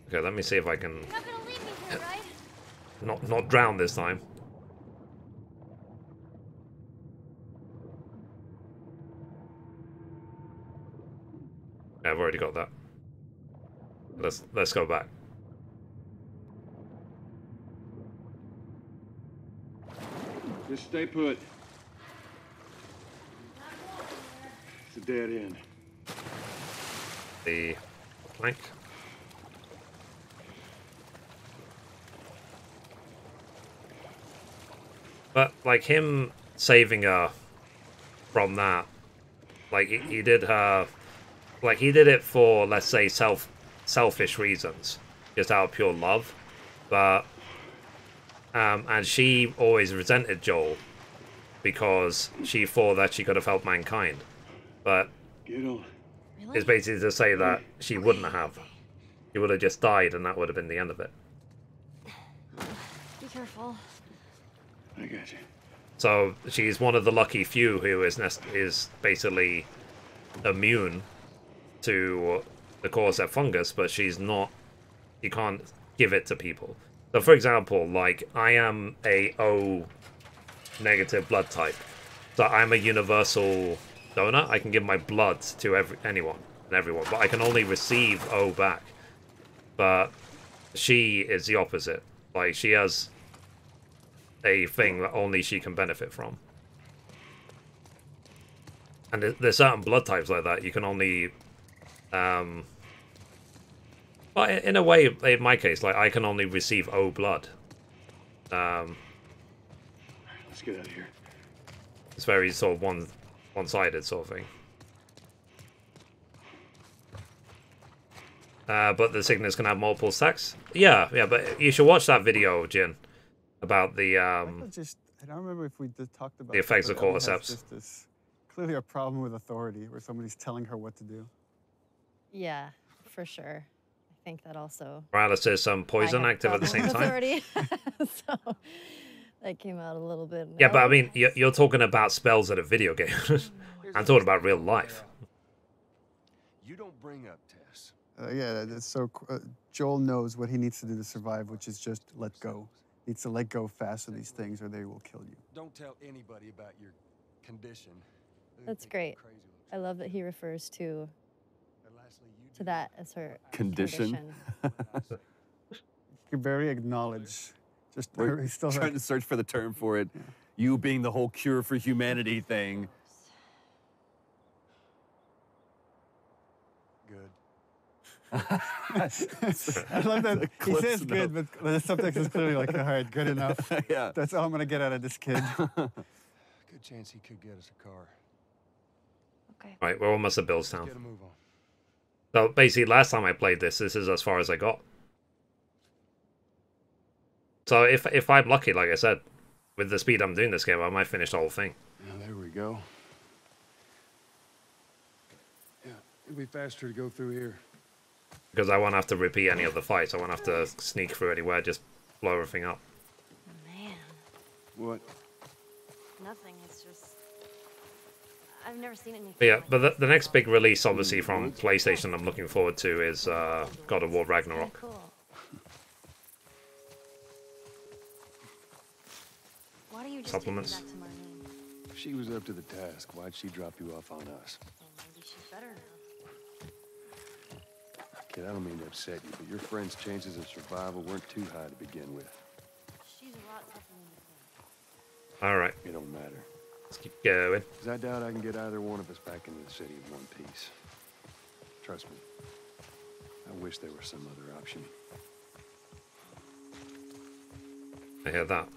Okay, let me see if I can... You're not gonna leave me here, right? Not drown this time. Yeah, I've already got that. Let's go back. Just stay put. It's a dead end. The plank. But like him saving her from that, like he did her, like he did it for, let's say, selfish reasons, just out of pure love. But and she always resented Joel because she thought that she could have helped mankind. But it's basically to say that she wouldn't have. She would have just died, and that would have been the end of it. Be careful. I got you. So she's one of the lucky few who is basically immune to the cordyceps fungus, but she's not. You can't give it to people. So, for example, like I am a O negative blood type, so I'm a universal donor. I can give my blood to anyone and everyone, but I can only receive O back. But she is the opposite. Like she has a thing that only she can benefit from. And there's certain blood types like that. You can only... But in a way, in my case, like I can only receive O blood. Let's get out of here. It's very sort of one-sided sort of thing. But the sickness can have multiple stacks? Yeah, but you should watch that video, Jin, about the... I don't remember if we did talked about the effects of Ellie has cordyceps. just this clearly a problem with authority, where somebody's telling her what to do. Yeah, for sure. I think that also... Morales is poison I have active at the same problem time. with authority. So that came out a little bit. Yeah, but I mean, you're talking about spells in a video game. I'm talking about real life. You don't bring up Tess. Yeah, that's so... Joel knows what he needs to do to survive, which is just let go. Needs to let go fast of these things or they will kill you. Don't tell anybody about your condition. That's great. I love that he refers to that as her condition. You very acknowledge. Just We're still trying to search for the term for it. Yeah. You being the whole cure for humanity thing. Good. I love that he says good, but the subtext is clearly like, all right, good enough. Yeah. That's all I'm gonna get out of this kid. Good chance he could get us a car. Okay. Right, we're almost at Billstown. Get a move on. So basically, last time I played this is as far as I got. So if I'm lucky, like I said, with the speed I'm doing this game, I might finish the whole thing. Yeah, there we go. Yeah, it'll be faster to go through here. Because I won't have to repeat any of the fights. I won't have to sneak through anywhere, just blow everything up. Man. What? Nothing. It's just I've never seen anything. But yeah, but the next big release, obviously, from PlayStation I'm looking forward to is God of War Ragnarok. Cool. Why do you just Supplements. take me back to Marlene? If she was up to the task, why'd she drop you off on us? Well, maybe she's better now. Kid, I don't mean to upset you, but your friend's chances of survival weren't too high to begin with. She's a lot tougher than you think. Alright, It don't matter. let's keep going. Because I doubt I can get either one of us back into the city in one piece. Trust me. I wish there was some other option. I hear that.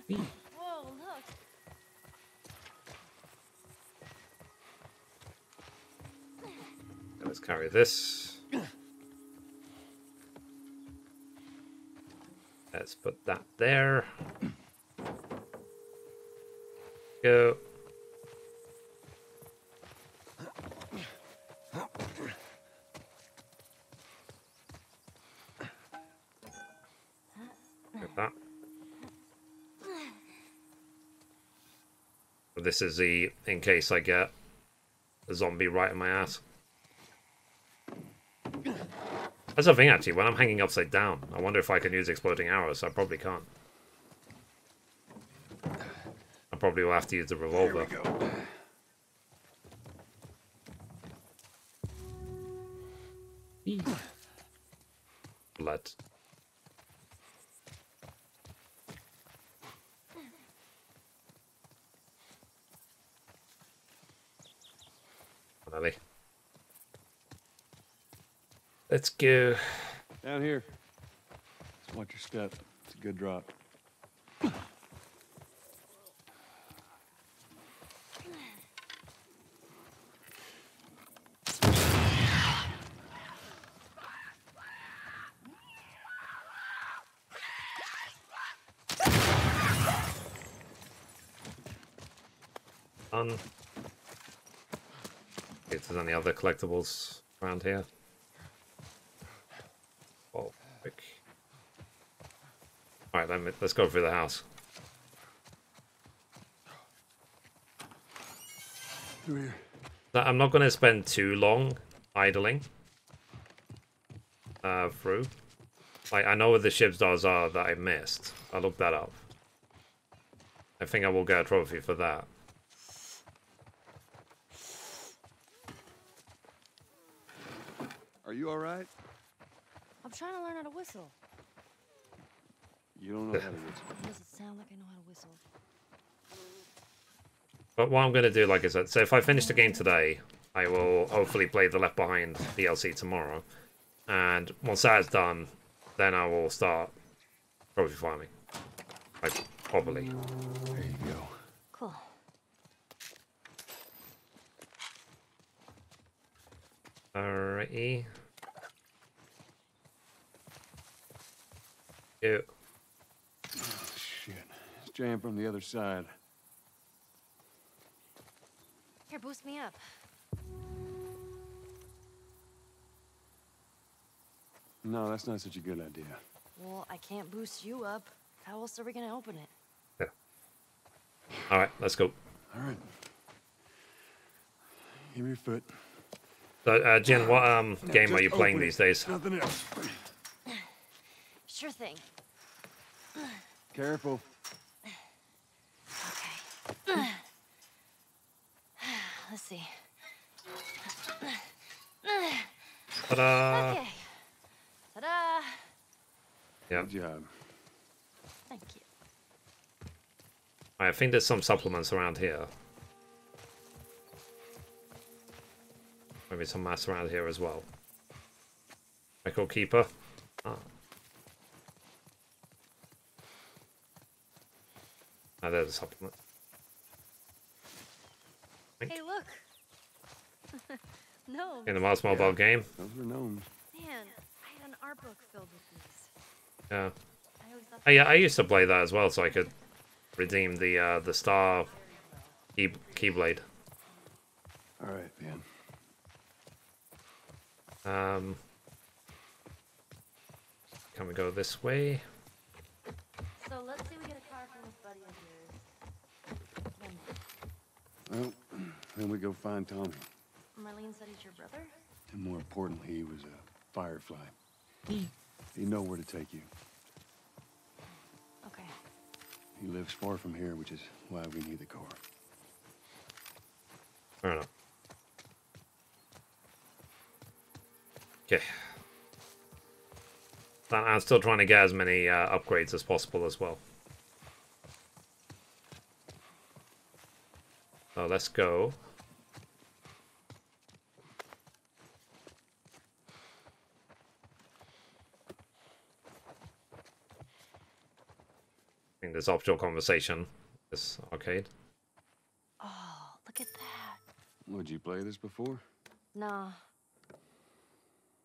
Whoa, look. Let's carry this. Let's put that there. Go. Like that. This is the in case I get a zombie right in my ass. That's the thing, actually. When I'm hanging upside down, I wonder if I can use exploding arrows. I probably can't. I probably will have to use the revolver. There we go. Blood. Finally. Let's go. Down here. Just watch your step. It's a good drop. See if there's any other collectibles around here. Oh, quick. Alright, let's go through the house. Through here. I'm not going to spend too long idling through. Like, I know where the ship's doors are that I missed. I looked that up. I think I will get a trophy for that. Are you all right? I'm trying to learn how to whistle. You don't know how to whistle. Does it sound like I know how to whistle? But what I'm going to do, like I said, so if I finish the game today, I will hopefully play the Left Behind DLC tomorrow. And once that is done, then I will start trophy farming. Like, properly. There you go. Cool. Alrighty. Go. Oh, shit. It's jammed from the other side. Here, boost me up. No, that's not such a good idea. Well, I can't boost you up. How else are we gonna open it? Yeah. Alright, let's go. Alright. Give me your foot. So, Jen, what game are you playing these days? Nothing else. Sure thing. Careful. Okay. Let's see. Ta-da! Okay. Ta-da! Yeah. Good job. Thank you. I think there's some supplements around here. Maybe some mass around here as well. Record keeper. Ah. Oh, there's a supplement. Hey, look. No. In the Mars mobile game. Those were gnomes. Man, I had an art book filled with these. Yeah. I always thought Yeah, I used to play that as well, so I could redeem the star keyblade. All right, man. Can we go this way? So let's say we get a car from this buddy of yours. Well, then we go find Tommy. Marlene said he's your brother? And more importantly, he was a firefly. He know where to take you. Okay. He lives far from here, which is why we need the car. Fair enough. Okay. I'm still trying to get as many upgrades as possible as well. So let's go. I think there's optional conversation. This arcade. Oh, look at that. Would you play this before? No.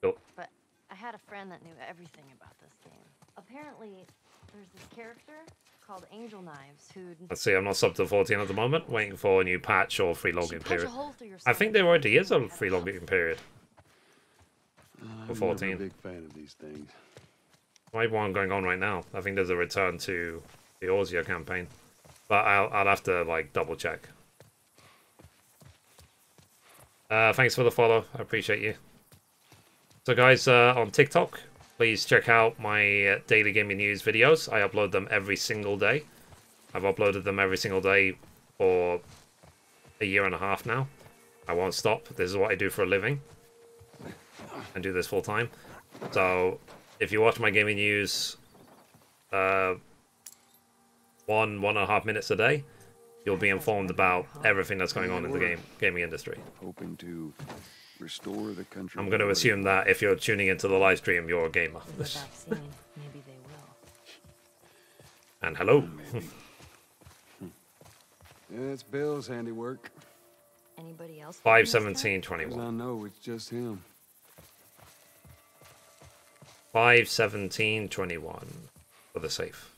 Cool. But I had a friend that knew everything about this game. Apparently, there's this character called Angel Knives who'd... Let's see, I'm not sub to 14 at the moment. Waiting for a new patch or free login punch a period. hole through your I think there already is a free login period. For I'm 14. never a big fan of these things. I have one going on right now. I think there's a return to the Auzio campaign. But I'll have to, like, double check. Thanks for the follow. I appreciate you. So guys, on TikTok, please check out my daily gaming news videos. I upload them every single day. I've uploaded them every single day for a year and a half now. I won't stop. This is what I do for a living. I do this full time. So if you watch my gaming news 1.5 minutes a day, you'll be informed about everything that's going on in the gaming industry. Hoping to restore the country. I'm going to assume that if you're tuning into the live stream, you're a gamer. Maybe they will. And hello. Yeah, it's Bill's handiwork. Anybody else? 5/17/21. I know it's just him. 5/17/21 for the safe.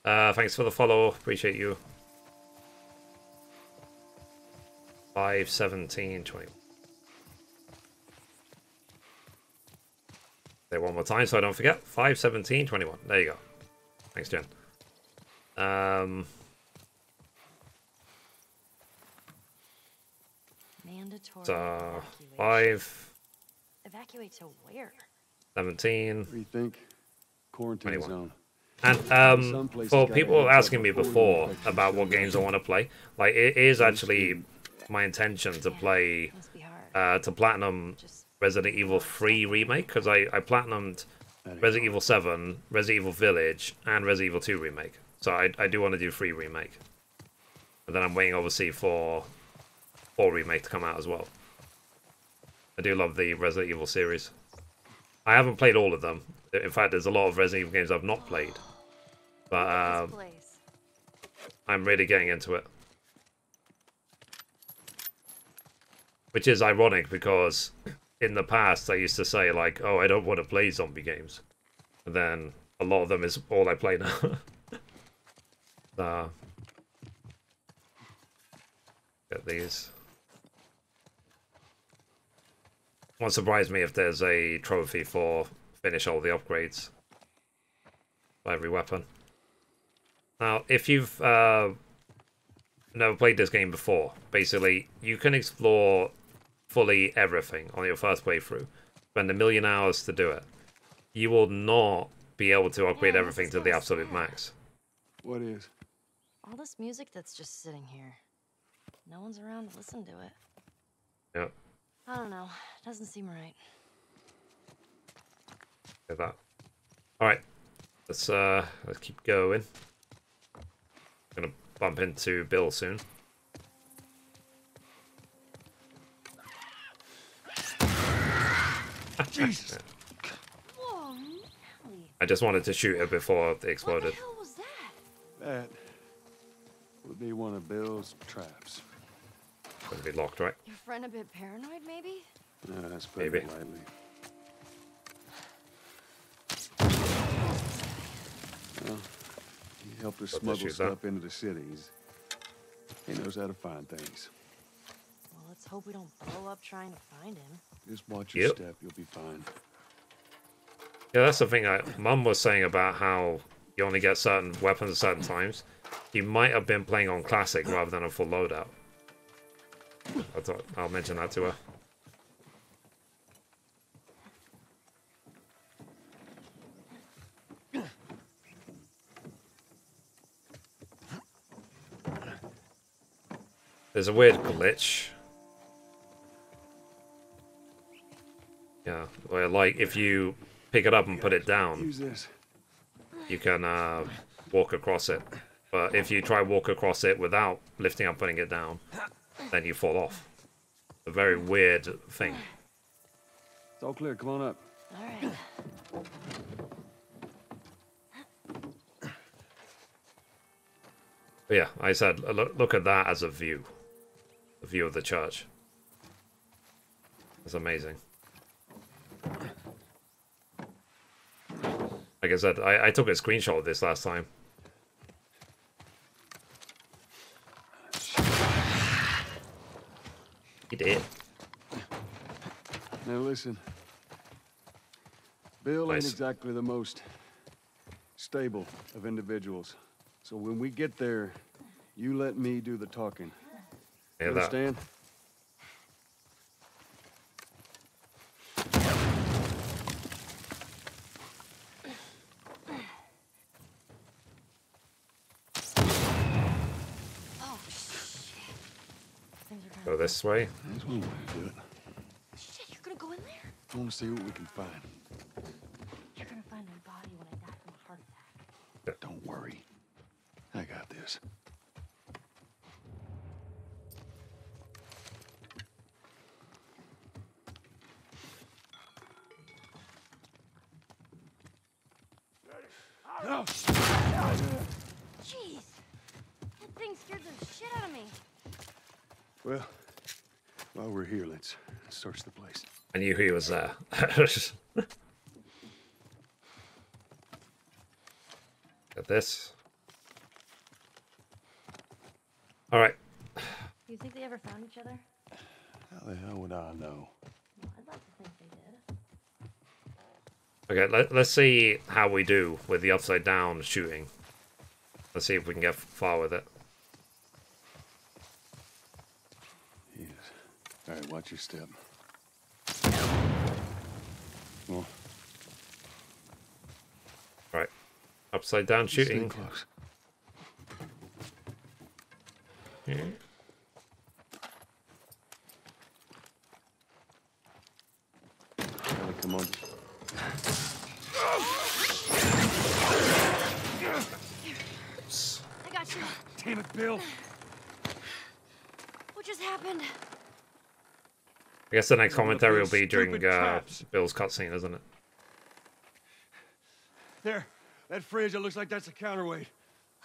Thanks for the follow. Appreciate you. 5/17/21. Say one more time so I don't forget. 5/17/21. There you go. Thanks, Jen. Mandatory So evacuation. 5. Evacuate to where? 17. What do you think? Quarantine 21. zone. And for people asking me before about what games I want to play, like it is actually my intention to play to platinum Resident Evil 3 remake, because I platinumed Resident Evil 7, Resident Evil Village, and Resident Evil 2 remake. So I do want to do 3 remake. And then I'm waiting obviously for 4 remake to come out as well. I do love the Resident Evil series. I haven't played all of them. In fact, there's a lot of Resident Evil games I've not played. But I'm really getting into it. Which is ironic because in the past I used to say like, oh, I don't want to play zombie games. And then a lot of them is all I play now. Get these. Won't surprise me if there's a trophy for finish all the upgrades for every weapon. Now, if you've never played this game before, basically, you can explore fully everything on your first playthrough. Spend 1,000,000 hours to do it. You will not be able to upgrade everything to the absolute max. What is? All this music that's just sitting here. No one's around to listen to it. Yep. I don't know. Doesn't seem right. Get that. Alright. Let's keep going. Gonna bump into Bill soon. Jesus. Whoa, Nelly. I just wanted to shoot it before it exploded. What the hell was that? That would be one of Bill's traps. Gonna be locked, right? Your friend a bit paranoid, maybe? Yeah, that's putting Maybe. it lightly. Well, he helped us Hope they smuggle shoot stuff into the cities. He knows how to find things. Well, let's hope we don't blow up trying to find him. Just watch your Yep. step, you'll be fine. Yeah, that's the thing. Mum was saying about how you only get certain weapons at certain times. He might have been playing on classic rather than a full loadout. I thought I'll mention that to her. There's a weird glitch. Yeah, where like if you pick it up and put it down, Use this. you can walk across it. But if you try walk across it without lifting up, putting it down, then you fall off. A very weird thing. It's all clear, come on up. All right. But yeah, I said look at that as a view. A view of the church. It's amazing. Like I said, I took a screenshot of this last time. He did. Now listen. Bill ain't Nice. exactly the most stable of individuals. So when we get there, you let me do the talking. Yeah, that. Understand? Oh, shit. Things are Go this way. There's one way to do it. Shit, you're gonna go in there? I want to see what we can find. You're gonna find my body when I die from a heart attack. Don't worry. I got this. No! Jeez. That thing scared the shit out of me. Well, while we're here, let's search the place. I knew he was there. Get this. Alright. Do you think they ever found each other? How the hell would I know? Well, I'd like to think they did. Okay, let's see how we do with the upside down shooting. Let's see if we can get far with it. Yes. All right, watch your step. Well, Right. Upside down shooting. stay close. Yeah. Ellie, come on. I got you. Damn it, Bill. What just happened? I guess the next commentary will be during Stupid traps. Bill's cutscene, isn't it? There. That fridge, it looks like that's a counterweight.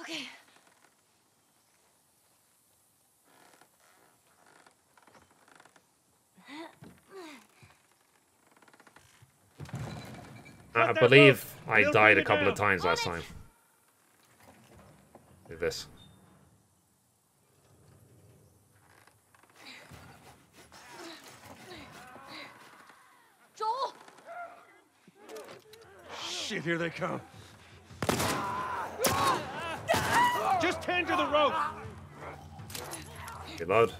Okay. I believe I died a couple of times last time. Do this. Joel! Shit, here they come. Just tend to the rope! Reload.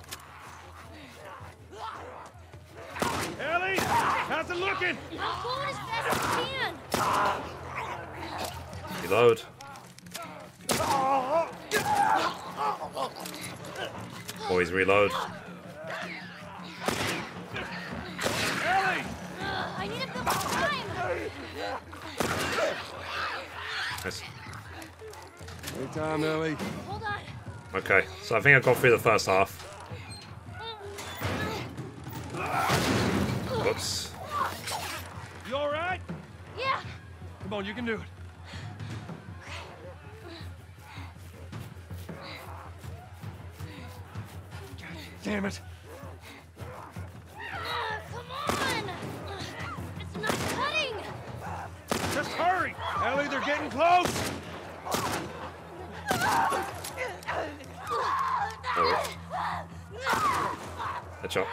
Ellie! How's it looking? I'm going as fast as I can. Reload. Boys, reload. Ellie! I need a bit more time. Nice. Hey, time, Ellie. Hold on. Okay, so I think I got through the first half. Whoops. You all right? Yeah. Come on, you can do it. Damn it. Come on! It's not cutting! Just hurry! Ellie, they're getting close! Headshot.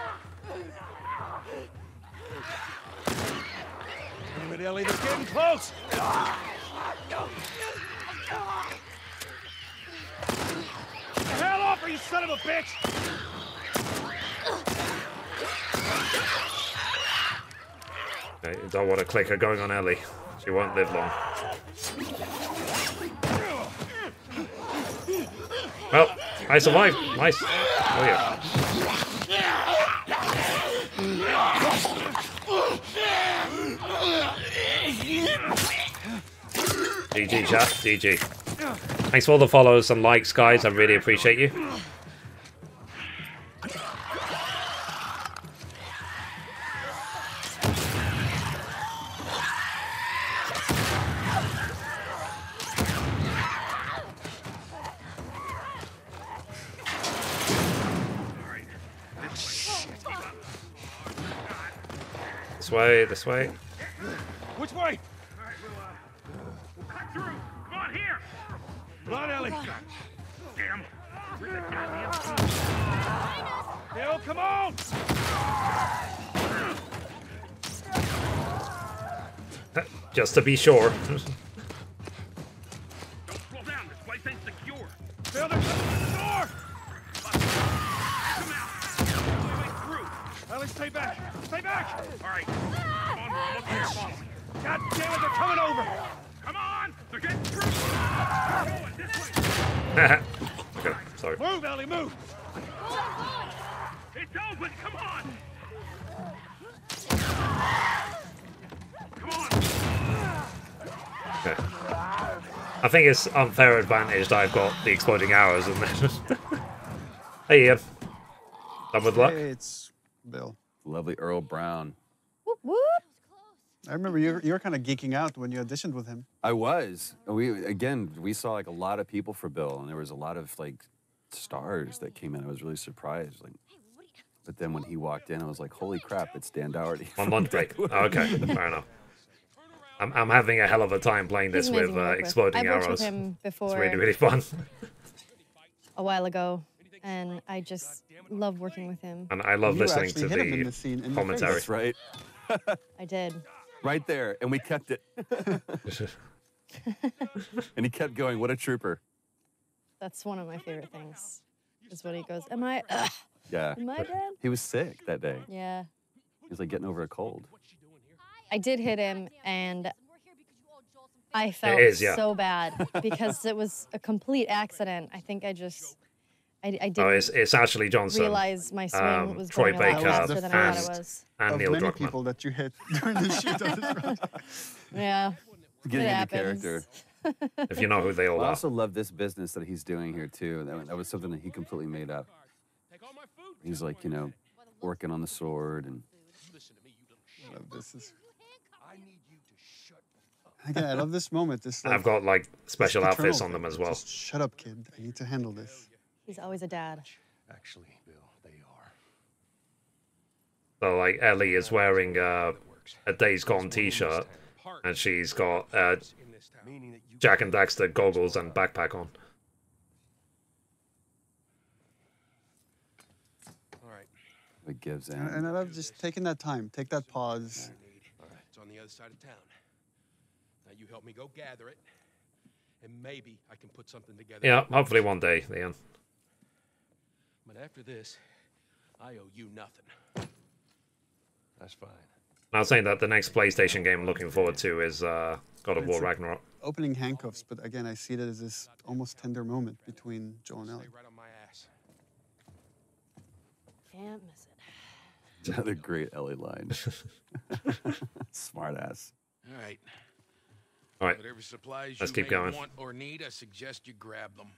Damn it, Ellie, they're getting close! Get the hell off her, you son of a bitch! Okay, you don't want a clicker going on Ellie. She won't live long. Well, I survived. Nice. Oh yeah. GG, chat. GG. Thanks for all the follows and likes, guys. I really appreciate you. This way, this way. Which way? We'll cut through. Come on, here. Come on, Ellie. Damn. Where's the goddamn food? Bill, come on! Just to be sure. Don't slow down. This place ain't secure. Bill, they're coming to the door! Come out. Only way through. Ellie, stay back. Stay back! All right. Come on, we're almost there. Follow me. God damn it, they're coming over! Come on! They're getting through! Keep going, this way! Okay, sorry. Move, Ellie, move! It's open, come on! Come on! Okay. I think it's unfair advantage that I've got the exploding arrows and then. Hey Ian. Done with luck? Hey, it's Bill. Lovely Earl Brown. Whoop, whoop. I remember you were kind of geeking out when you auditioned with him. I was. We saw like a lot of people for Bill, and there was a lot of like stars that came in. I was really surprised. Like, but then when he walked in, I was like, "Holy crap! It's Dan Dougherty." On lunch break. Oh, okay, fair enough. I'm having a hell of a time playing this with exploding I've worked arrows. with him before. It's really, really fun. A while ago, and I just love working with him. And I love listening to hit him in the the scene, in the commentary. That's right. I did. Right there, and we kept it. And he kept going. What a trooper! That's one of my favorite things. Is when he goes, "Am I? Ugh. Yeah. Am I dead?" He was sick that day. Yeah. He was like getting over a cold. I did hit him, and I felt so bad because it was a complete accident. I think I didn't it's Ashley Johnson, realize my swing was Troy going a lot Baker, faster than I thought it was. and of Neil many Druckmann. people that you hit during the shoot of this round. Yeah. Getting it into happens. character. If you know who they all I are. also love this business that he's doing here too. That was something that he completely made up. He's like, working on the sword and. This is. Again, I love this moment. This. I've got like special this outfits eternal on them thing. as well. Just shut up, kid. I need to handle this. He's always a dad. Actually, Bill, they are. So like Ellie is wearing a Days Gone t-shirt, and she's got Jack and Daxter goggles and backpack on. All right. It gives in. And I love just taking that time, take that pause. All right. It's on the other side of town. Now you help me go gather it, and maybe I can put something together. Yeah, hopefully one day, Ian. But after this, I owe you nothing. That's fine. I was saying that the next PlayStation game I'm looking forward to is God of War Ragnarok. Opening handcuffs, but again, I see it as this almost tender moment between Joel and Ellie. Right on my ass. Can't miss it. Another great Ellie line. Smart ass. All right. All right. Whatever supplies Let's you keep may going. want or need, I suggest you grab them.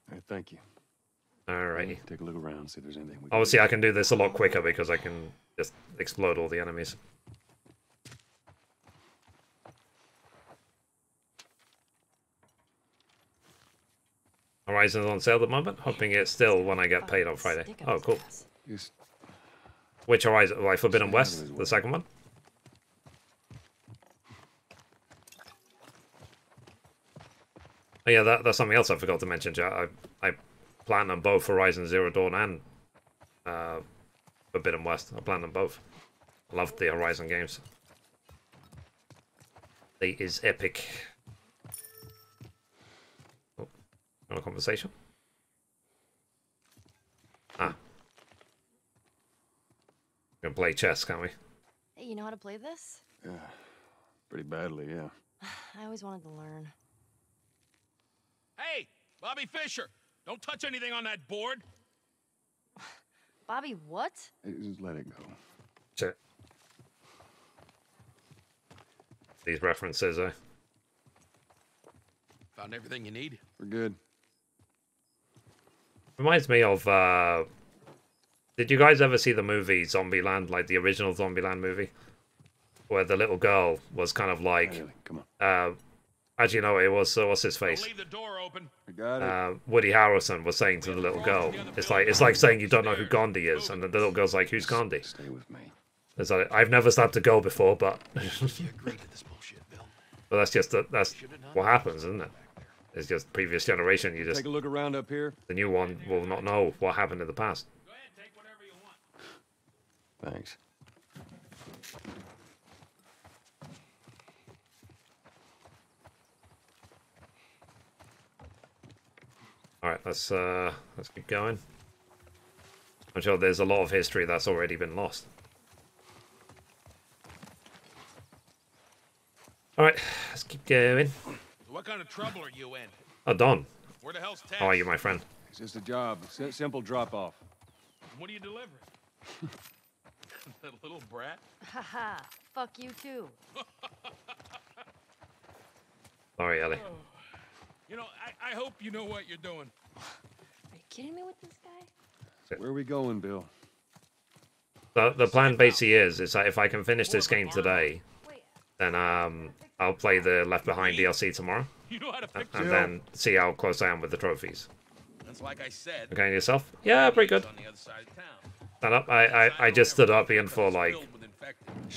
All right, thank you. Alrighty. Take a look around, see if there's anything we Obviously, I can do this a lot quicker because I can just explode all the enemies. Horizon's on sale at the moment. Hoping it's still when I get paid on Friday. Oh, cool. Which Horizon? Like Forbidden West, the second one? Oh, yeah, that's something else I forgot to mention, chat. I plan on both Horizon Zero Dawn and Forbidden West. I plan on both. I love the Horizon games. They is epic. Oh, a conversation? Ah. We can play chess, can't we? Hey, you know how to play this? Yeah, pretty badly, yeah. I always wanted to learn. Hey, Bobby Fischer, don't touch anything on that board. Bobby, what? Hey, just let it go. Shit. These references, eh? Found everything you need? We're good. Reminds me of, did you guys ever see the movie Zombieland, like the original Zombieland movie? Where the little girl was kind of like, come on. Actually, no, it was, what's his face? Leave the door open. I got it. Woody Harrelson was saying to the little girl, it's like saying you don't know who Gandhi is, and the little girl's like, who's Gandhi? Stay with me. It's like, I've never stabbed a girl before, but but that's just that's what happens, isn't it? It's just previous generation. You just Take a look around up here. the new one will not know what happened in the past. Go ahead, take whatever you want. Thanks. All right, let's keep going. I'm sure there's a lot of history that's already been lost. All right, let's keep going. What kind of trouble are you in? Oh, Don. Where the hell's Tess? How are you, my friend? It's just a job. Simple drop-off. What are you delivering? That little brat? Haha, fuck you too. Sorry, Ellie. You know, I hope you know what you're doing. Are you kidding me with this guy? Where are we going, Bill? The plan basically is that if I can finish this game today, then I'll play the Left Behind DLC tomorrow, You know how to pick and then see how close I am with the trophies. That's like I said. Okay, and yourself? Yeah, pretty good. On the other side of town. Stand up. I just stood up in for like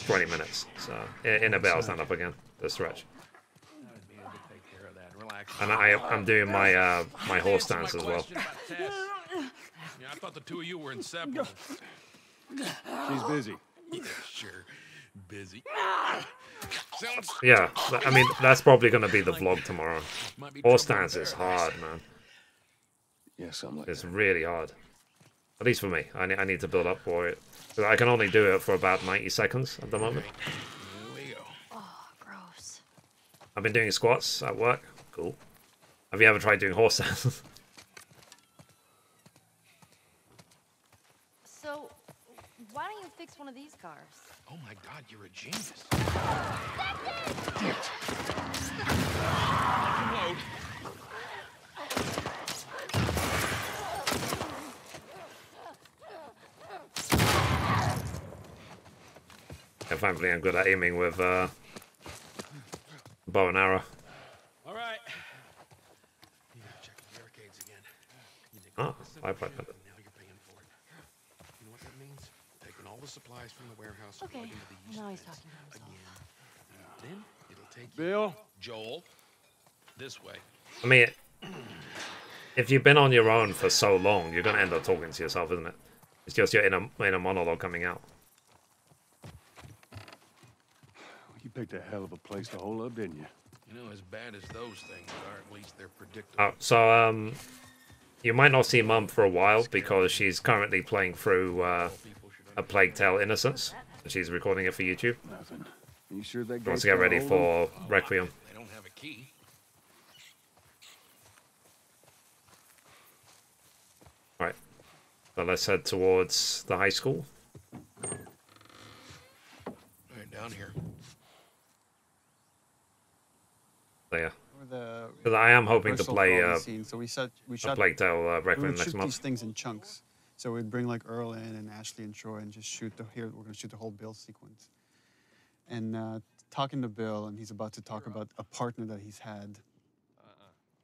20 minutes, so in a bit I'll stand up again. The stretch. And I'm doing my my horse stance as well. Yeah, I thought the two of you were inseparable. She's busy. Yeah, sure. Busy. Sounds... Yeah, I mean, that's probably going to be the vlog tomorrow. Horse stance is hard, man. Yeah, something like it's really hard. At least for me. I need to build up for it. I can only do it for about 90 seconds at the moment. Here we go. Oh, gross. I've been doing squats at work. Cool. Have you ever tried doing horse stance? So, why don't you fix one of these cars? Oh my God, you're a genius. Load. Yeah, thankfully I'm good at aiming with bow and arrow. All right. You gotta check the barricades again. Ah, I played that. Now you're paying for it. You know what that means? Taking all the supplies from the warehouse. Okay, and plugging into the now he's east talking to himself. again. Then it'll take Bill? Joel, this way. I mean, if you've been on your own for so long, you're going to end up talking to yourself, isn't it? It's just your inner monologue coming out. You picked a hell of a place to hole up, didn't you? You know, as bad as those things are, at least they're predictable. Oh, so you might not see Mum for a while because she's currently playing through A Plague Tale: Innocence. She's recording it for YouTube. Nothing. Are you sure that She wants to get ready for Requiem. They don't have a key. Right. So let's head towards the high school. Right down here. There. The Because I am hoping to rehearsal play for all the scenes. So we shot A Plague Tale we Requiem would next shoot month. these things in chunks. So we'd bring like Earl in and Ashley and Troy and just shoot we're gonna shoot the whole Bill sequence. And talking to Bill, and he's about to talk about a partner that he's had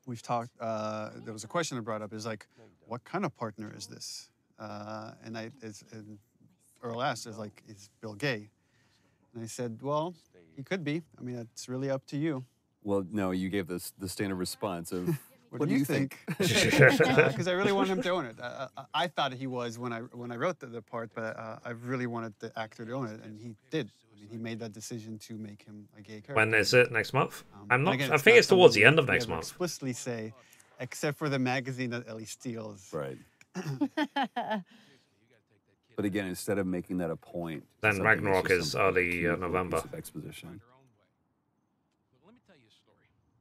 we've talked. There was a question that brought up is like, what kind of partner is this? And Earl asked, is like, is Bill gay? And I said, well, he could be. I mean, it's really up to you. Well, no, you gave the standard response of, what do you think? Because I really want him to own it. I thought he was when I wrote the part, but I really wanted the actor to own it, and he did. I mean, he made that decision to make him a gay character. When is it? Next month? I'm not. Again, I think it's towards the end of we next never month. Explicitly say, except for the magazine that Ellie steals. Right. But again, instead of making that a point, Then something that's Ragnarok just is something early cute, a piece November. of exposition.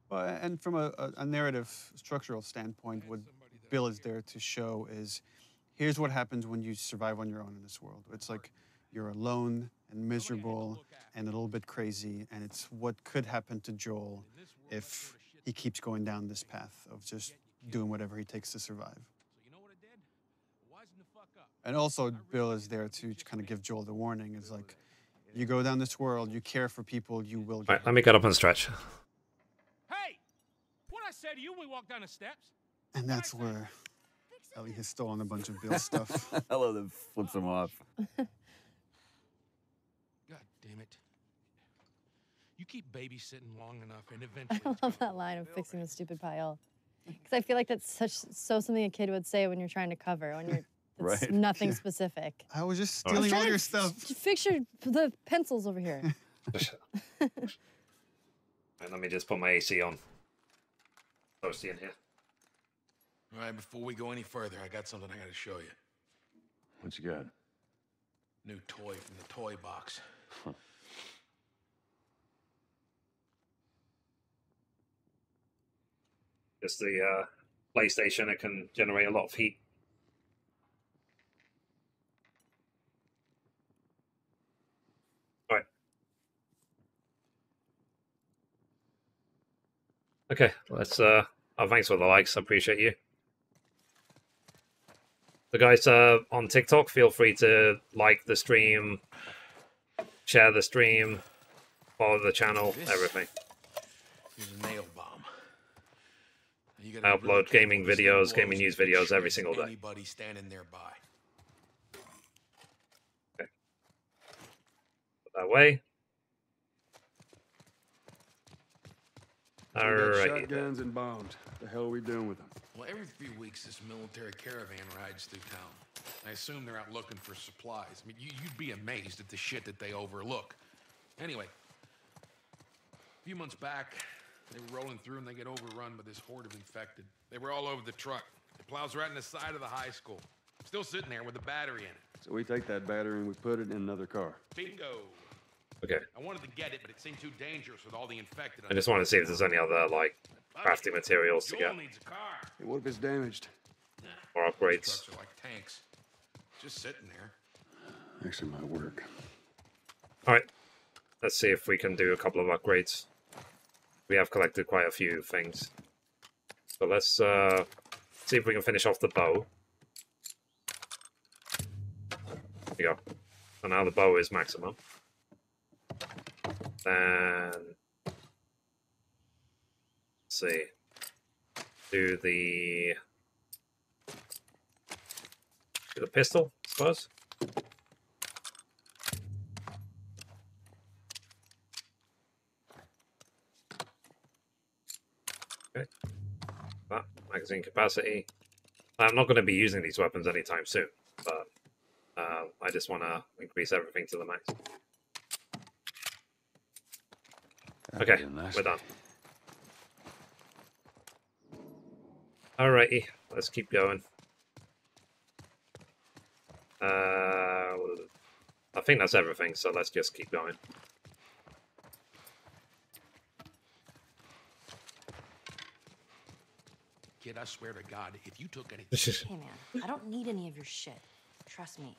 Well, and from a narrative structural standpoint, what Bill is there to show is, here's what happens when you survive on your own in this world. It's like you're alone and miserable and a little bit crazy, and it's what could happen to Joel if he keeps going down this path of just doing whatever he takes to survive. And also, Bill is there to kind of give Joel the warning. It's like, you go down this world, you care for people, you will get Right, let me get up and stretch. Hey! What I said to you when we walked down the steps? And that's where Ellie has stolen a bunch of Bill's stuff. I love that flips him off. God damn it. You keep babysitting long enough and eventually... I love that line of fixing the stupid pile. Because I feel like that's so something a kid would say when you're trying to cover, when you're it's Right. nothing specific. I was just stealing all your stuff. Fix the pencils over here. And let me just put my AC on. Toasty in here. All right, before we go any further, I got something I gotta show you. What you got? New toy from the toy box. Just the PlayStation, it can generate a lot of heat. All right. Okay, let's thanks for the likes, I appreciate you. The guys on TikTok, feel free to like the stream, share the stream, follow the channel, everything. Here's a nail bomb. I upload gaming videos, gaming news videos every single day. Anybody standing nearby. Okay. Put that way. Alright. Shotguns and bombs. The hell are we doing with them? Well, every few weeks, this military caravan rides through town. I assume they're out looking for supplies. I mean, you'd be amazed at the shit that they overlook. Anyway, a few months back, they were rolling through and they get overrun by this horde of infected. They were all over the truck. It plows right in the side of the high school. Still sitting there with a battery in it. So we take that battery and we put it in another car. Bingo. Okay. I wanted to get it, but it seemed too dangerous with all the infected. I just want to see if there's any other, like, crafting materials to get. Needs a car. Hey, what if it's damaged? Or upgrades. Trucks are like tanks. Just sitting there. Actually might work. Alright. Let's see if we can do a couple of upgrades. We have collected quite a few things. So let's see if we can finish off the bow. There you go. So now the bow is maximum. Then let's see. Do the pistol, I suppose. Okay. That magazine capacity. I'm not going to be using these weapons anytime soon, but I just want to increase everything to the max. Okay, we're done. Alrighty, let's keep going. I think that's everything, so let's just keep going. Kid, I swear to God, if you took anything... Hey, man, I don't need any of your shit. Trust me.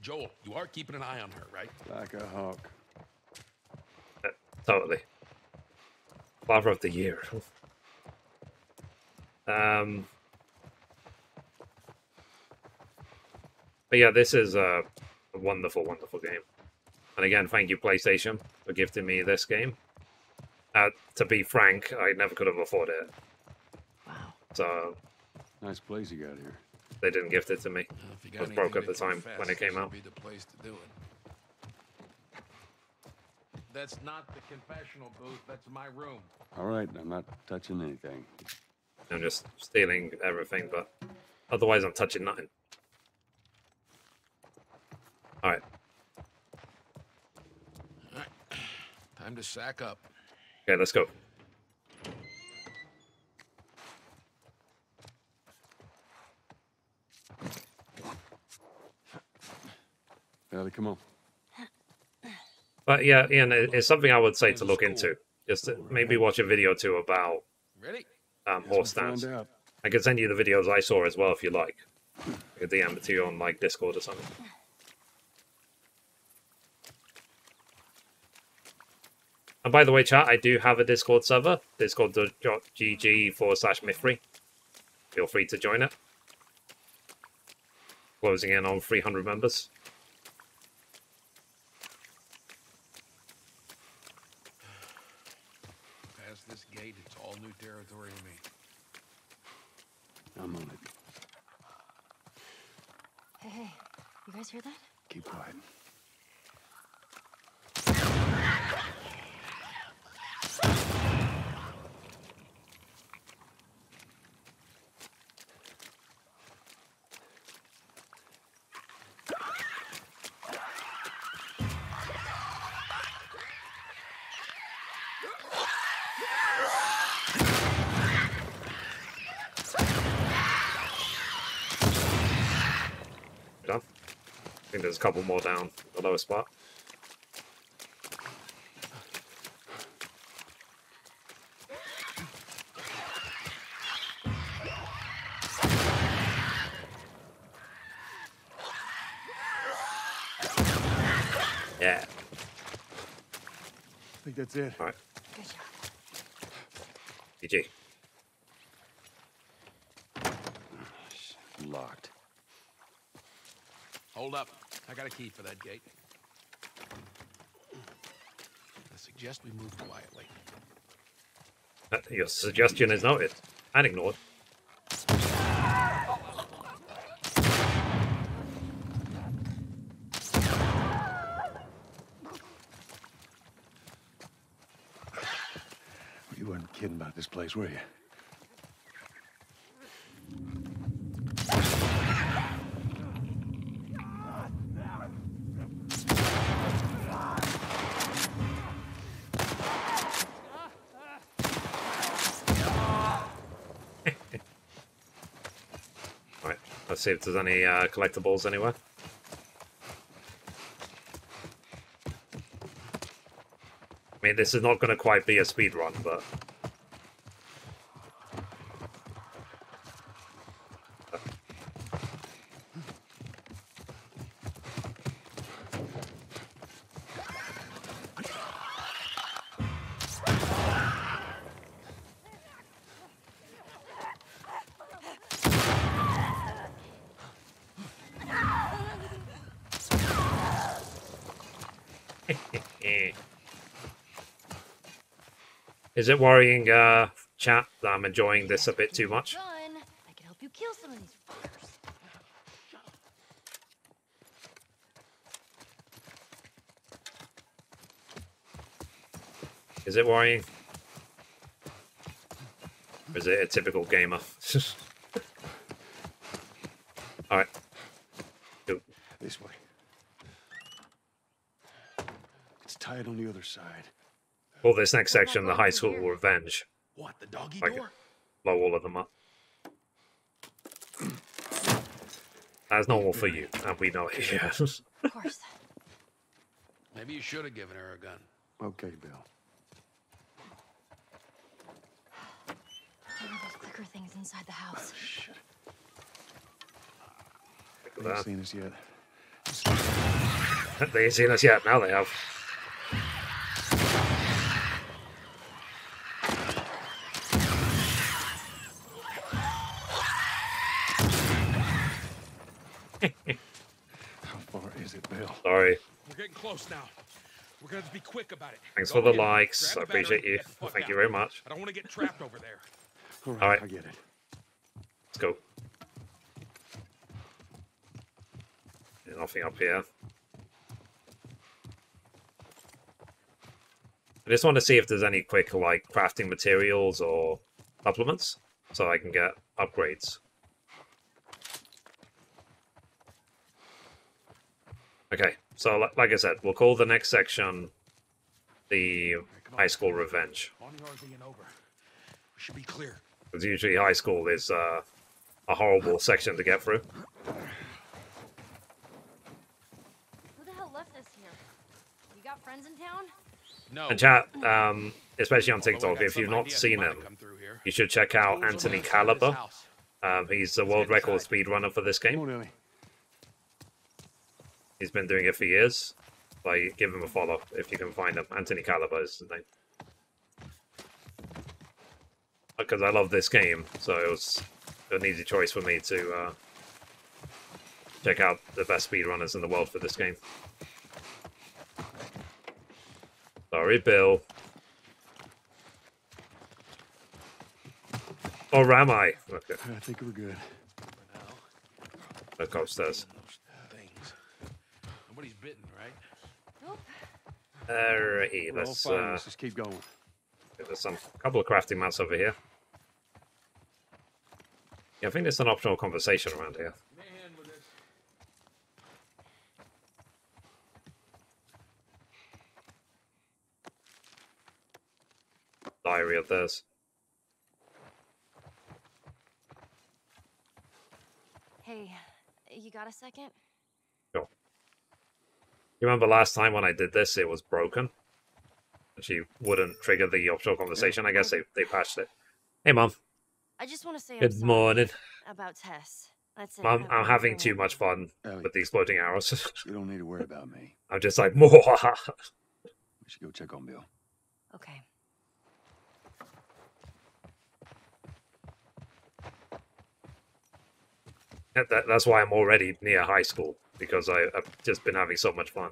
Joel, you are keeping an eye on her, right? Like a hawk. Totally. Father of the Year. But yeah, this is a wonderful, wonderful game. And again, thank you, PlayStation, for gifting me this game. To be frank, I never could have afforded it. So nice place you got here. they didn't gift it to me. If you It got was broke at anything the to time confess, when it came this would out. be the place to do it. That's not the confessional booth. That's my room. All right, I'm not touching anything. I'm just stealing everything, but otherwise I'm touching nothing. Alright. All right. Time to sack up. Okay, let's go. Ellie, come on. But yeah, Ian, it's something I would say to look into. Just to maybe watch a video or two about Ready? horse stands. I could send you the videos I saw as well if you like. I could DM it to you on like Discord or something. And by the way, chat, I do have a Discord server, discord.gg/Mithrie. Feel free to join it. Closing in on 300 members. Past this gate, it's all new territory to me. I'm on it. Hey, you guys hear that? Keep quiet. Done. I think there's a couple more down the lower spot. Yeah. I think that's it. All right. Good job. GG. Locked. Hold up. I got a key for that gate. I suggest we move quietly. Your suggestion is noted and ignored. You weren't kidding about this place, were you? Alright, let's see if there's any collectibles anywhere. I mean, this is not going to quite be a speed run, but... Is it worrying, chat, that I'm enjoying this a bit too much? Done. I can help you kill some of these fuckers. Is it worrying? Or is it a typical gamer? Alright. Go. This way. It's tied on the other side. For this next section, the high school revenge. What, the doggy Like, door? blow all of them up. That's normal for you, and we know it. Yeah. Of course. Maybe you should have given her a gun. Okay, Bill. One of those clicker things inside the house. Shit. Look They at ain't seen us yet. that. They ain't seen us yet. Now they have. How far is it, Bill? Sorry. We're getting close now. We're gonna have to be quick about it. Thanks Go for the ahead, likes. grab I the battery, appreciate you. get the fuck Thank you out. very much. I don't want to get trapped over there. All All right. I get it. Let's go. Nothing up here. I just want to see if there's any quick, like, crafting materials or supplements, so I can get upgrades. Okay, so like I said, we'll call the next section the high school revenge. We should be clear. Because usually high school is a horrible section to get through. Who the hell left us here? You got friends in town? No. And chat, especially on TikTok, if you've not seen him, you should check out Anthony Caliber. He's the world record speedrunner for this game. He's been doing it for years. Like, give him a follow if you can find him. Anthony Caliber is his name. Because I love this game, so it was an easy choice for me to check out the best speedrunners in the world for this game. Sorry, Bill. Or am I? Okay. I think we're good. Let's go upstairs. Nobody's bitten, right? Nope. Alrighty, let's just keep going. There's a couple of crafting mats over here. Yeah, I think there's an optional conversation around here. Diary of theirs. Hey, you got a second? Sure. You remember last time when I did this, it was broken? She wouldn't trigger the optional conversation. I guess they patched it. Hey, Mom. I just want to say Good morning. about Tess. That's it. Mom, I'm having too much fun with the exploding arrows. You don't need to worry about me. I'm just like, more. We should go check on Bill. Okay. That's why I'm already near high school, because I've just been having so much fun.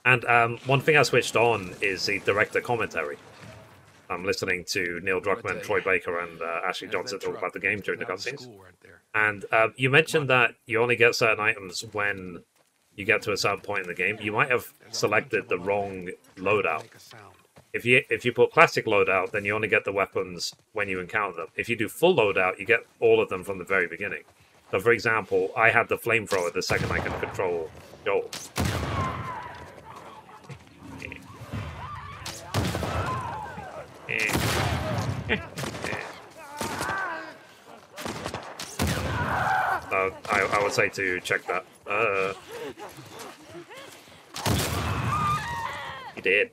And one thing I switched on is the director commentary. I'm listening to Neil Druckmann, Troy Baker, and Ashley Johnson talk about the game during the cutscenes. And you mentioned that you only get certain items when you get to a certain point in the game. You might have selected the wrong loadout. If you put classic loadout, then you only get the weapons when you encounter them. If you do full loadout, you get all of them from the very beginning. So, for example, I had the flamethrower the second I can control Joel. I would say to check that. You did.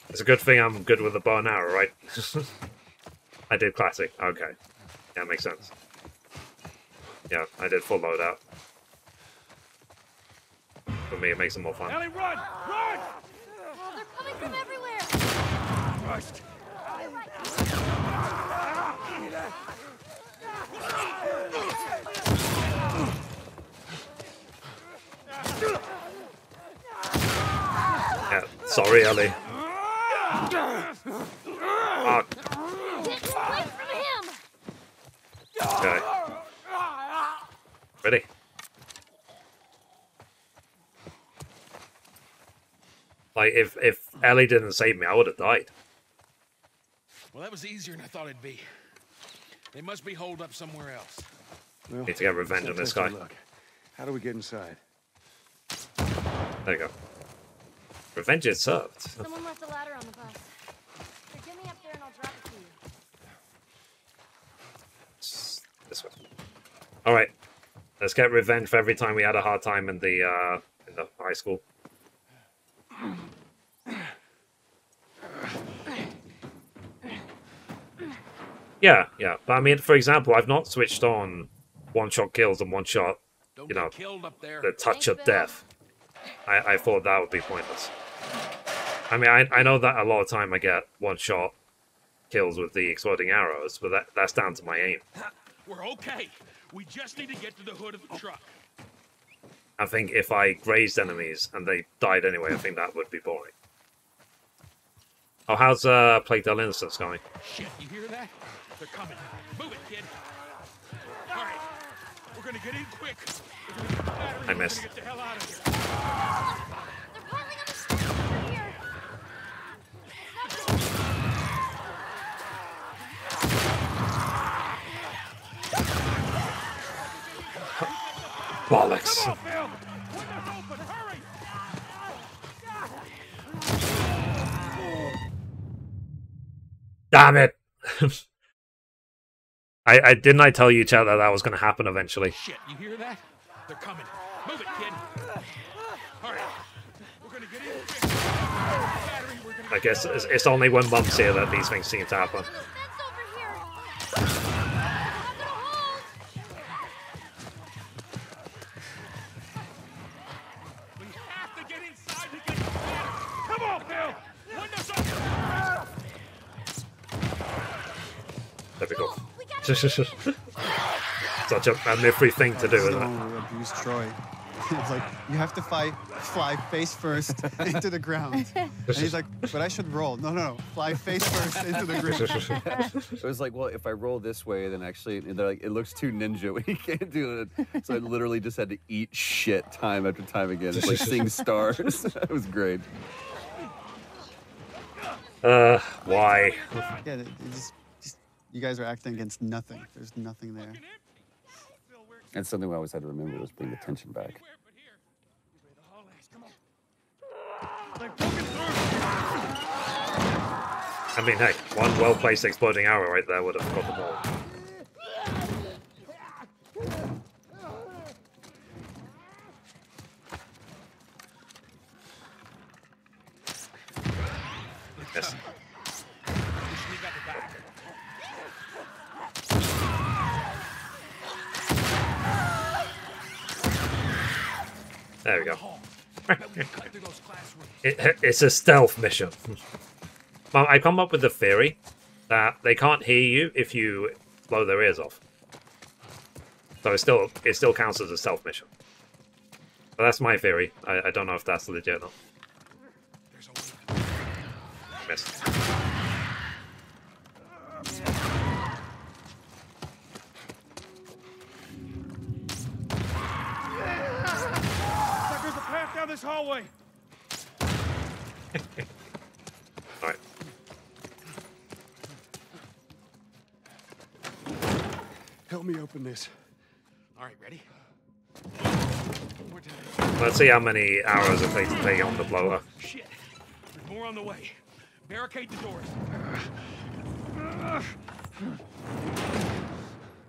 It's a good thing I'm good with the bow and arrow, right? I did classic. Okay. Yeah, makes sense. Yeah, I did full loadout. For me, it makes it more fun. Ellie, run! Run! Oh, they're coming from everywhere! Christ. Yeah, sorry, Ellie. Oh. Get away from him! Okay. Ready? Like, if Ellie didn't save me, I would have died. Well, that was easier than I thought it'd be. They must be holed up somewhere else. Well, Need to get revenge on this guy. Look. How do we get inside? There you go. Revenge is served. Someone left a ladder on the bus. Here, get me up there and I'll drop it to you. This way. All right, let's get revenge for every time we had a hard time in the high school. Yeah. But I mean, for example, I've not switched on one-shot kills and one-shot, you know, the touch of death. I thought that would be pointless. I mean, I know that a lot of time I get one-shot kills with the exploding arrows, but that's down to my aim. We're okay. We just need to get to the hood of the truck. I think if I grazed enemies and they died anyway, I think that would be boring. Oh, how's Plague Tale Innocence going? Shit, you hear that? They're coming. Move it, kid. All right, we're gonna get in quick. I missed. Get the hell out of here. They're piling on the stairs over here. Bollocks. Come on, Phil. Window's open. Hurry. Damn it! I didn't I tell you, chat, that that was going to happen eventually. Shit, you hear that? They're coming. Move it, kid. All right, we're gonna get in. I guess it's only when Mum's here that these things seem to happen. We have to get inside to get. Come on, Phil. Windows open. Typical. Such a Mithrie thing to do, isn't it? Abuse Troy. It's like, you have to fly face first into the ground. And he's like, but I should roll. No. Fly face first into the ground. It was like, well, if I roll this way, then actually, they're like, it looks too ninja. We can't do it. So I literally just had to eat shit time after time again. It's like seeing stars. It was great. Why? Yeah, just, you guys are acting against nothing. There's nothing there. That's something we always had to remember, was bring the tension back. I mean, hey, one well-placed exploding arrow right there would have got the ball. Yes. There we go. It's a stealth mission. Well, I come up with the theory that they can't hear you if you blow their ears off. So it still counts as a stealth mission. But that's my theory. I don't know if that's legit or not. Missed. There's a path down this hallway. All right. Help me open this. All right, ready? Let's see how many arrows it takes to take on the blower. Shit. There's more on the way. Barricade the doors.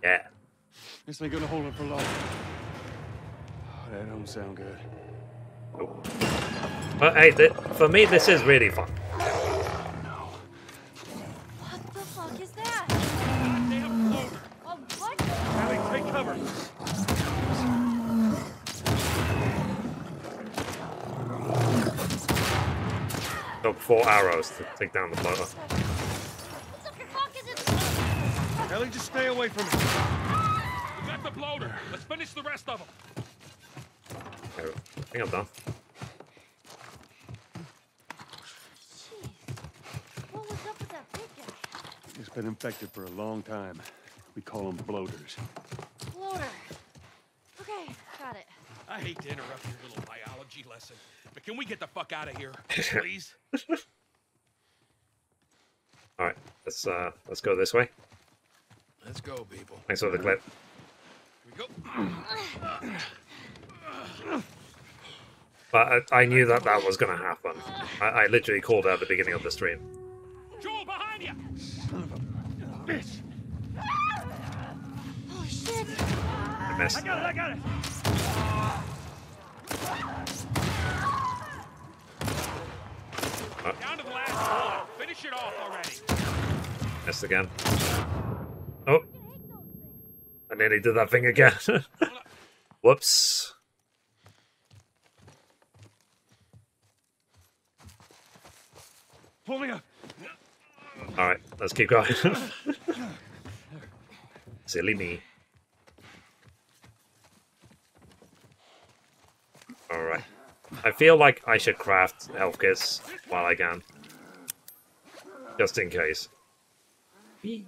Yeah. This ain't gonna hold it for long. Oh, that don't sound good. But hey, for me, this is really fun. What the fuck is that? Damn bloater. Oh, what? Ellie, take cover. Took 4 arrows to take down the blower. What the fuck is it? Ellie, just stay away from me. We got the bloater. Let's finish the rest of them. Okay, I think I'm done. What was up with that big guy? It's been infected for a long time. We call them bloaters. Floater. Okay, got it. I hate to interrupt your little biology lesson, but can we get the fuck out of here, please? All right, let's go this way. Let's go, people. Thanks for the clip. Here we go. But I knew that was going to happen. I literally called out at the beginning of the stream. Joel, behind you! Son of a bitch! Oh shit! I missed. I got it! Down to the last one. Finish it off already. Missed again. Oh. I nearly did that thing again. Whoops. Pull me up. Alright, let's keep going. Silly me. I feel like I should craft health kits while I can. Just in case. We're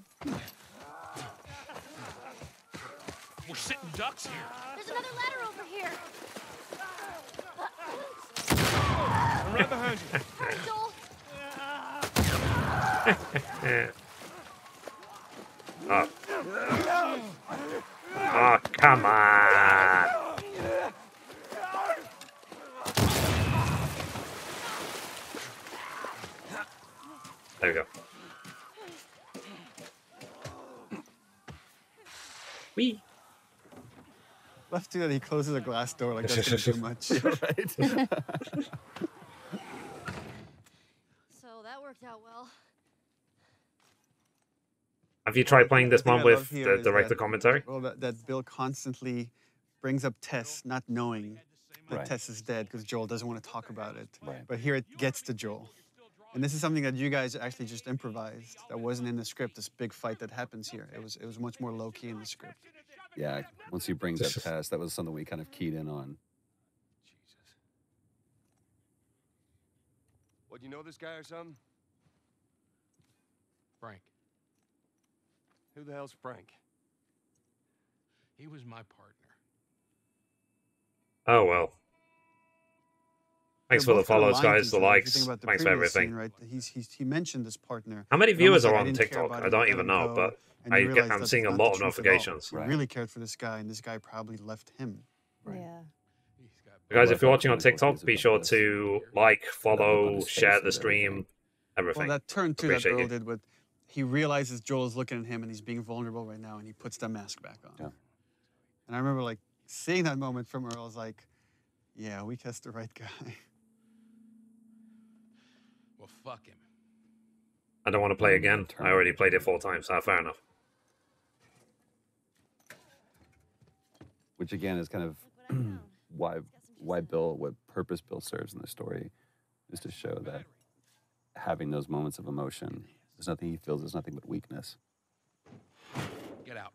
sitting ducks here. There's another ladder over here. I'm right behind you. Hurry, Joel. Oh. Oh, come on. There we go. Wee. Left too that he closes a glass door like that's gonna do much. Right. So that worked out well. Have you tried playing this The thing one I love with here the is director that- commentary? Well, that Bill constantly brings up Tess, not knowing that Right. Tess is dead because Joel doesn't want to talk about it. Right. But here it gets to Joel. And this is something that you guys actually just improvised. That wasn't in the script. This big fight that happens here. It was much more low key in the script. Yeah, once he brings up Tess, that was something we kind of keyed in on. What, you know this guy or something? Frank. Who the hell's Frank? He was my partner. Oh, well. Thanks They're for the both kinda follows, lying to guys, each the other. If you likes. think about the Thanks for previous everything. scene, right? He mentioned this partner. How many And viewers almost are like, on didn't care TikTok? about I it, don't let even him know, go. but And you realize I'm that's seeing a not lot the of truth at all. notifications. He really cared for this guy, and this guy probably left him. Yeah. Guys, if you're watching on TikTok, be sure to like, follow, share the stream, everything. Well, that turn too that Appreciate Earl you. did, but he realizes Joel's looking at him and he's being vulnerable right now, and he puts the mask back on. Yeah. And I remember like seeing that moment from Earl. I was like, yeah, we cast the right guy. Well, fuck him. I don't want to play again. I already played it 4 times. Fair enough. Which again is kind of why Bill, what purpose Bill serves in the story, is to show that having those moments of emotion, there's nothing he feels, there's nothing but weakness. Get out.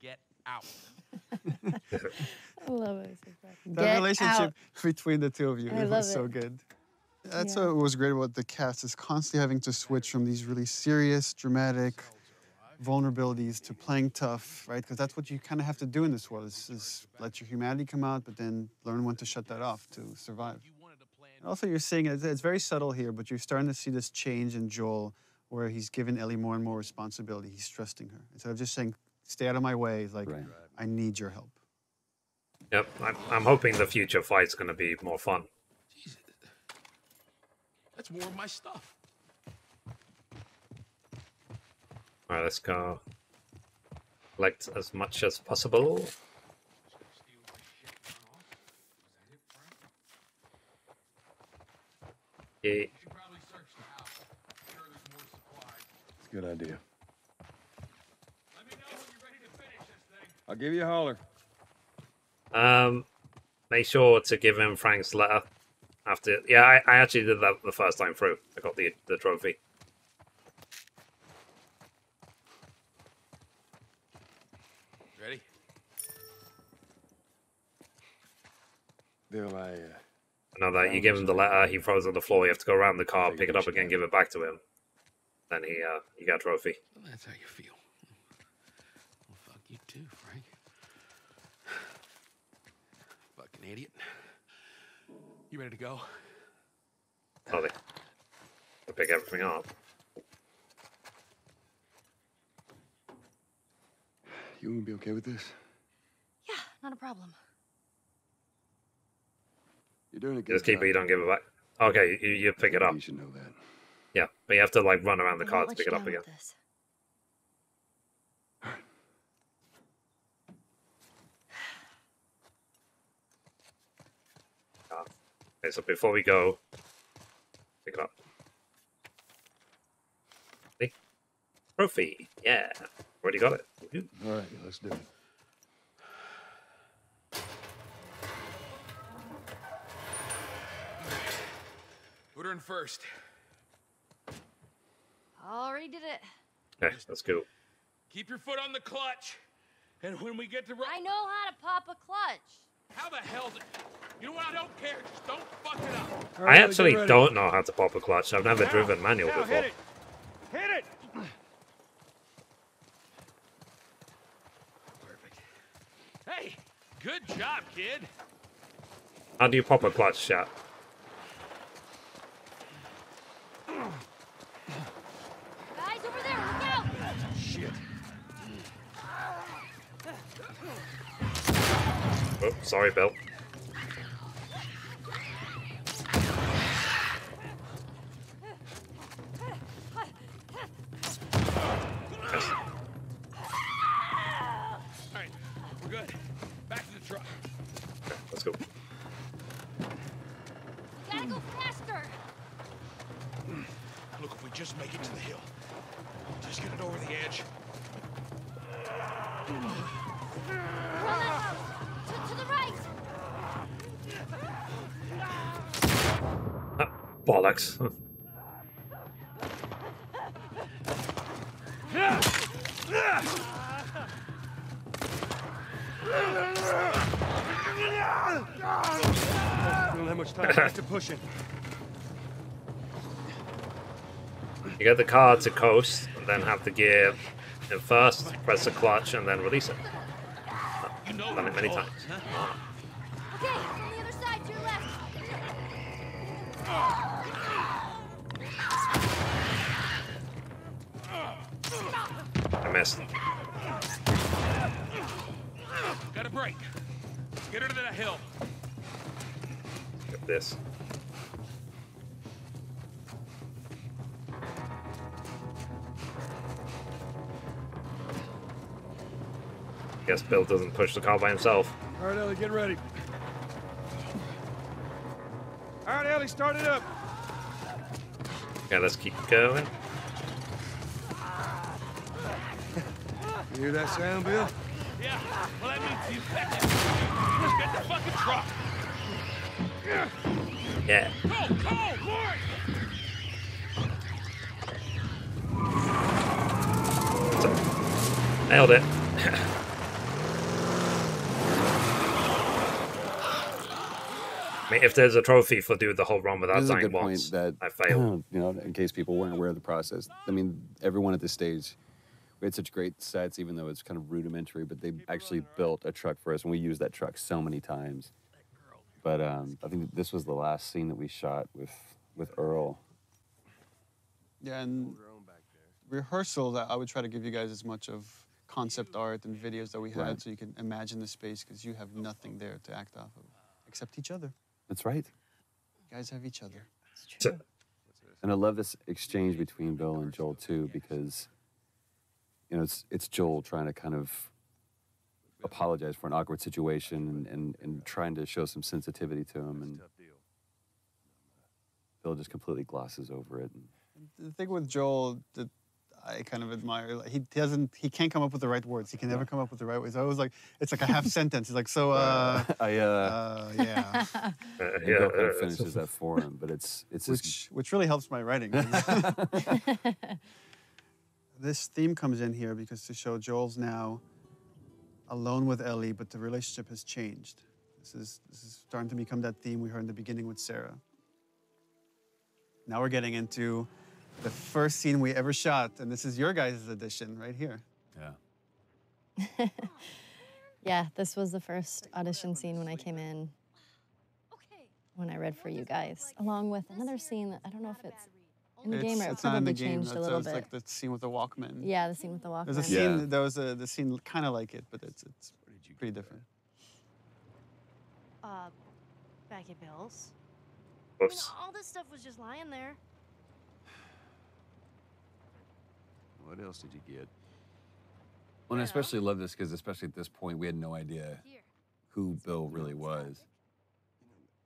Get out. I love it. That relationship between the two of you I it love was so it. good. That's what was great about the cast, is constantly having to switch from these really serious, dramatic vulnerabilities to playing tough, right? Because that's what you kind of have to do in this world, is let your humanity come out, but then learn when to shut that off to survive. And also, you're seeing it's very subtle here, but you're starting to see this change in Joel, where he's giving Ellie more and more responsibility. He's trusting her. Instead of just saying, stay out of my way, he's like, I need your help. Yep, I'm hoping the future fight's going to be more fun. That's more of my stuff. Alright, let's go. Collect as much as possible. Yeah. It's a good idea. I'll give you a holler. Make sure to give him Frank's letter after. Yeah, I actually did that the first time through. I got the trophy. Ready? Bill, I know that you give him the letter, he throws it on the floor. You have to go around the car, pick it up again, give it back to him. Then you got a trophy. Well, that's how you feel. Well, fuck you too, Frank. Fucking idiot. You ready to go? Totally. To pick everything up. You gonna be okay with this? Yeah, not a problem. You're doing a good Just keep it, you don't give it back. Okay, you pick it up. You should know that. Yeah, but you have to like run around the I car won't to let pick you it up down again. with this. Okay, so before we go, pick it up. See? Trophy. Yeah. Already got it. All right, let's do it. Put her in first. Already did it. Okay, let's go. Keep your foot on the clutch. And when we get to... I know how to pop a clutch. How the hell did... You know what? I don't care. Just don't fuck it up. I actually don't know how to pop a clutch. I've never driven manual before. Hit it! Hit it! Hey, good job, kid. How do you pop a clutch, chat? Guys, over there, look out! Shit. Oh, sorry, Bill. All right, we're good. Back to the truck. Let's go. Gotta go faster! Look, if we just make it to the hill, just get it over the edge. We're on that house! To the right! Bollocks. We don't have much time left to push it. You get the car to coast, and then have the gear in first, press the clutch, and then release it. I've done it many times. Okay, on the other side, to your left. I missed. Got a break. Get her to that hill. Get this. Guess Bill doesn't push the car by himself. All right, Ellie, get ready. All right, Ellie, start it up. Okay, let's keep going. You hear that sound, Bill? Yeah, well, that means you just get the fucking truck. Yeah. Go, Mort! Nailed it. I mean, if there's a trophy for doing the whole run without This is a dying good once, point that I failed. You know, in case people weren't aware of the process. I mean, everyone at this stage, we had such great sets, even though it's kind of rudimentary. But they actually built a truck for us, and we used that truck so many times. But I think this was the last scene that we shot with Earl. Yeah, and rehearsal, I would try to give you guys as much of concept art and videos that we had, Right. so you can imagine the space, because you have nothing there to act off of, except each other. That's right. You guys have each other. And I love this exchange between Bill and Joel too, because you know it's Joel trying to kind of apologize for an awkward situation and trying to show some sensitivity to him, and Bill just completely glosses over it. The thing with Joel that I kind of admire, like, he can't come up with the right words. He can never come up with the right words. I was like, it's like a half sentence. He's like, so, yeah. Bill kind of finishes that for him, but it's which really helps my writing. This theme comes in here because to show Joel's now alone with Ellie, but the relationship has changed. This is starting to become that theme we heard in the beginning with Sarah. Now we're getting into the first scene we ever shot, and this is your guys' edition right here. Yeah. Yeah, this was the first audition scene when I came in, when I read for you guys, along with another scene that I don't know if it's in the game or it It's not in probably the game. changed a little It's bit. like the scene with the Walkman. Yeah, the scene with the Walkman. There's a scene. There was the scene kind of like it, but it's pretty different. Back at Bill's. Whoops. All this stuff was just lying there. What else did you get? Well, and I especially love this because, especially at this point, we had no idea who Bill really was.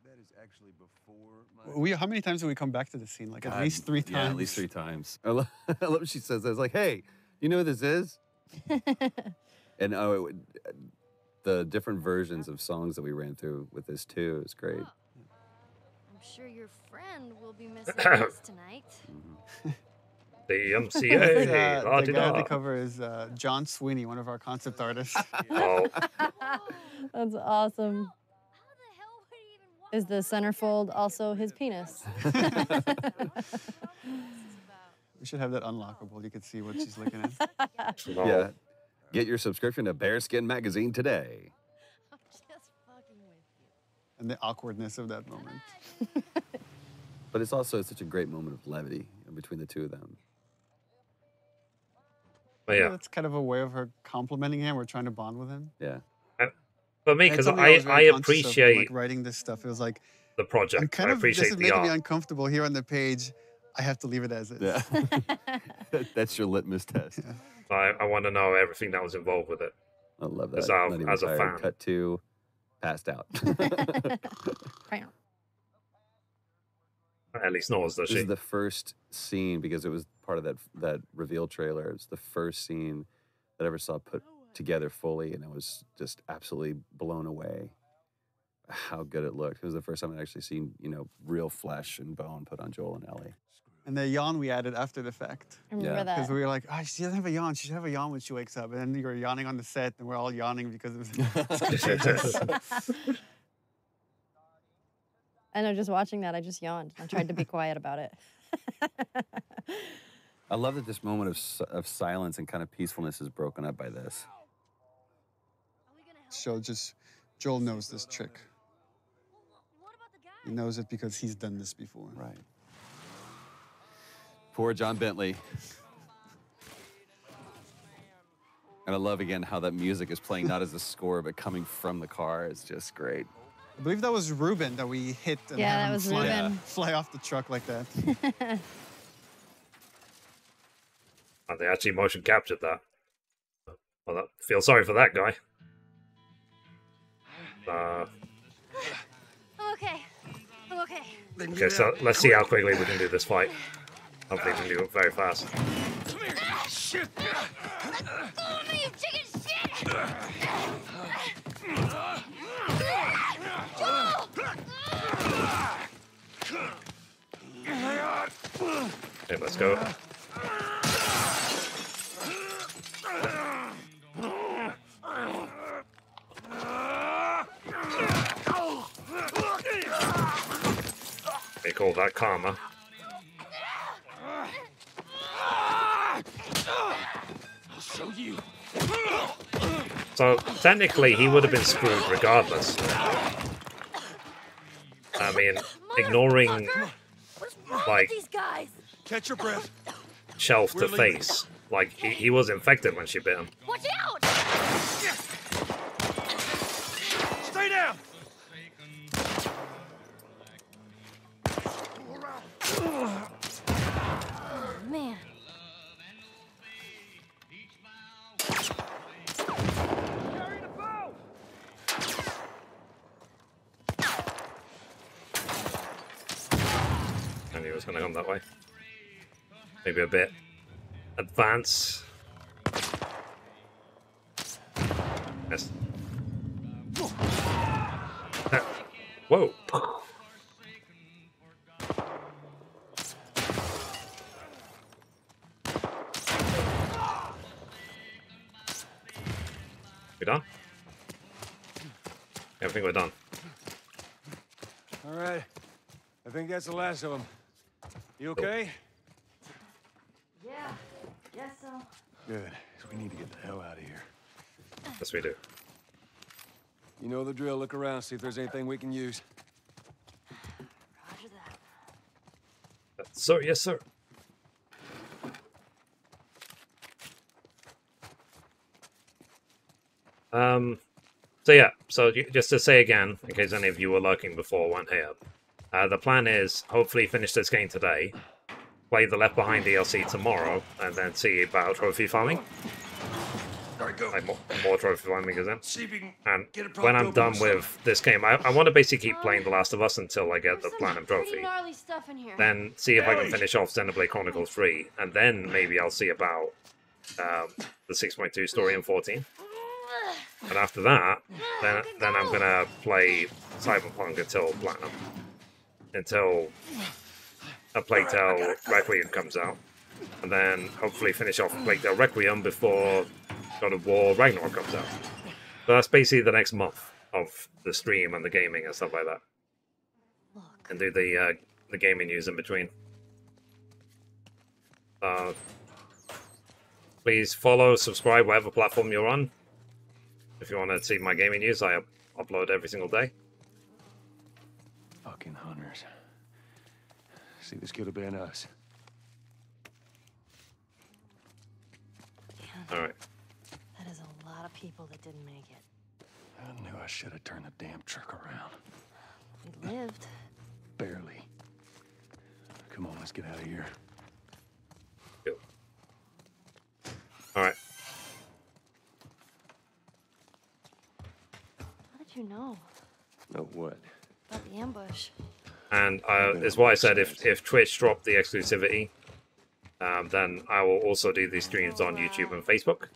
That is actually before my... How many times did we come back to this scene? Like God, at least 3 times. Yeah, at least 3 times. I love what she says. I was like, hey, you know what this is? And the different versions of songs that we ran through with this, too, is great. I'm sure your friend will be missing this tonight. The MCA. The guy at the cover is John Sweeney, one of our concept artists. Oh. That's awesome. How the hell would he even Is the centerfold also his penis? We should have that unlockable. You could see what she's looking at. Yeah. Get your subscription to Bearskin Magazine today. And the awkwardness of that moment. But it's also such a great moment of levity between the two of them. But yeah, It's kind of a way of her complimenting him or trying to bond with him. Yeah. For me, Yeah, because it's something was very I conscious of, appreciate like, writing this stuff. It was like the project. I'm kind I of appreciate this is the making art. me uncomfortable here on the page. I have to leave it as is. Yeah. That's your litmus test. Yeah. I want to know everything that was involved with it. I love that. As Not even a tired. fan. Cut to passed out. Ellie snores, does This she? is the first scene because it was part of that reveal trailer. It's the first scene that I ever saw put together fully, and I was just absolutely blown away how good it looked. It was the first time I'd actually seen, real flesh and bone put on Joel and Ellie. And the yawn we added after the fact. I remember Yeah. that. Because we were like, oh, she doesn't have a yawn. She should have a yawn when she wakes up. And then you were yawning on the set, and we're all yawning because of I know, just watching that, I just yawned. I tried to be quiet about it. I love that this moment of silence and kind of peacefulness is broken up by this. Joel knows this trick. He knows it because he's done this before. Right. Poor John Bentley. And I love, again, how that music is playing not as a score, but coming from the car. It's just great. I believe that was Ruben that we hit and Yeah, had that him was fly, Ruben. fly off the truck like that. And they actually motion captured that. Well, feel sorry for that guy. I'm okay. I'm okay. Okay, so let's see how quickly we can do this fight. Hopefully we can do it very fast. Come here. Shit. Let go of me, you chicken shit! Joel! Okay, let's go. They call that karma. I'll show you. So technically, he would have been screwed regardless. I mean, ignoring like These guys. Catch your breath. shelf to face. Like he was infected when she bit him. Watch out! Stay down. Oh, man. I knew it was going to come that way. Maybe a bit advance. Yes. Whoa. We done? Yeah, I think we're done. All right. I think that's the last of them. You okay? Yeah. Guess so. Good. 'Cause we need to get the hell out of here. Yes, we do. You know the drill. Look around, see if there's anything we can use. Roger that. Sir, yes, sir. So yeah, so just to say again, in case any of you were lurking before, weren't here, the plan is hopefully finish this game today, play the Left Behind DLC tomorrow, and then see about trophy farming. All right, go. Like more trophy farming again. See if you can And get a when I'm prop done open or with this game, I want to basically keep playing The Last of Us until I get the Platinum Pretty Trophy. gnarly stuff in here. Then see if I can finish off Xenoblade Chronicles 3, and then maybe I'll see about the 6.2 story in 14. And after that, then I'm gonna play Cyberpunk until Platinum, until a Plague Tale Requiem comes out, and then hopefully finish off Plague Tale Requiem before God of War Ragnarok comes out. So that's basically the next month of the stream and the gaming and stuff like that. and do the gaming news in between. Please follow, subscribe, whatever platform you're on. If you want to see my gaming news, I upload every single day. Fucking hunters. See, this could have been us. All right. That is a lot of people that didn't make it. I knew I should have turned the damn truck around. We lived. Barely. Come on, let's get out of here. Go. All right. How did you know Know what? about the ambush? And is why I said if Twitch dropped the exclusivity, then I will also do these streams on YouTube and Facebook.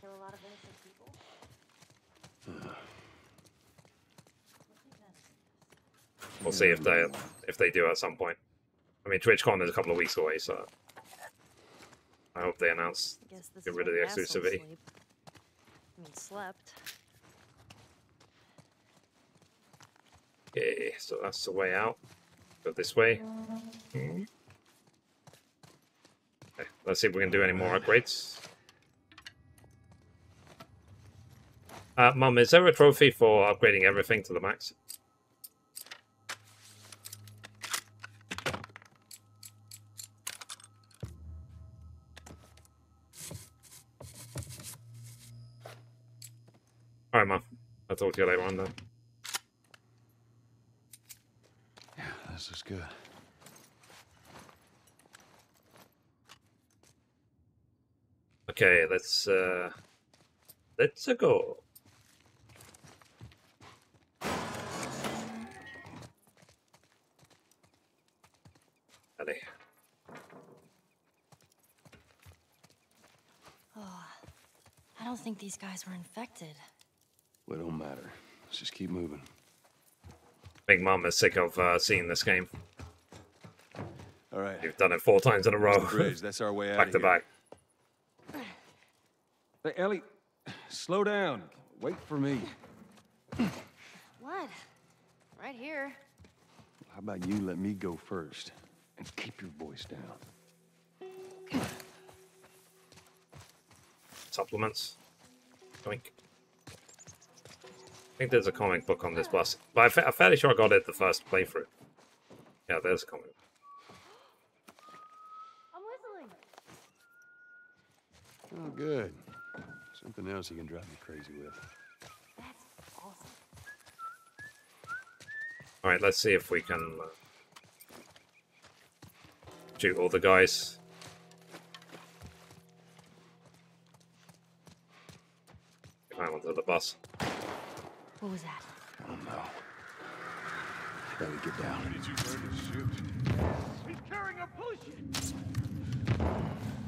We'll see if they do at some point. I mean, TwitchCon is a couple of weeks away, so I hope they announce get rid of the exclusivity. I mean, slept. Okay, so that's the way out. Go this way. Okay, let's see if we can do any more upgrades. Mum, is there a trophy for upgrading everything to the max? Alright, Mum. I'll talk to you later on then. Yeah, this is good. Okay, let's go. Allez. Oh, I don't think these guys were infected. Well, it don't matter. Let's just keep moving. Big Mum is sick of seeing this game. All right. You've done it 4 times in a row. Bridge, that's our way out Back of to here. back. Hey, Ellie, slow down. Wait for me. What? Right here. How about you let me go first and keep your voice down? Supplements. Doink. I think there's a comic book on this bus, but I'm fairly sure I got it the first playthrough. Yeah, there's a comic. I'm whistling. Oh, good. Something else you can drive me crazy with. That's awesome. All right, let's see if we can shoot all the guys. Climb onto the bus. What was that? I don't know. Ellie, get down. Did you learn to shoot? He's carrying a push.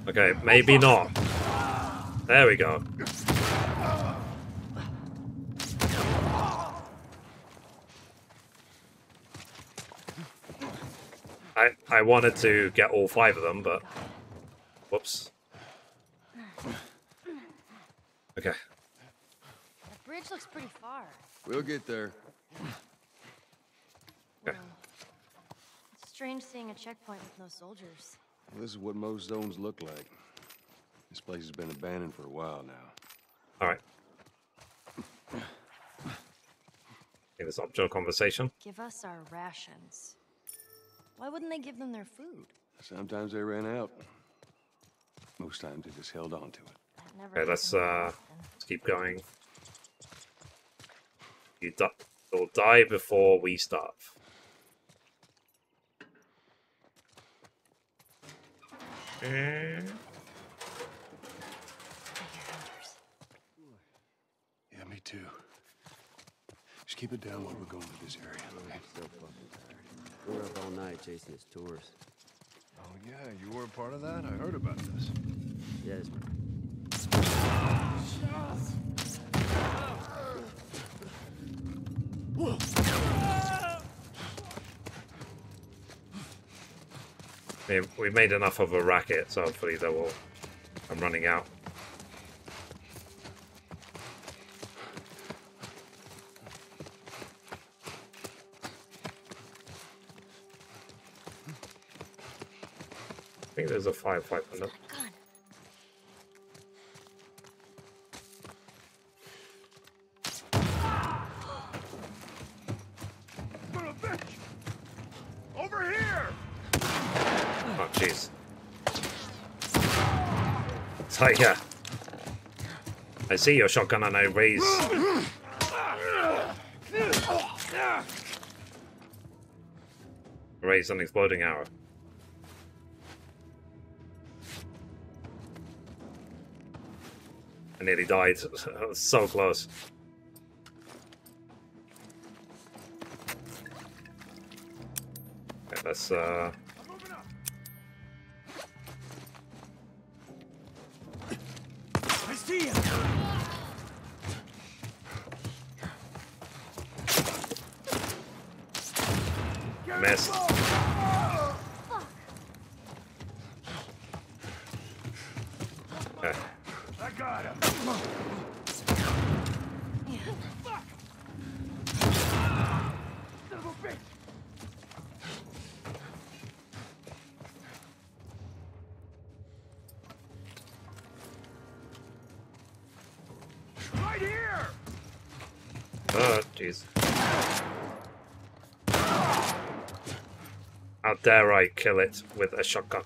Okay, maybe not. There we go. I wanted to get all 5 of them, but whoops. Okay. The bridge looks pretty far. We'll get there. Okay. It's strange seeing a checkpoint with no soldiers. Well, this is what most zones look like. This place has been abandoned for a while now. All right. Think this optional conversation. Give us our rations. Why wouldn't they give them their food? Sometimes they ran out. Most times they just held on to it. That never Okay, let's happens keep going. You'll die before we starve. Yeah, me too. Just keep it down while we're going through this area, okay? So fucking tired. We were up all night chasing his tours. Oh, yeah, you were a part of that? I heard about this. Yes. We made enough of a racket, so hopefully they will. I'm running out. think there's a firefly pendant. Son of a bitch! Over here! Oh, jeez. So, yeah. I see your shotgun and I raise... raise an exploding arrow. I nearly died. I was so close. Okay, let's I see him! Missed. Okay. I got him! Fuck! Son of a bitch! Right here! Oh, jeez. How dare I kill it with a shotgun?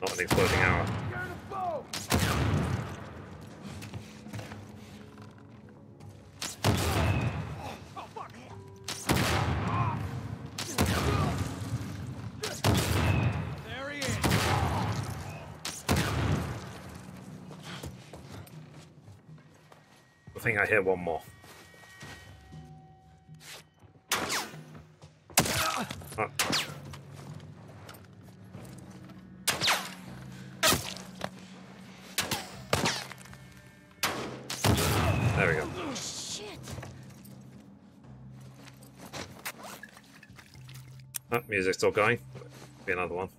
Not an exploding arrow. There he is! I think I hear one more. Oh. There we go. Shit. Oh, music's still going. Be another one.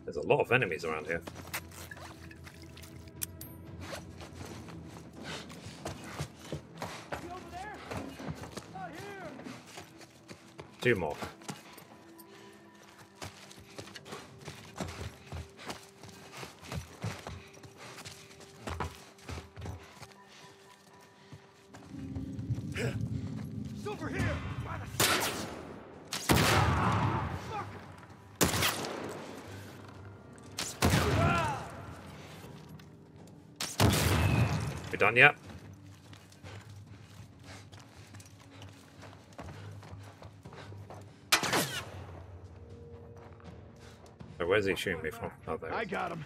There's a lot of enemies around here. Two more. It's over here! We done yet? Oh, where's he shooting me from? Oh, there. I got him.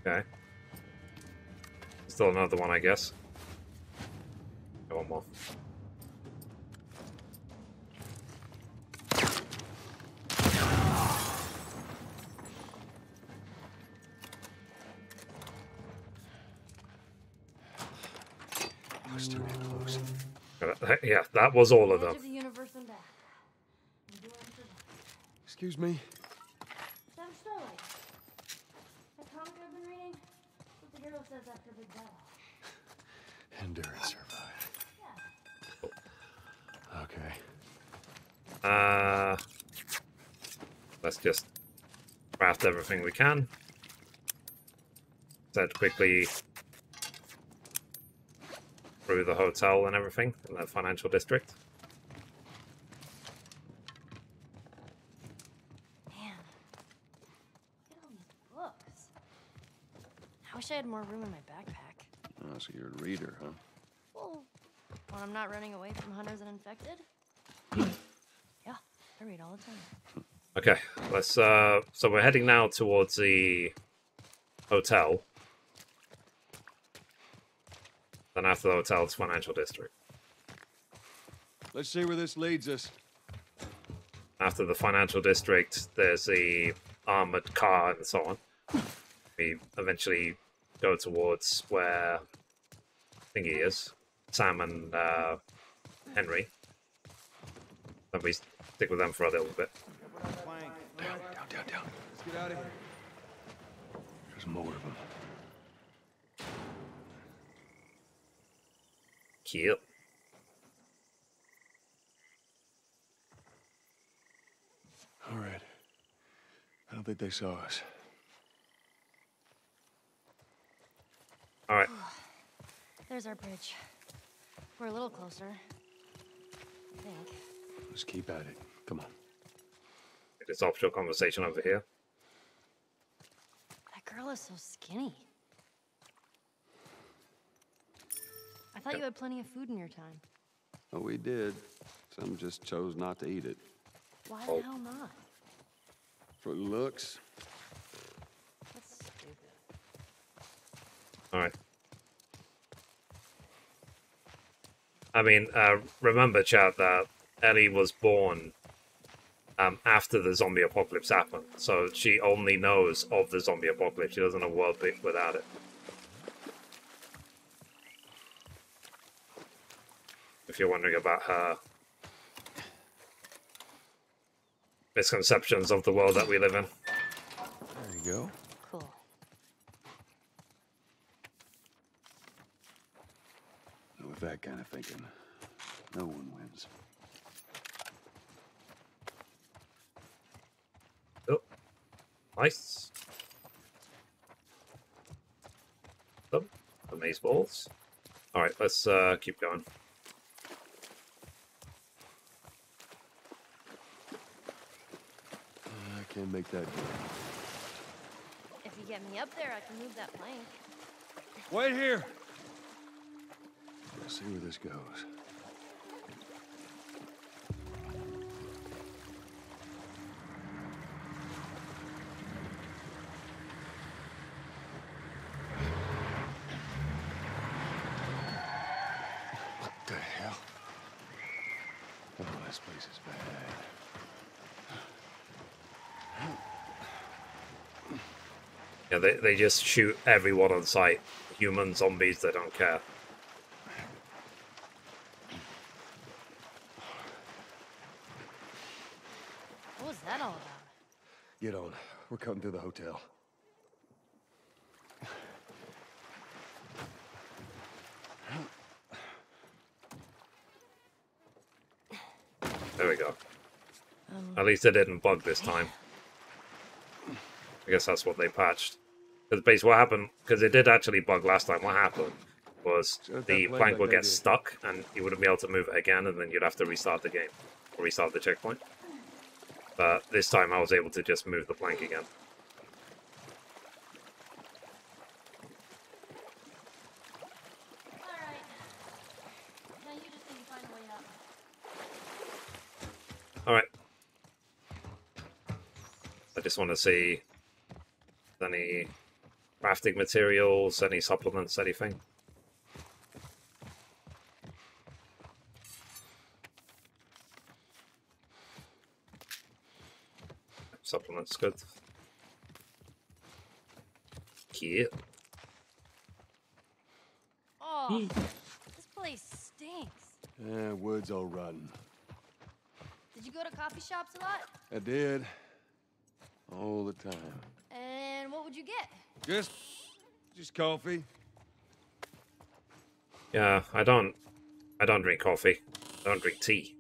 Okay. Still another one, I guess. Oh, one more. That was too damn close. Yeah, that was all of them. Excuse me? Sam Sterling. That comic I've been reading? What the hero says after a big battle. Endurance survive. Yeah. Okay. Let's just craft everything we can. Head quickly through the hotel and everything in the financial district. Man, look at all these books. I wish I had more room in my backpack. Oh, so you're a reader, huh? Well, when I'm not running away from hunters and infected. Yeah, I read all the time. Okay, let's so we're heading now towards the hotel. Then after the hotel, it's financial district. Let's see where this leads us. After the financial district, there's the armored car and so on. We eventually go towards where I think he is, Sam and Henry. And we stick with them for a little bit. Down. Let's get out of here. There's more of them. Cute. All right. I don't think they saw us. All right. There's our bridge. We're a little closer. I think. Let's keep at it. Come on. This offshore conversation over here. That girl is so skinny. I thought you had plenty of food in your time. Oh, we did. Some just chose not to eat it. Why the hell not? For looks. That's stupid. All right. I mean, remember, chat, that Ellie was born after the zombie apocalypse happened, so she only knows of the zombie apocalypse. She doesn't know a world without it. If you're wondering about her misconceptions of the world that we live in. There you go. Cool. With that kind of thinking, no one wins. Oh, nice. Oh, amaze balls. All right, let's keep going. I can't make that go. If you get me up there, I can move that plank. Wait here. Let's see where this goes. What the hell? Oh, this place is bad. Yeah, they just shoot everyone on sight. Human, zombies, they don't care. What was that all about? Get on. We're cutting through the hotel. There we go. At least it didn't bug this time. I guess that's what they patched. Because basically what happened, because it did actually bug last time, what happened was the plank would get stuck and you wouldn't be able to move it again, and then you'd have to restart the game. Or restart the checkpoint. But this time I was able to just move the plank again. Alright. Now you just need to find a way up. Alright. I just want to see any crafting materials, any supplements, anything. Supplements, good. Cute. Oh, this place stinks. Yeah, wood's all rotten. Did you go to coffee shops a lot? I did. All the time. And what would you get? Just coffee. Yeah, I don't drink coffee. I don't drink tea.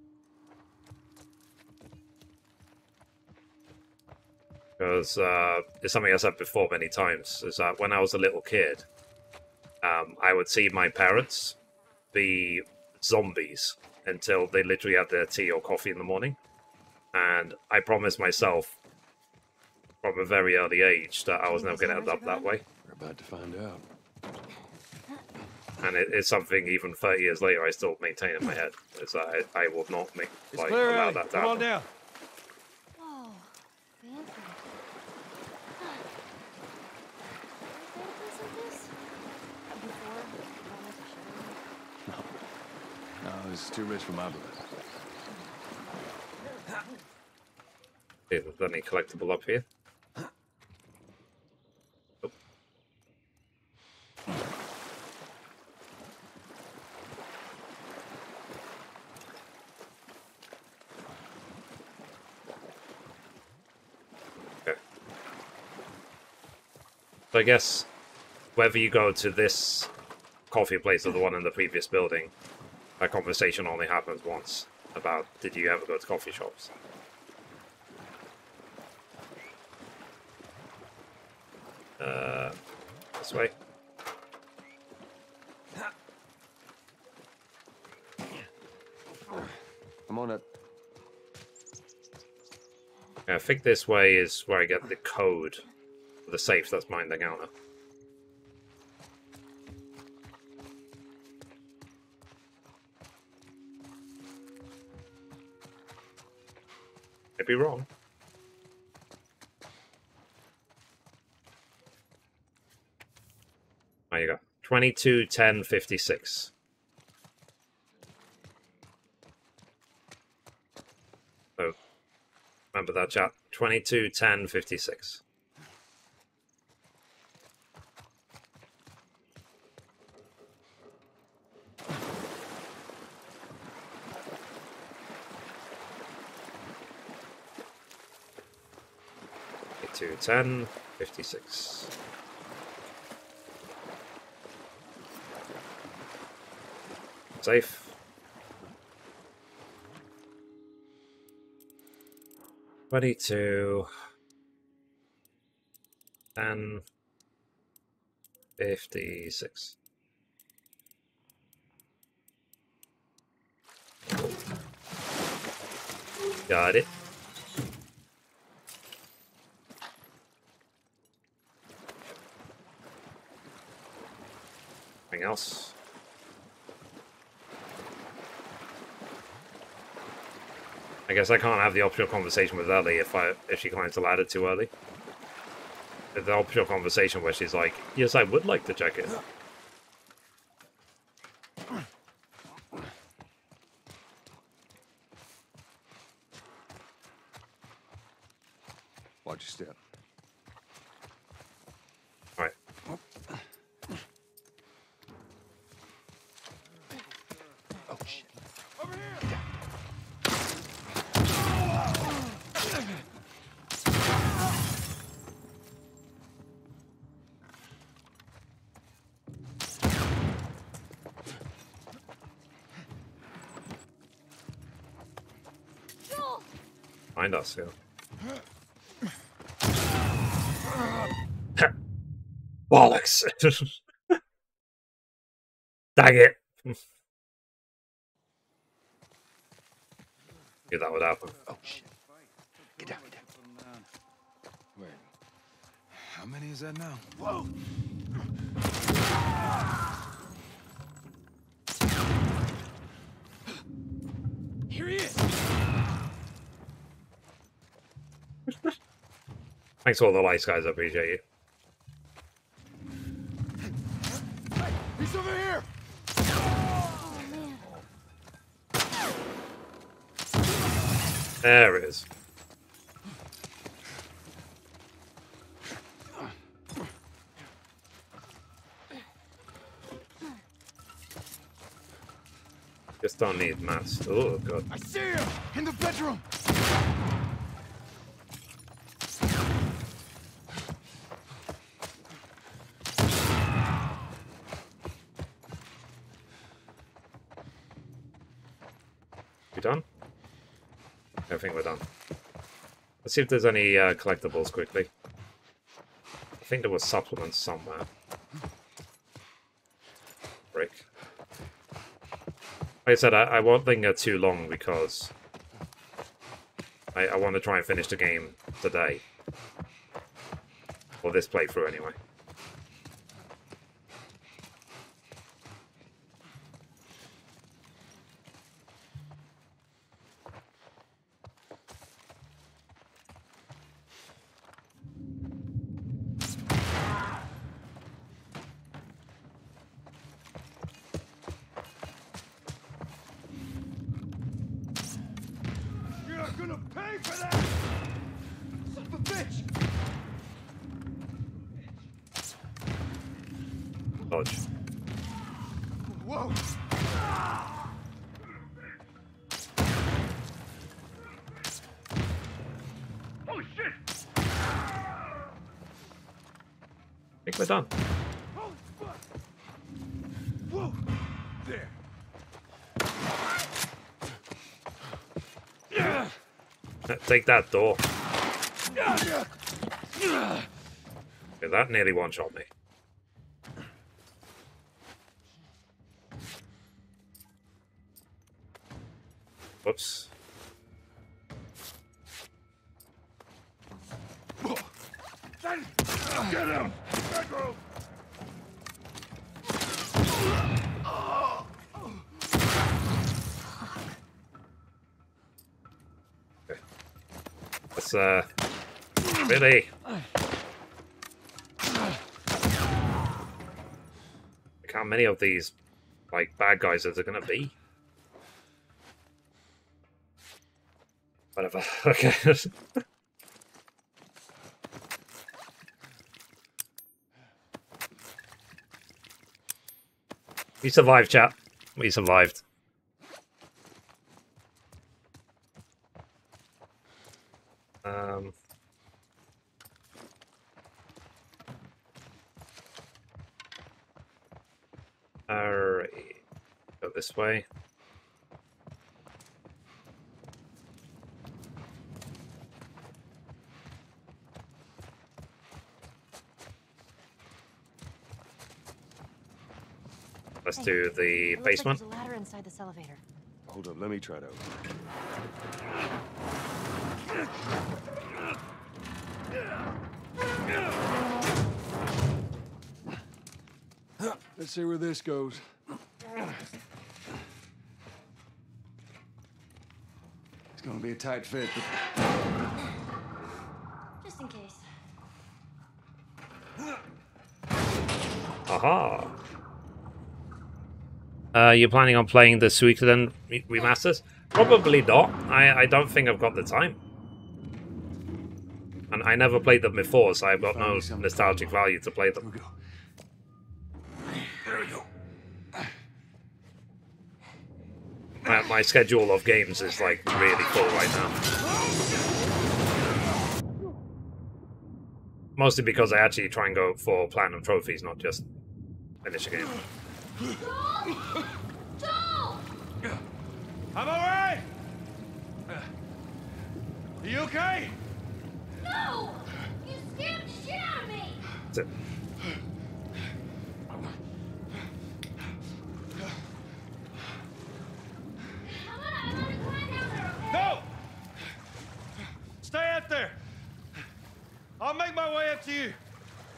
Because it's something I said before many times, is that when I was a little kid, I would see my parents be zombies until they literally had their tea or coffee in the morning. And I promised myself from a very early age that I was never going to end up that way. We're about to find out. And it's something even 30 years later I still maintain in my head. Is that I will not make like Clear, allow Ellie. that to Come on happen. down. Oh, fancy. No, this is too rich for my blood. Okay, there's any collectible up here? Oh. Okay. So I guess whether you go to this coffee place or the one in the previous building, That conversation only happens once about did you ever go to coffee shops? This way. I'm on it. Yeah, I think this way is where I get the code for the safe that's behind the counter. Could be wrong. There you go. 22, 10, 56. So, remember that, chat. 22, 10, 56. To 10, 56. Safe. 22, 10, 56. Got it. Anything else? I guess I can't have the optional conversation with Ellie if she climbs the ladder too early. The optional conversation where she's like, "Yes, I would like to check it." Watch your step. All right. Oh shit! Over here! Find us, yeah. Bollocks! Dang it! Knew that would happen. Oh shit! Get down, get down. Wait. How many is that now? Whoa! Here he is! Thanks for all the likes, guys. I appreciate you. Hey, he's over here! Oh, man. There it is. Just don't need mass. Oh, God. I see him! In the bedroom! We done? I think we're done. Let's see if there's any collectibles quickly. I think there was supplements somewhere. Break. Like I said, I won't linger too long because I want to try and finish the game today. Or this playthrough anyway. You're gonna pay for that! Son of a bitch! Dodge. Whoa! Oh shit! I think we're done. Holy fuck! Whoa! There. Take that door. Okay, that nearly one-shot me. Whoops. Get him! Back row! Okay. Let's really. Look how many of these like bad guys are there gonna be? Whatever. Okay. We survived, chat. We survived. Alright. Go this way. Let's do the It looks basement. like there's a ladder inside this elevator. Hold up, let me try to open it. Let's see where this goes. It's gonna be a tight fit, but... Just in case. Aha. You planning on playing the Suikoden remasters? Probably not. I don't think I've got the time. And I never played them before, so I've got no nostalgic value to play them. There we go. My schedule of games is like really full right now. Mostly because I actually try and go for platinum trophies, not just finish a game. Joel! I'm alright! Are you okay? No! You scared the shit out of me! That's it. No! Stay up there! I'll make my way up to you.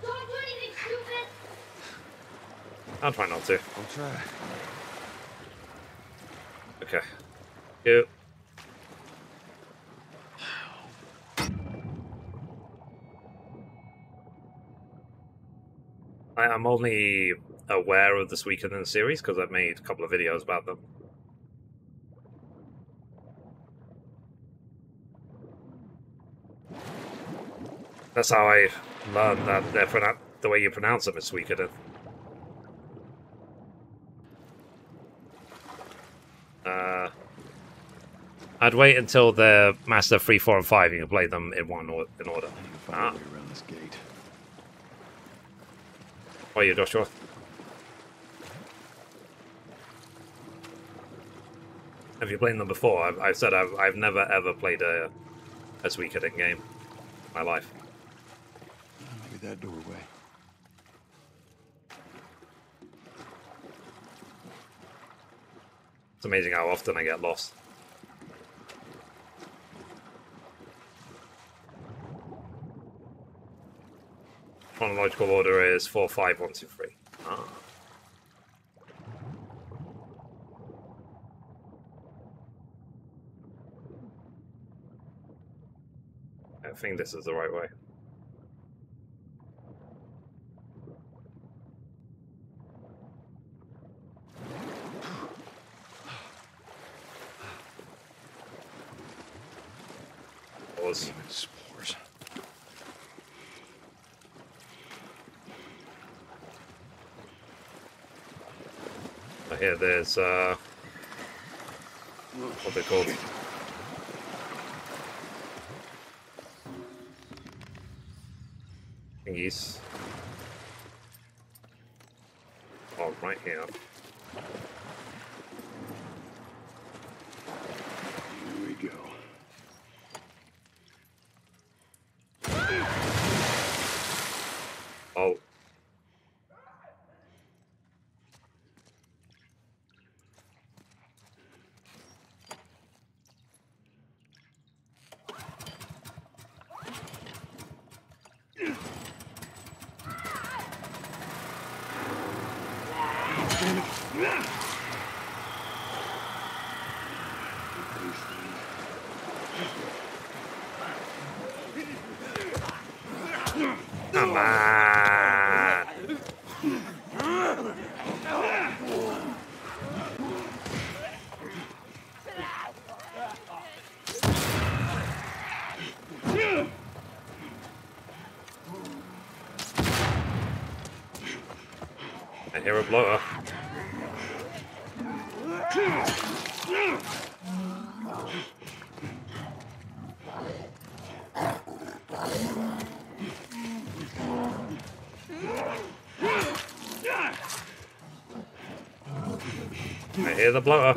Don't do anything stupid! I'll try not to. I'll try. Okay. Go. I'm only aware of this Suikoden series because I've made a couple of videos about them. That's how I learned that the way you pronounce them is Suikoden. I'd wait until the Master 3, 4, and 5. You can play them in in order. Ah. Around this gate. Why are you, Joshua? Have you played them before? I've said I've never ever played a Suikoden game in my life. Maybe that doorway. It's amazing how often I get lost. Chronological order is 4, 5, 1, 2, 3. Ah. I think this is the right way. Pause. Spores. I hear there's what they're called. Thingies. Oh, right here. Here we go. Come on. I hear a blower. I hear the blower.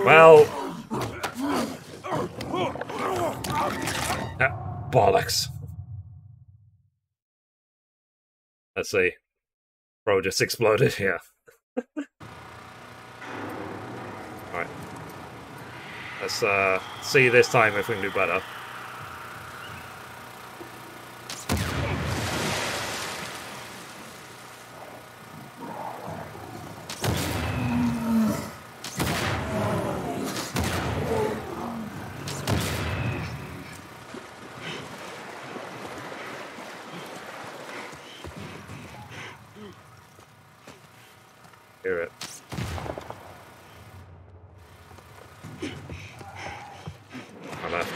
Well, bollocks. Let's see. Bro just exploded here. Alright. Let's see this time if we can do better. Hear it. My left.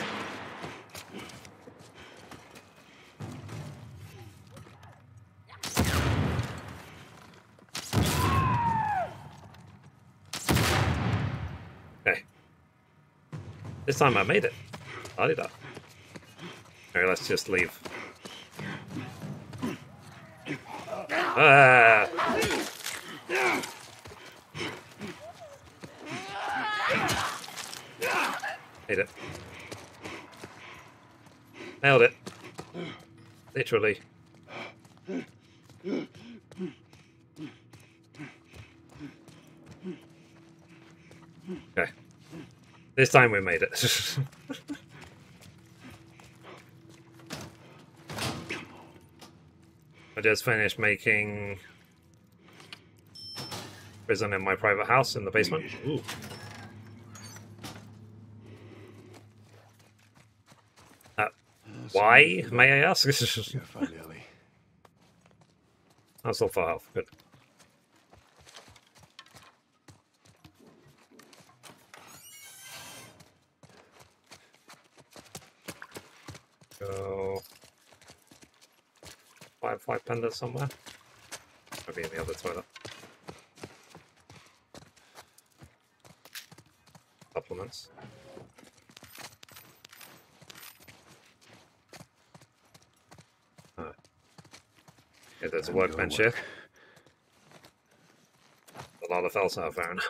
Okay. This time I made it. I did that. Okay, let's just leave. Ah! Hate it. Nailed it. Literally. Okay. This time we made it. I just finished making prison in my private house in the basement. Ooh. Why, may I ask? I'm still full health. Good. Go. Firefly pendant somewhere. Maybe in the other toilet. Supplements. Yeah, there's a workbench here. A lot of else I found.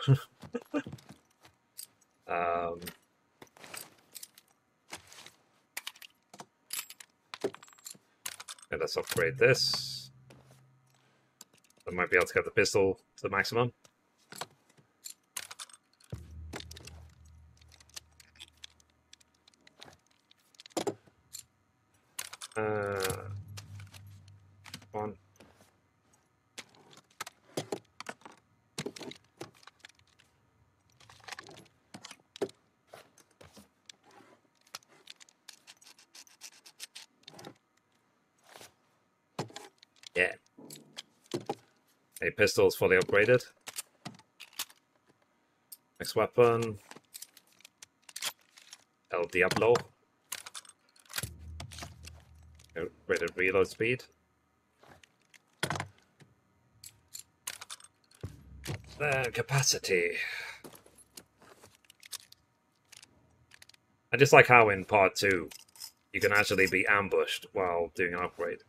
Okay, let's upgrade this. I might be able to get the pistol to the maximum. One. Yeah. A pistol is fully upgraded. Next weapon. El Diablo. Upgraded reload speed. Then capacity. I just like how in part 2 you can actually be ambushed while doing an upgrade.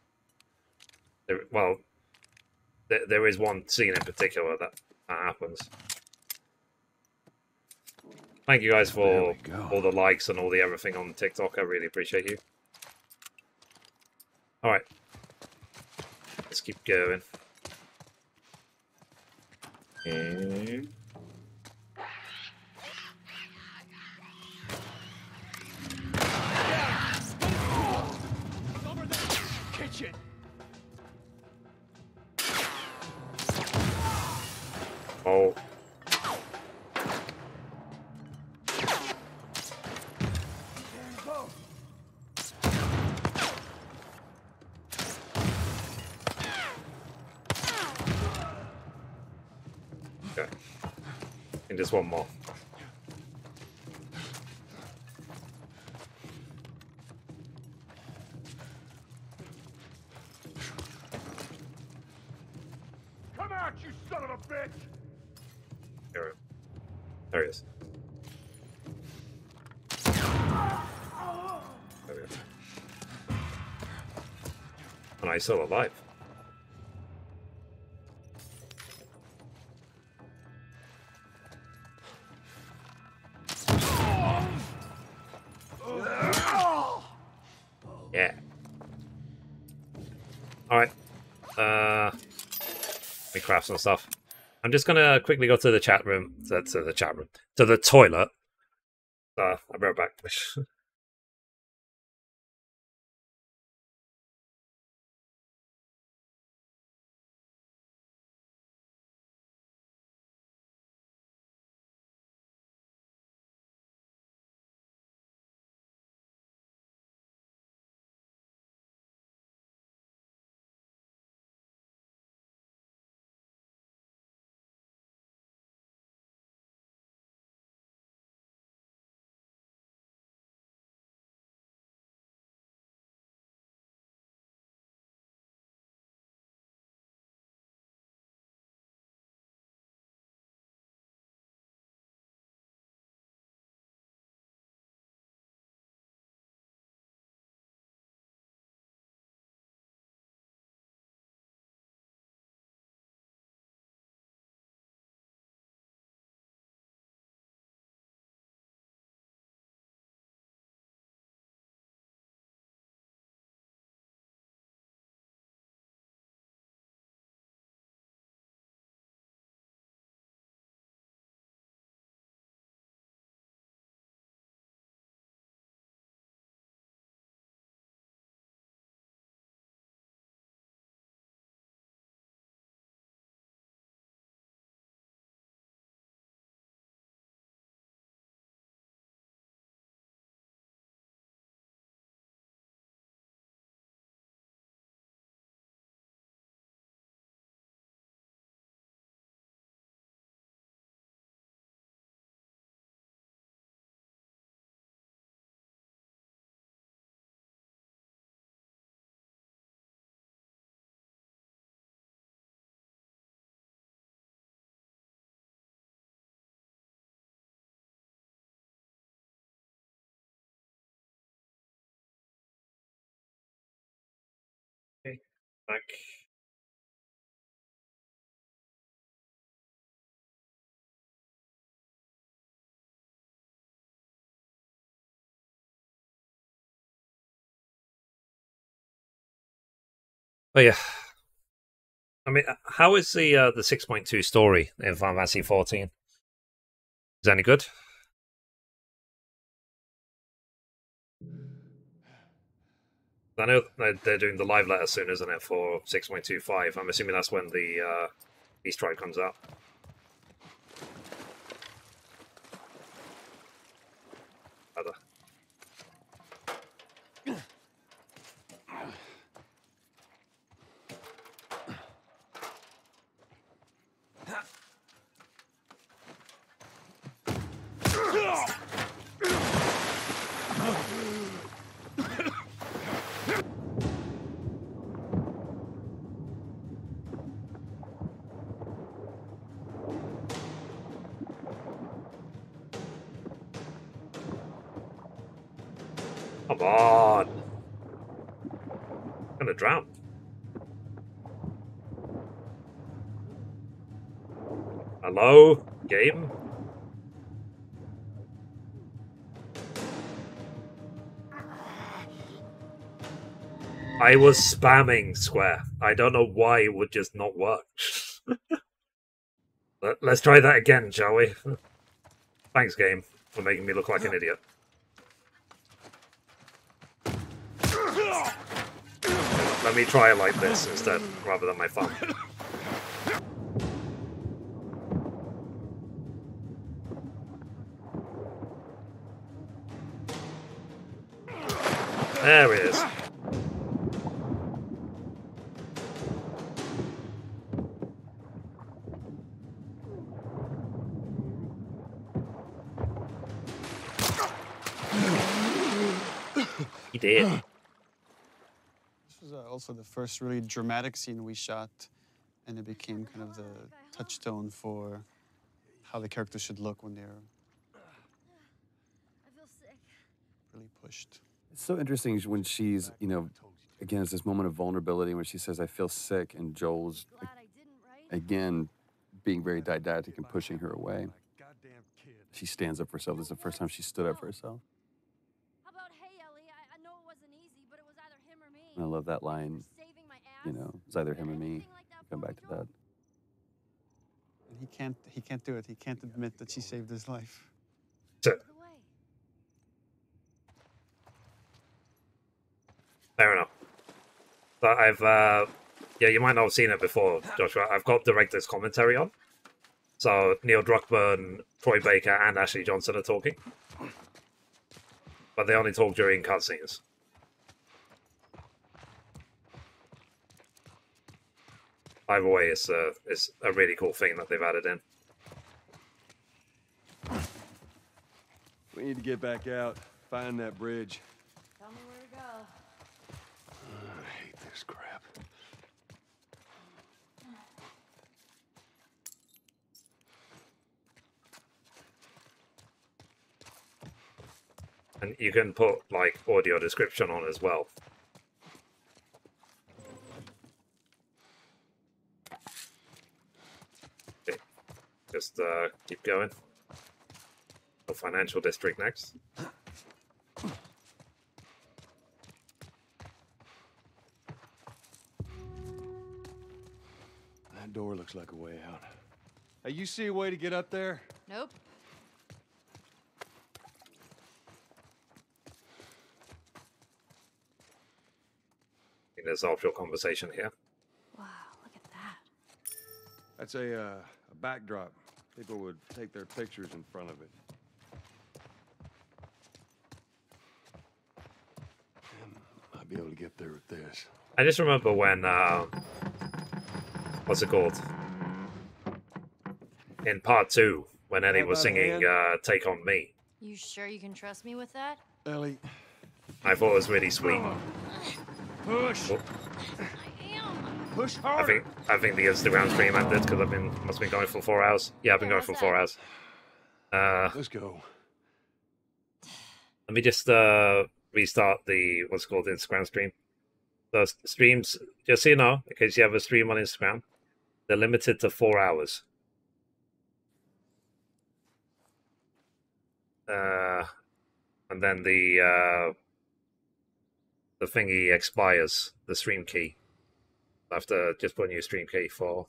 There is one scene in particular that happens. Thank you guys for all the likes and all the everything on TikTok. I really appreciate you. Alright. Let's keep going. Shit. Oh. Okay. And just one more. Come out, you son of a bitch! There he is. There we go. And he's still alive. Yeah. Alright. Let me craft some stuff. I'm just gonna quickly go to the chat room. To the chat room. To the toilet. I'll be right back. Okay. Back. Oh yeah. I mean, how is the 6.2 story in Final Fantasy 14? Is it any good? I know they're doing the live letter soon, isn't it, for 6.25? I'm assuming that's when the Easter egg comes out. Other. Come on. I'm gonna drown. Hello? Game? I was spamming Square. I don't know why it would just not work. Let's try that again, shall we? Thanks, game, for making me look like an idiot. Let me try it like this instead, rather than my thumb. There it is. He did. This was also the first really dramatic scene we shot, and it became kind of the touchstone for how the characters should look when they're really pushed. It's so interesting when she's, you know, again, it's this moment of vulnerability when she says, I feel sick, and Joel's, again, being very didactic and pushing her away. She stands up for herself. This is the first time she stood up for herself. And I love that line, you know, it's either him or me. Come back to that. And he can't do it. He can't admit that she saved his life. Fair enough. But I've, yeah, you might not have seen it before, Joshua. I've got director's commentary on. So Neil Druckmann, Troy Baker, and Ashley Johnson are talking. But they only talk during cutscenes. Either way, it's a really cool thing that they've added in. We need to get back out, find that bridge. Tell me where to go. I hate this crap. And you can put, like, audio description on as well. Okay. Just keep going. The financial district next. That door looks like a way out. Hey, you see a way to get up there? Nope. I think there's actual conversation here. Wow, look at that. That's a backdrop. People would take their pictures in front of it. I'll be able to get there with this. I just remember when, what's it called? In part 2, when Eddie was singing Take On Me. You sure you can trust me with that? Ellie. I thought it was really sweet. Push. Oh. Push hard. I think the Instagram stream ended because must have been going for 4 hours. Yeah, I've been going for 4 hours. Let's go. Let me just restart the what's it called Instagram stream. The streams, just so you know, in case you have a stream on Instagram, they're limited to 4 hours. And then the thingy expires, the stream key. I have to just put a new stream key for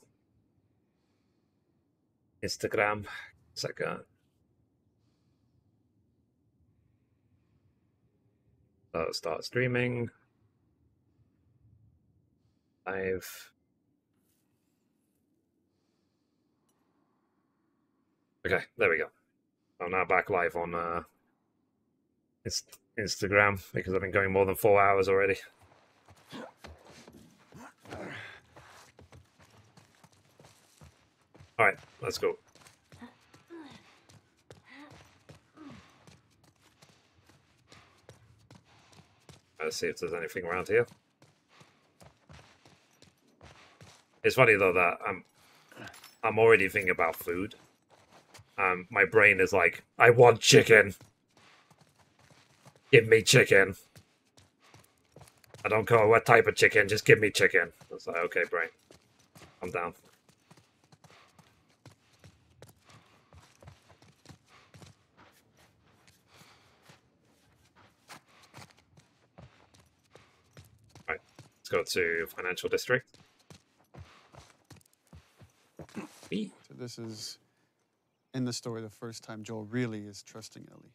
Instagram. Second. So start streaming. Live. Okay, there we go. I'm now back live on Instagram because I've been going more than 4 hours already. All right, let's go. Let's see if there's anything around here. It's funny though that I'm already thinking about food. My brain is like, I want chicken. Give me chicken. I don't care what type of chicken, just give me chicken. I was like, okay, brain, I'm down. Alright, let's go to Financial District. So this is, in the story, the first time Joel really is trusting Ellie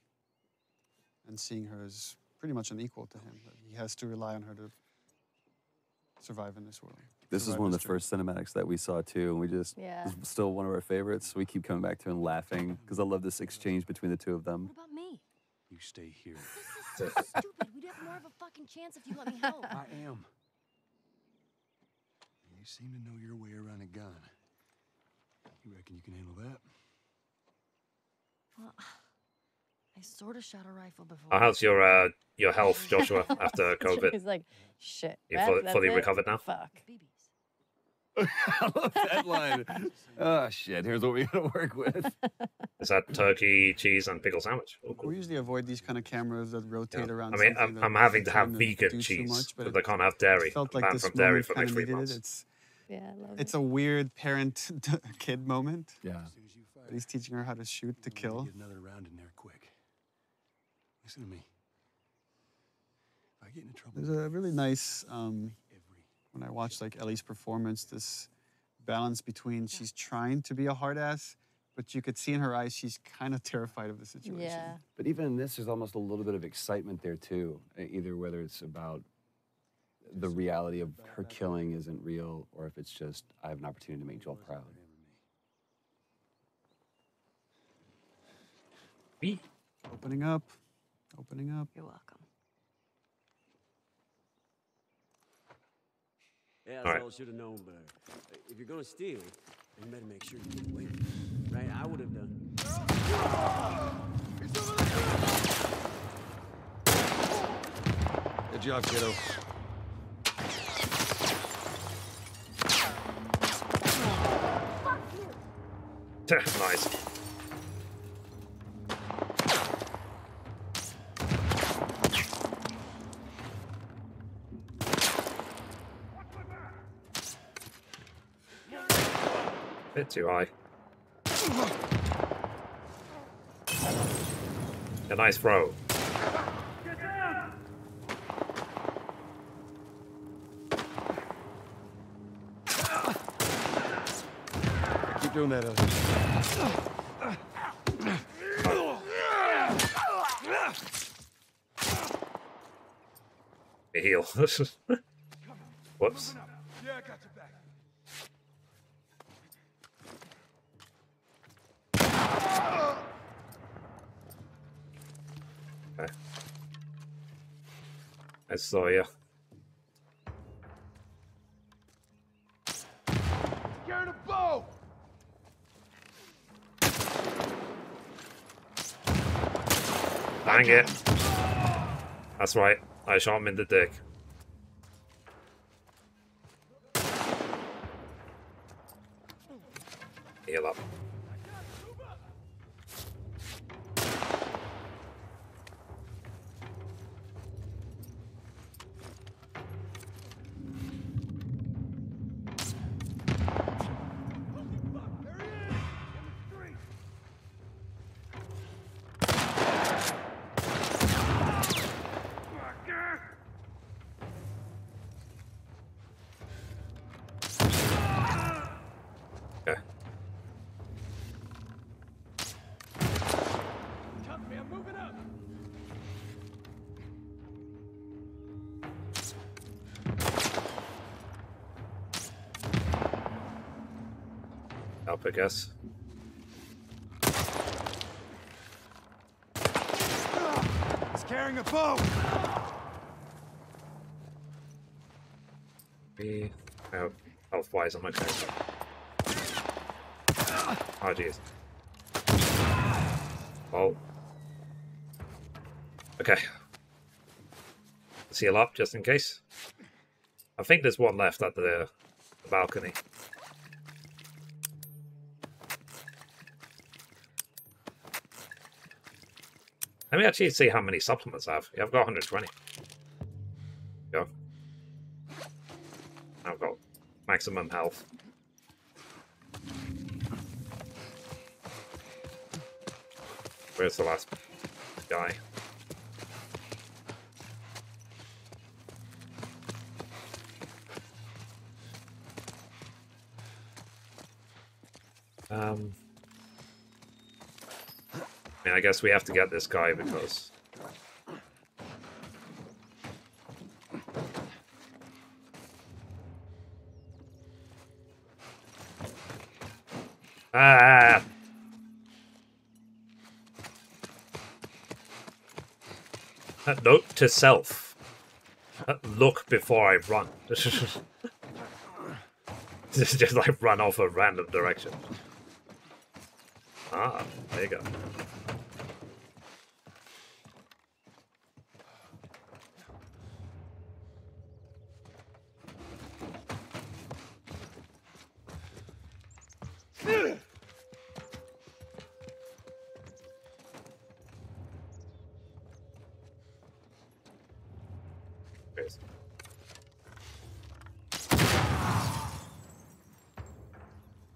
and seeing her as pretty much an equal to him. He has to rely on her to survive in this world. This is Survive one of the this journey. first cinematics that we saw too, and we just it's still one of our favorites. We keep coming back to and laughing because I love this exchange between the two of them. What about me? You stay here. This is so stupid. We'd have more of a fucking chance if you let me help. I am. You seem to know your way around a gun. You reckon you can handle that? Well, I sort of shot a rifle before. How's your health, Joshua, after COVID? He's like, shit. You that's fully it? recovered now? Fuck. I love that line. Oh shit! Here's what we gotta work with. Is that turkey, cheese, and pickle sandwich? Oh, cool. We usually avoid these kind of cameras that rotate around. I mean, something that I'm having to isn't have trying vegan do too cheese, much, but it I can't have dairy. felt I'm like banned this from dairy moment for the kind next of 3 needed it. months. I love It's a weird parent-kid moment. Yeah. But he's teaching her how to shoot to kill. Get another round in there quick. Listen to me. If I get into trouble, There's a really nice, when I watch like Ellie's performance, this balance between she's trying to be a hard ass, but you could see in her eyes she's kind of terrified of the situation. Yeah. But even in this, there's almost a little bit of excitement there too. Either whether it's about the reality of her killing isn't real, or if it's just I have an opportunity to make Joel proud. Opening up. Opening up. You're welcome. Yeah, All that's right. all I should have known better. If you're gonna steal, you better make sure you get away from it. Right? I would have done. Good job, kiddo. Nice. Bit too high. A nice throw. Keep doing that, A heal. Whoops. Yeah, I got your back. Okay. I saw you. Carry the bow! Dang it. That's right. I shot him in the dick. Heal up. Okay. Tough man, moving up! Help, I guess. He's carrying a bow! Me. Oh, health-wise, I'm okay. Oh, jeez. Oh. Okay. Let's heal up, just in case. I think there's one left at the balcony. Let me actually see how many supplements I have. Yeah, I've got 120. Go. I've got maximum health. Where's the last guy? I mean, I guess we have to get this guy because... Ah! Note to self. Look before I run. Just like run off a random direction. Ah, there you go.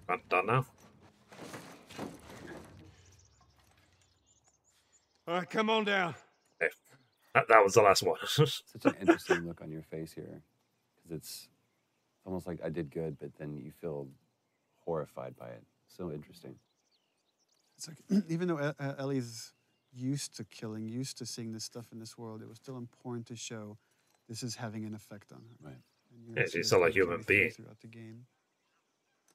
I'm done now. All right, come on down. Okay. That was the last one. Such an interesting look on your face here, because it's almost like I did good, but then you feel horrified by it. So interesting. It's like even though Ellie's used to killing, used to seeing this stuff in this world, it was still important to show this is having an effect on her. Right. Yeah, she's still a human being. Throughout the game.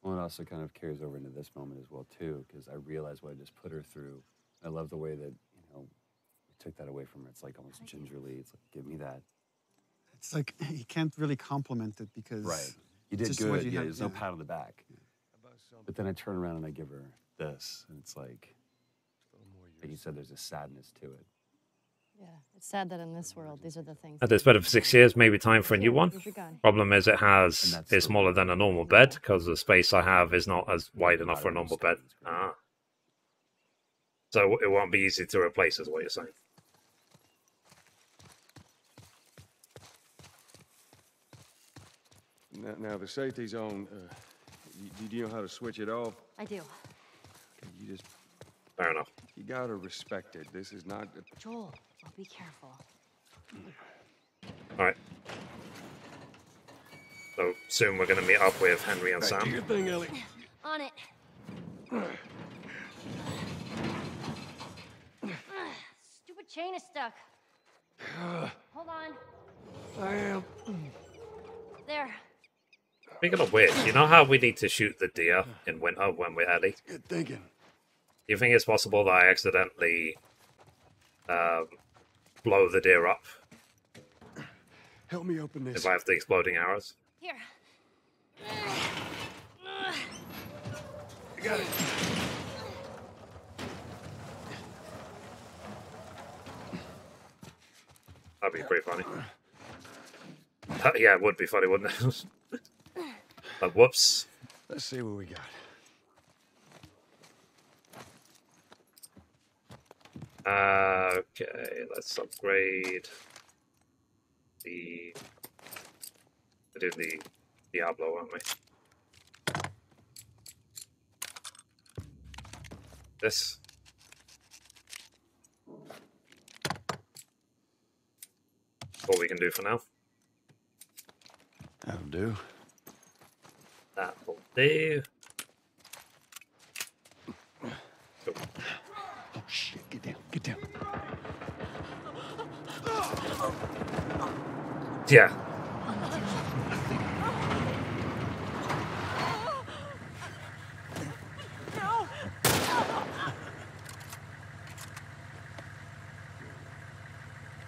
Well, it also kind of carries over into this moment as well too, because I realized what I just put her through. I love the way that we took that away from her. It's like almost gingerly. It's like, give me that. It's like you can't really compliment it because you did just good. what you Yeah, have- there's no pat on the back. But then I turn around and I give her this, and it's like you said, there's a sadness to it. Yeah, it's sad that in this world, these are the things. It's been for 6 years, maybe time for a new one. Here's your gun. Problem is it's smaller than a normal bed because the space I have is not as wide enough for a normal bed. Ah. So it won't be easy to replace, is what you're saying. Now the safety zone, do you know how to switch it off? I do. Okay, you just... Fair enough. You gotta respect it. This is not... Joel, I'll be careful. Alright. So soon we're going to meet up with Henry and Sam. Do your thing, Ellie. On it. Stupid chain is stuck. Hold on. I am. There. Speaking of which, you know how we need to shoot the deer in winter when we're Ellie? Good thinking. Do you think it's possible that I accidentally blow the deer up Help me open this. if I have the exploding arrows? Here. I got it. That'd be pretty funny. Yeah, it would be funny, wouldn't it? Whoops. Let's see what we got. Okay, let's upgrade the... We do the Diablo, won't we? This. What we can do for now. That'll do. That will do. Cool. Oh shit, get down, get down. Yeah.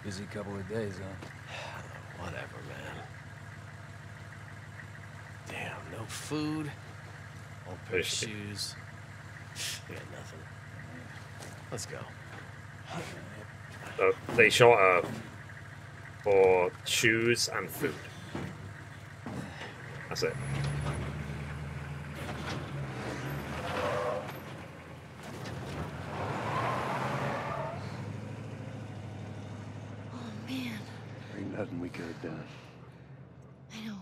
Busy couple of days, huh? Whatever, man. Damn, no food, old pair of shoes. We got nothing. Let's go. So they shot her for shoes and food. That's it. Man, Ain't nothing we could have done. I know.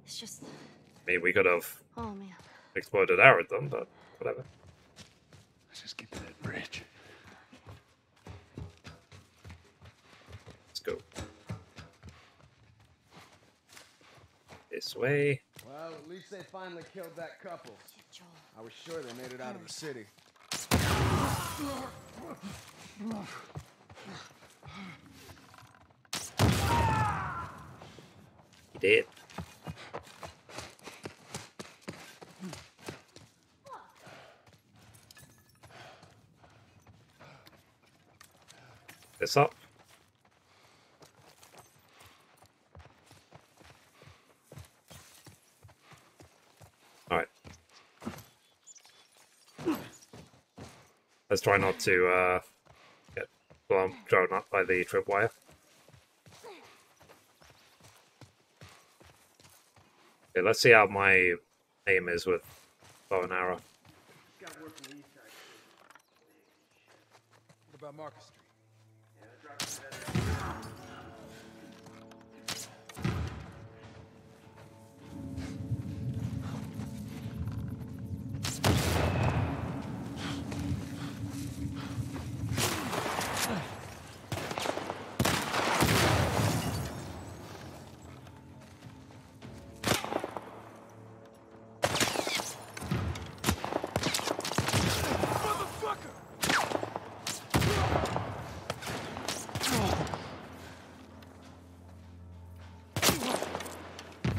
It's just. I mean, we could have Oh man. exploded arrowed them, but whatever. Let's just get to that bridge. Let's go. This way. Well, at least they finally killed that couple. I was sure they made it out of the city. He did. this up. Alright. Let's try not to get thrown up by the tripwire. Okay, let's see how my aim is with bow and arrow. What about Marcus Street?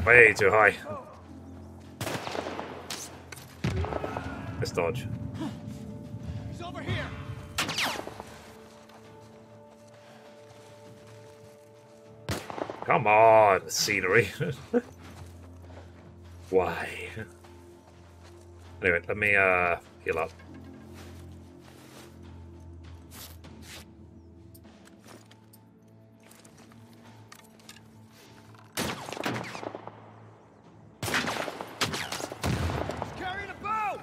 Way too high. Let's dodge. He's over here. Come on, scenery. Why? Anyway, let me heal up. Carrying a bow.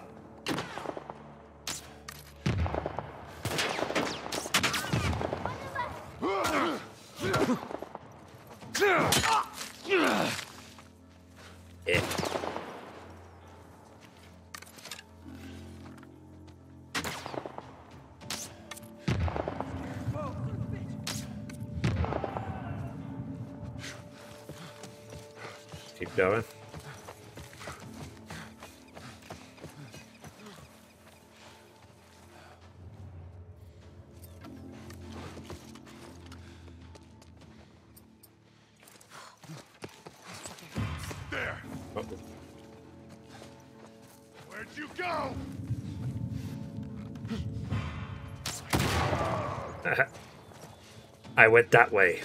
Yeah. Keep going. There. Oh. Where'd you go? I went that way.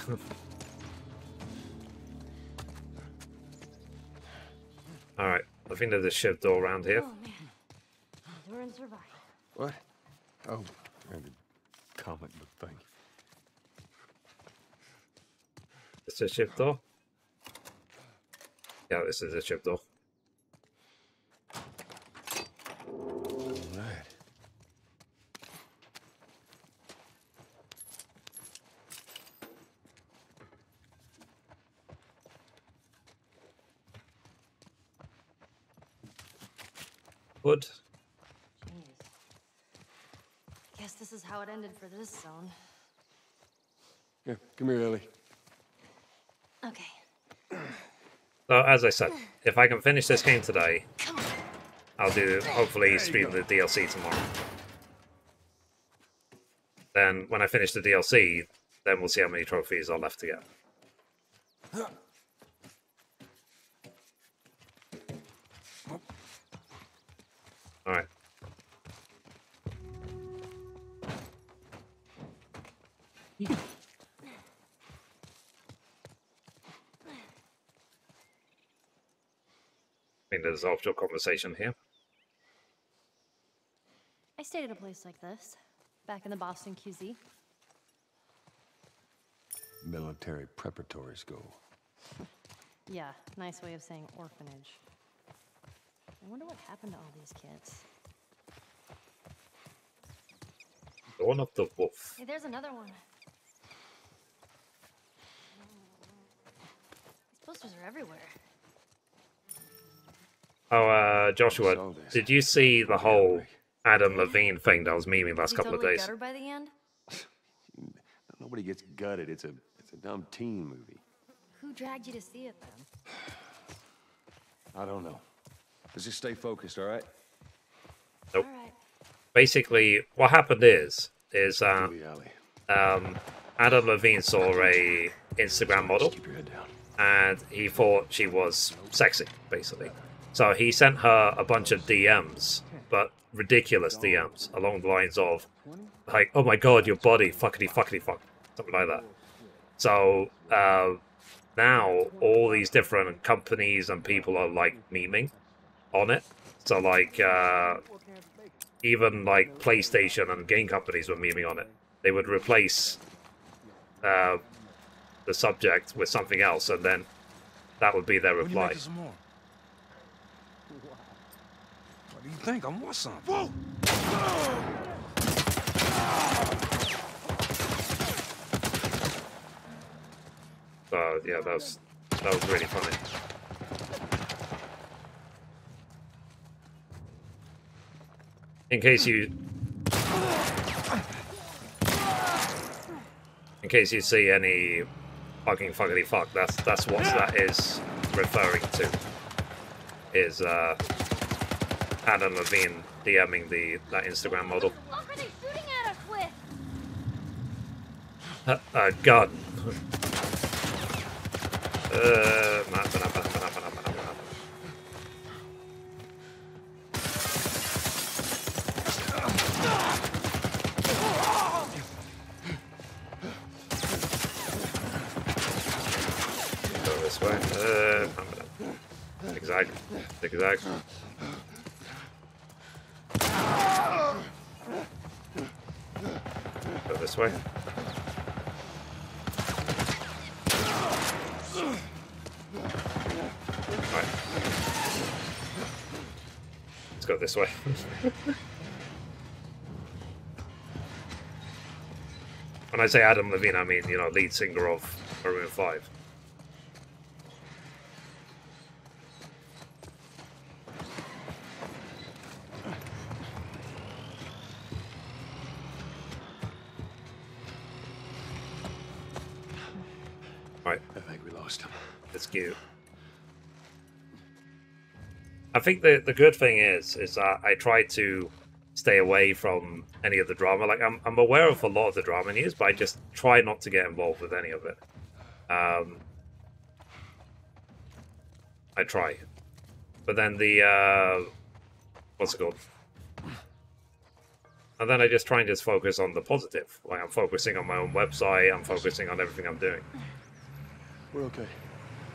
Alright, I think there's a shift door around here. Oh man, endure and survive. What? Oh, the comic book thing. It's a shift door. Yeah, this is a shift door. All right. Wood. Jeez. Guess this is how it ended for this zone. Yeah, come here, Ellie. Okay. So, as I said, if I can finish this game today, I'll do, hopefully, stream the DLC tomorrow. Then, when I finish the DLC, then we'll see how many trophies are left to get. Alright. I think there's offshore conversation here. I stayed at a place like this, back in the Boston QZ. Military preparatory school. Yeah, nice way of saying orphanage. I wonder what happened to all these kids. The one of the wolf. Hey, there's another one. These posters are everywhere. Oh, Joshua, did you see the whole Adam Levine thing that was memeing last couple of days? Gutted by the end? Nobody gets gutted. It's a dumb teen movie. Who dragged you to see it then? I don't know. Let's just stay focused, all right? Nope. Basically, what happened is Adam Levine saw a Instagram model, and he thought she was sexy, basically. So he sent her a bunch of DMs, but ridiculous DMs, along the lines of, like, "Oh my god, your body, fuckity fuckity fuck." something like that. So now all these different companies and people are like memeing on it. So like even like PlayStation and game companies were memeing on it. They would replace the subject with something else, and then that would be their When you reply. making some more? What do you think? I want some. Whoa! So yeah, that was really funny. In case you see any fucking fuckity fuck, that's what that is referring to. Is Adam Levine DMing that Instagram model. What fuck are they shooting at us with? A gun. Go this way. Zigzag. Zigzag. Go this way. Right. Let's go this way. When I say Adam Levine, I mean, you know, lead singer of Maroon 5. Right. I think we lost him. It's cute. I think the good thing is that I try to stay away from any of the drama. Like I'm aware of a lot of the drama news, but I just try not to get involved with any of it. I try, but then the what's it called? And then I just try and just focus on the positive. Like I'm focusing on my own website. I'm focusing on everything I'm doing. We're okay.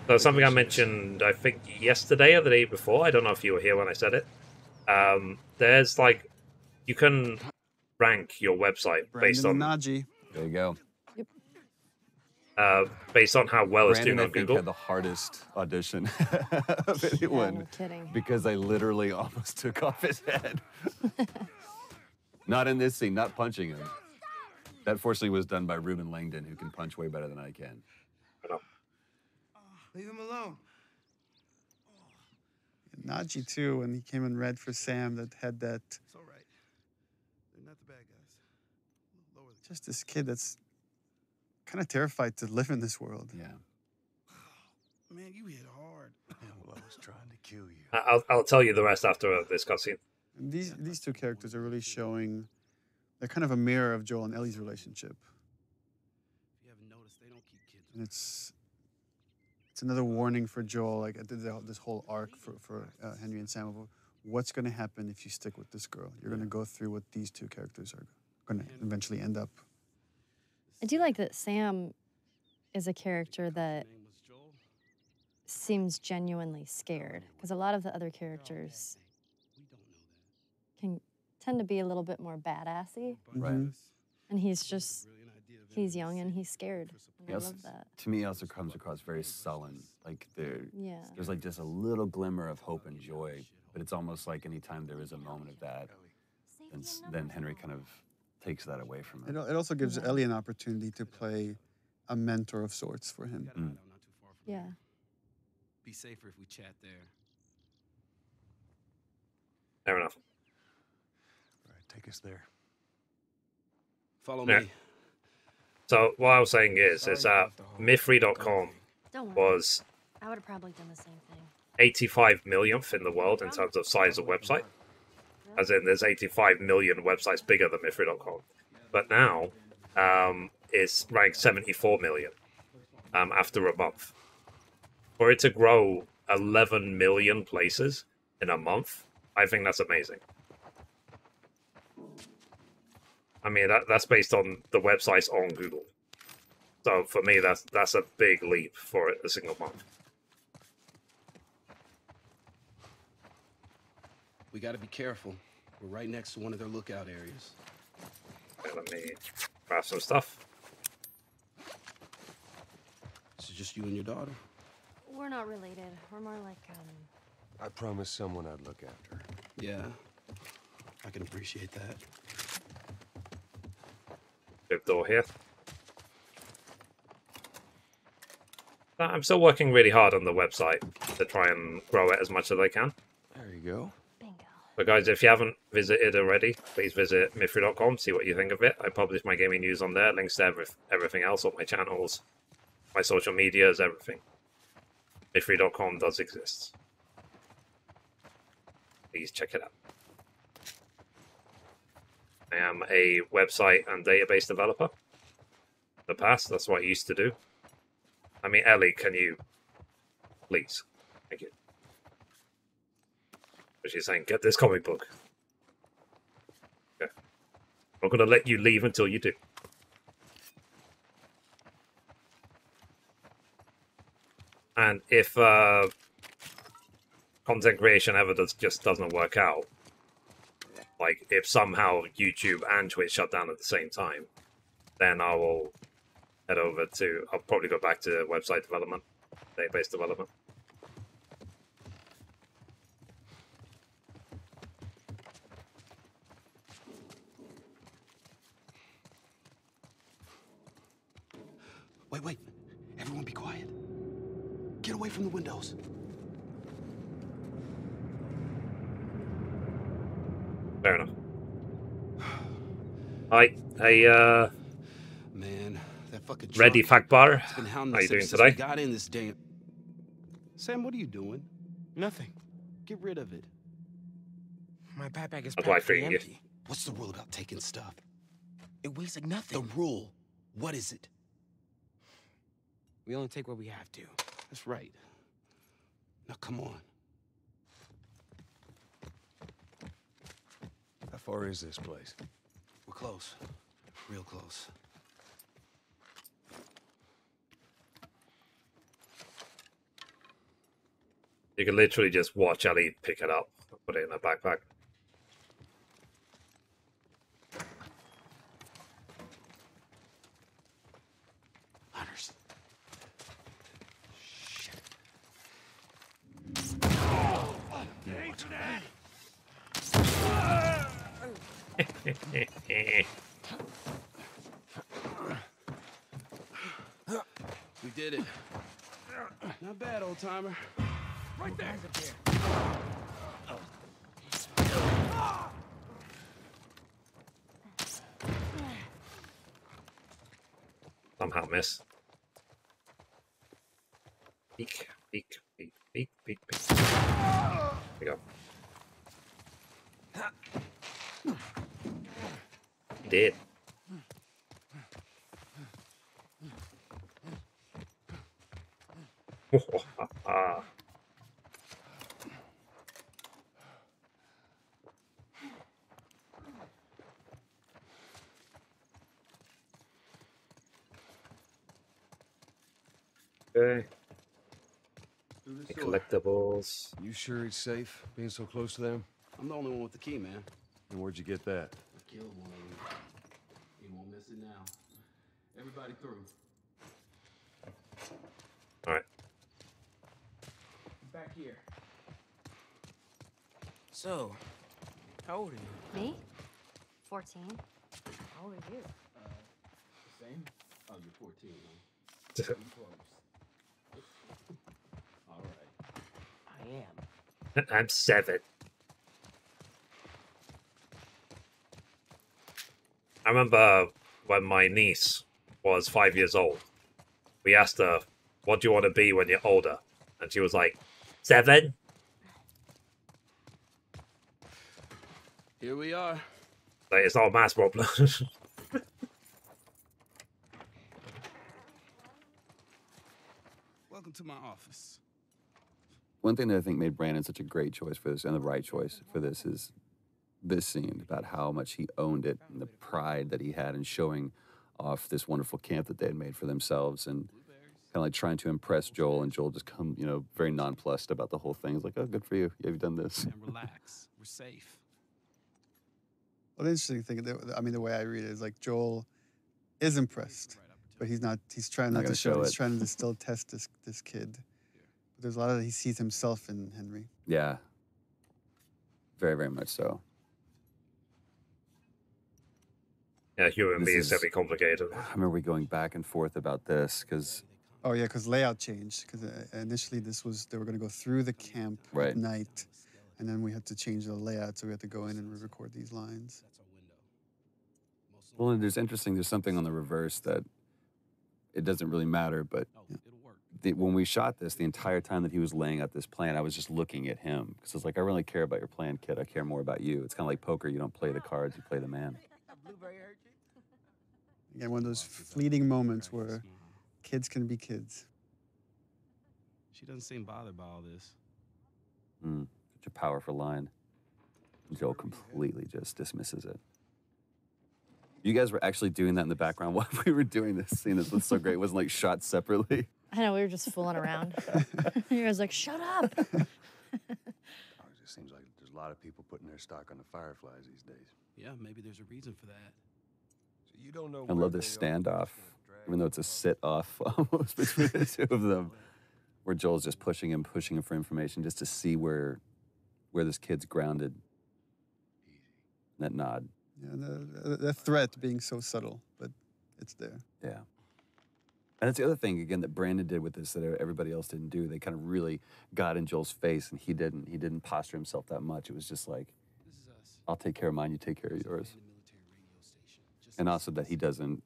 So something I mentioned, I think yesterday or the day before. I don't know if you were here when I said it. There's like, you can rank your website based on Najee. There you go. based on how well it's doing Brandon, on I think, Google. had the hardest audition of anyone. no kidding. Because I literally almost took off his head. Not in this scene, not punching him. That fortunately was done by Ruben Langdon, who can punch way better than I can. Leave him alone. Najee too, when he came in red for Sam, that had that. It's all right. They're not the bad guys. Lower the Just this kid that's kind of terrified to live in this world. Yeah. man, you hit hard. Well, I was trying to kill you. I'll tell you the rest after this cutscene. And these two characters are really showing. They're kind of a mirror of Joel and Ellie's relationship. If you haven't noticed, they don't keep kids. And it's another warning for Joel, like this whole arc for Henry and Sam. Of what's going to happen if you stick with this girl? You're going to go through what these two characters are going to eventually end up. I do like that Sam is a character that seems genuinely scared, because a lot of the other characters can tend to be a little bit more badassy. Right. And he's young and he's scared. And I love that. To me, it also comes across very sullen. Like Yeah. there's like just a little glimmer of hope and joy, but it's almost like anytime there is a moment of that, then Henry kind of takes that away from him. It also gives Ellie an opportunity to play a mentor of sorts for him. Yeah. Be safer if we chat there. Fair enough. All right, take us there. Follow Yeah. me. So what I was saying is that Mithrie.com Don't worry. was I would have probably done the same thing. 85 millionth in the world in terms of size of website. As in, there's 85 million websites bigger than Mithrie.com. But now, it's ranked 74 million after a month. For it to grow 11 million places in a month, I think that's amazing. I mean, that's based on the websites on Google. So for me, that's a big leap for a single month. We got to be careful. We're right next to one of their lookout areas. Okay, let me grab some stuff. Is it just you and your daughter? We're not related. We're more like, I promised someone I'd look after her. Yeah, I can appreciate that. Big door here. I'm still working really hard on the website to try and grow it as much as I can. There you go. But guys, if you haven't visited already, please visit Mithrie.com, see what you think of it. I publish my gaming news on there, links to everything else on my channels, my social medias, everything. Mithrie.com does exist. Please check it out. I am a website and database developer. In the past, that's what I used to do. I mean, Ellie, can you please? Thank you. But she's saying, get this comic book. Okay. I'm not going to let you leave until you do. And if content creation ever just doesn't work out, like if somehow YouTube and Twitch shut down at the same time, then I will head over to, I'll probably go back to website development, database development. Wait. Everyone be quiet. Get away from the windows. Fair enough. Hey, Man, that fucking truck. Ready Fakbar. It's been How hounding you us doing since today? we got in this damn... Sam, what are you doing? Nothing. Get rid of it. My backpack is That's why I practically freaking you. empty. What's the rule about taking stuff? It weighs like nothing. The rule. What is it? We only take what we have to. That's right. Now, come on. How far is this place? We're close. Real close. You can literally just watch Ellie pick it up and put it in her backpack. Hunters. We did it. Not bad, old timer. Right there. Somehow miss. Peek. There we go. He did. Okay. The collectibles. You sure it's safe being so close to them? I'm the only one with the key, man. And where'd you get that? I killed one of them. You won't miss it now. Everybody through. All right. Back here. So, how old are you? Me? 14. How old are you? Same? Oh, you're 14, huh? Close. All right. I am. I'm 7. I remember when my niece was 5 years old. We asked her, what do you want to be when you're older? And she was like, 7? Here we are. Like, it's not a maths problem. Welcome to my office. One thing that I think made Brandon such a great choice for this and the right choice for this is this scene about how much he owned it and the pride that he had in showing off this wonderful camp that they had made for themselves, and kind of like trying to impress Joel, and Joel just very nonplussed about the whole thing. He's like, "Oh, good for you. You've done this." And relax. We're safe. Well, the interesting thing, the way I read it is like Joel is impressed, but he's not. He's trying not to show it. He's trying to still test this kid. But there's a lot of he sees himself in Henry. Yeah. Very, very much so. Yeah, human beings can be complicated. I remember we going back and forth about this because. Oh yeah, because layout changed. Because initially they were going to go through the camp at night, and then we had to change the layout, so we had to go in and re-record these lines. Well, and there's something on the reverse that it doesn't really matter, but when we shot this, the entire time that he was laying out this plan, I was just looking at him because I was like, I really care about your plan, kid. I care more about you. It's kind of like poker. You don't play the cards, you play the man. Again, one of those fleeting moments where kids can be kids. She doesn't seem bothered by all this. Such a powerful line. Joel completely just dismisses it. You guys were actually doing that in the background while we were doing this scene. This was so great. It wasn't like shot separately. I know, we were just fooling around. You guys like, shut up. It just seems like there's a lot of people putting their stock on the Fireflies these days. Yeah, maybe there's a reason for that. So you don't know. I love this standoff, even though it's a sit-off almost between the two of them, where Joel's just pushing him for information just to see where this kid's grounded. That nod. Yeah, the threat being so subtle, but it's there. Yeah. And that's the other thing, again, that Brandon did with this that everybody else didn't do. They kind of really got in Joel's face, and he didn't. He didn't posture himself that much. It was just like, I'll take care of mine, you take care of yours. And also that he doesn't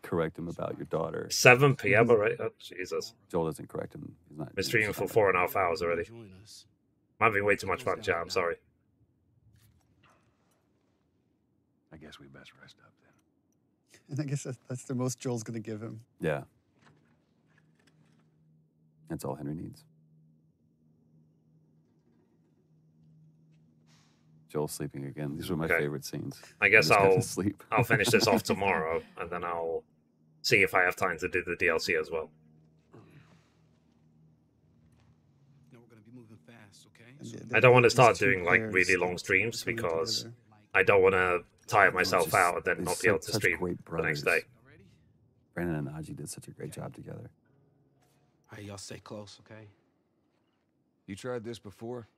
correct him about your daughter. 7 p.m. already? Oh, Jesus. Joel doesn't correct him. He's not. Been streaming for 4.5 hours already. I'm having way too much fun, chat. I'm sorry. I guess we best rest up then. And I guess that's the most Joel's going to give him. Yeah. That's all Henry needs. Joel sleeping again. These were my favorite scenes. I guess I'll finish this off tomorrow, and then I'll see if I have time to do the DLC as well. No, we're gonna be moving fast, okay? I don't want to start doing like really long streams because I don't want to tire myself out and then not be able to stream the next day. Brandon and Aji did such a great job together. All right, y'all stay close, okay? You tried this before?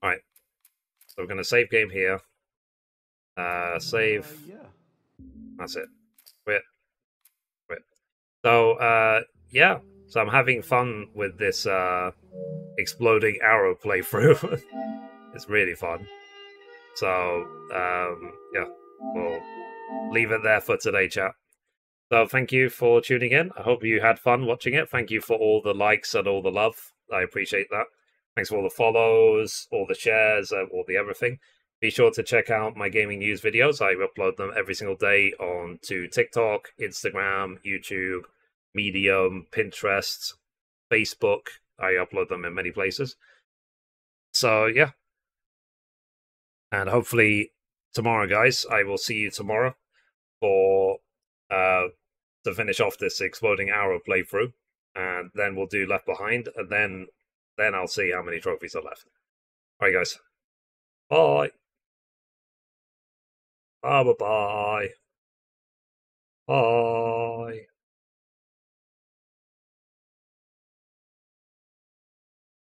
All right. So we're going to save game here. Save. Yeah. That's it. Quit. So, yeah. So I'm having fun with this exploding arrow playthrough. It's really fun. So, yeah. We'll leave it there for today, chat. So thank you for tuning in. I hope you had fun watching it. Thank you for all the likes and all the love. I appreciate that. Thanks for all the follows, all the shares, all the everything. Be sure to check out my gaming news videos. I upload them every single day onto TikTok, Instagram, YouTube, Medium, Pinterest, Facebook. I upload them in many places. So, yeah. And hopefully tomorrow, guys, I will see you tomorrow for to finish off this exploding arrow playthrough. And then we'll do Left Behind, and then I'll see how many trophies are left. Alright, guys. Bye. Bye. Bye.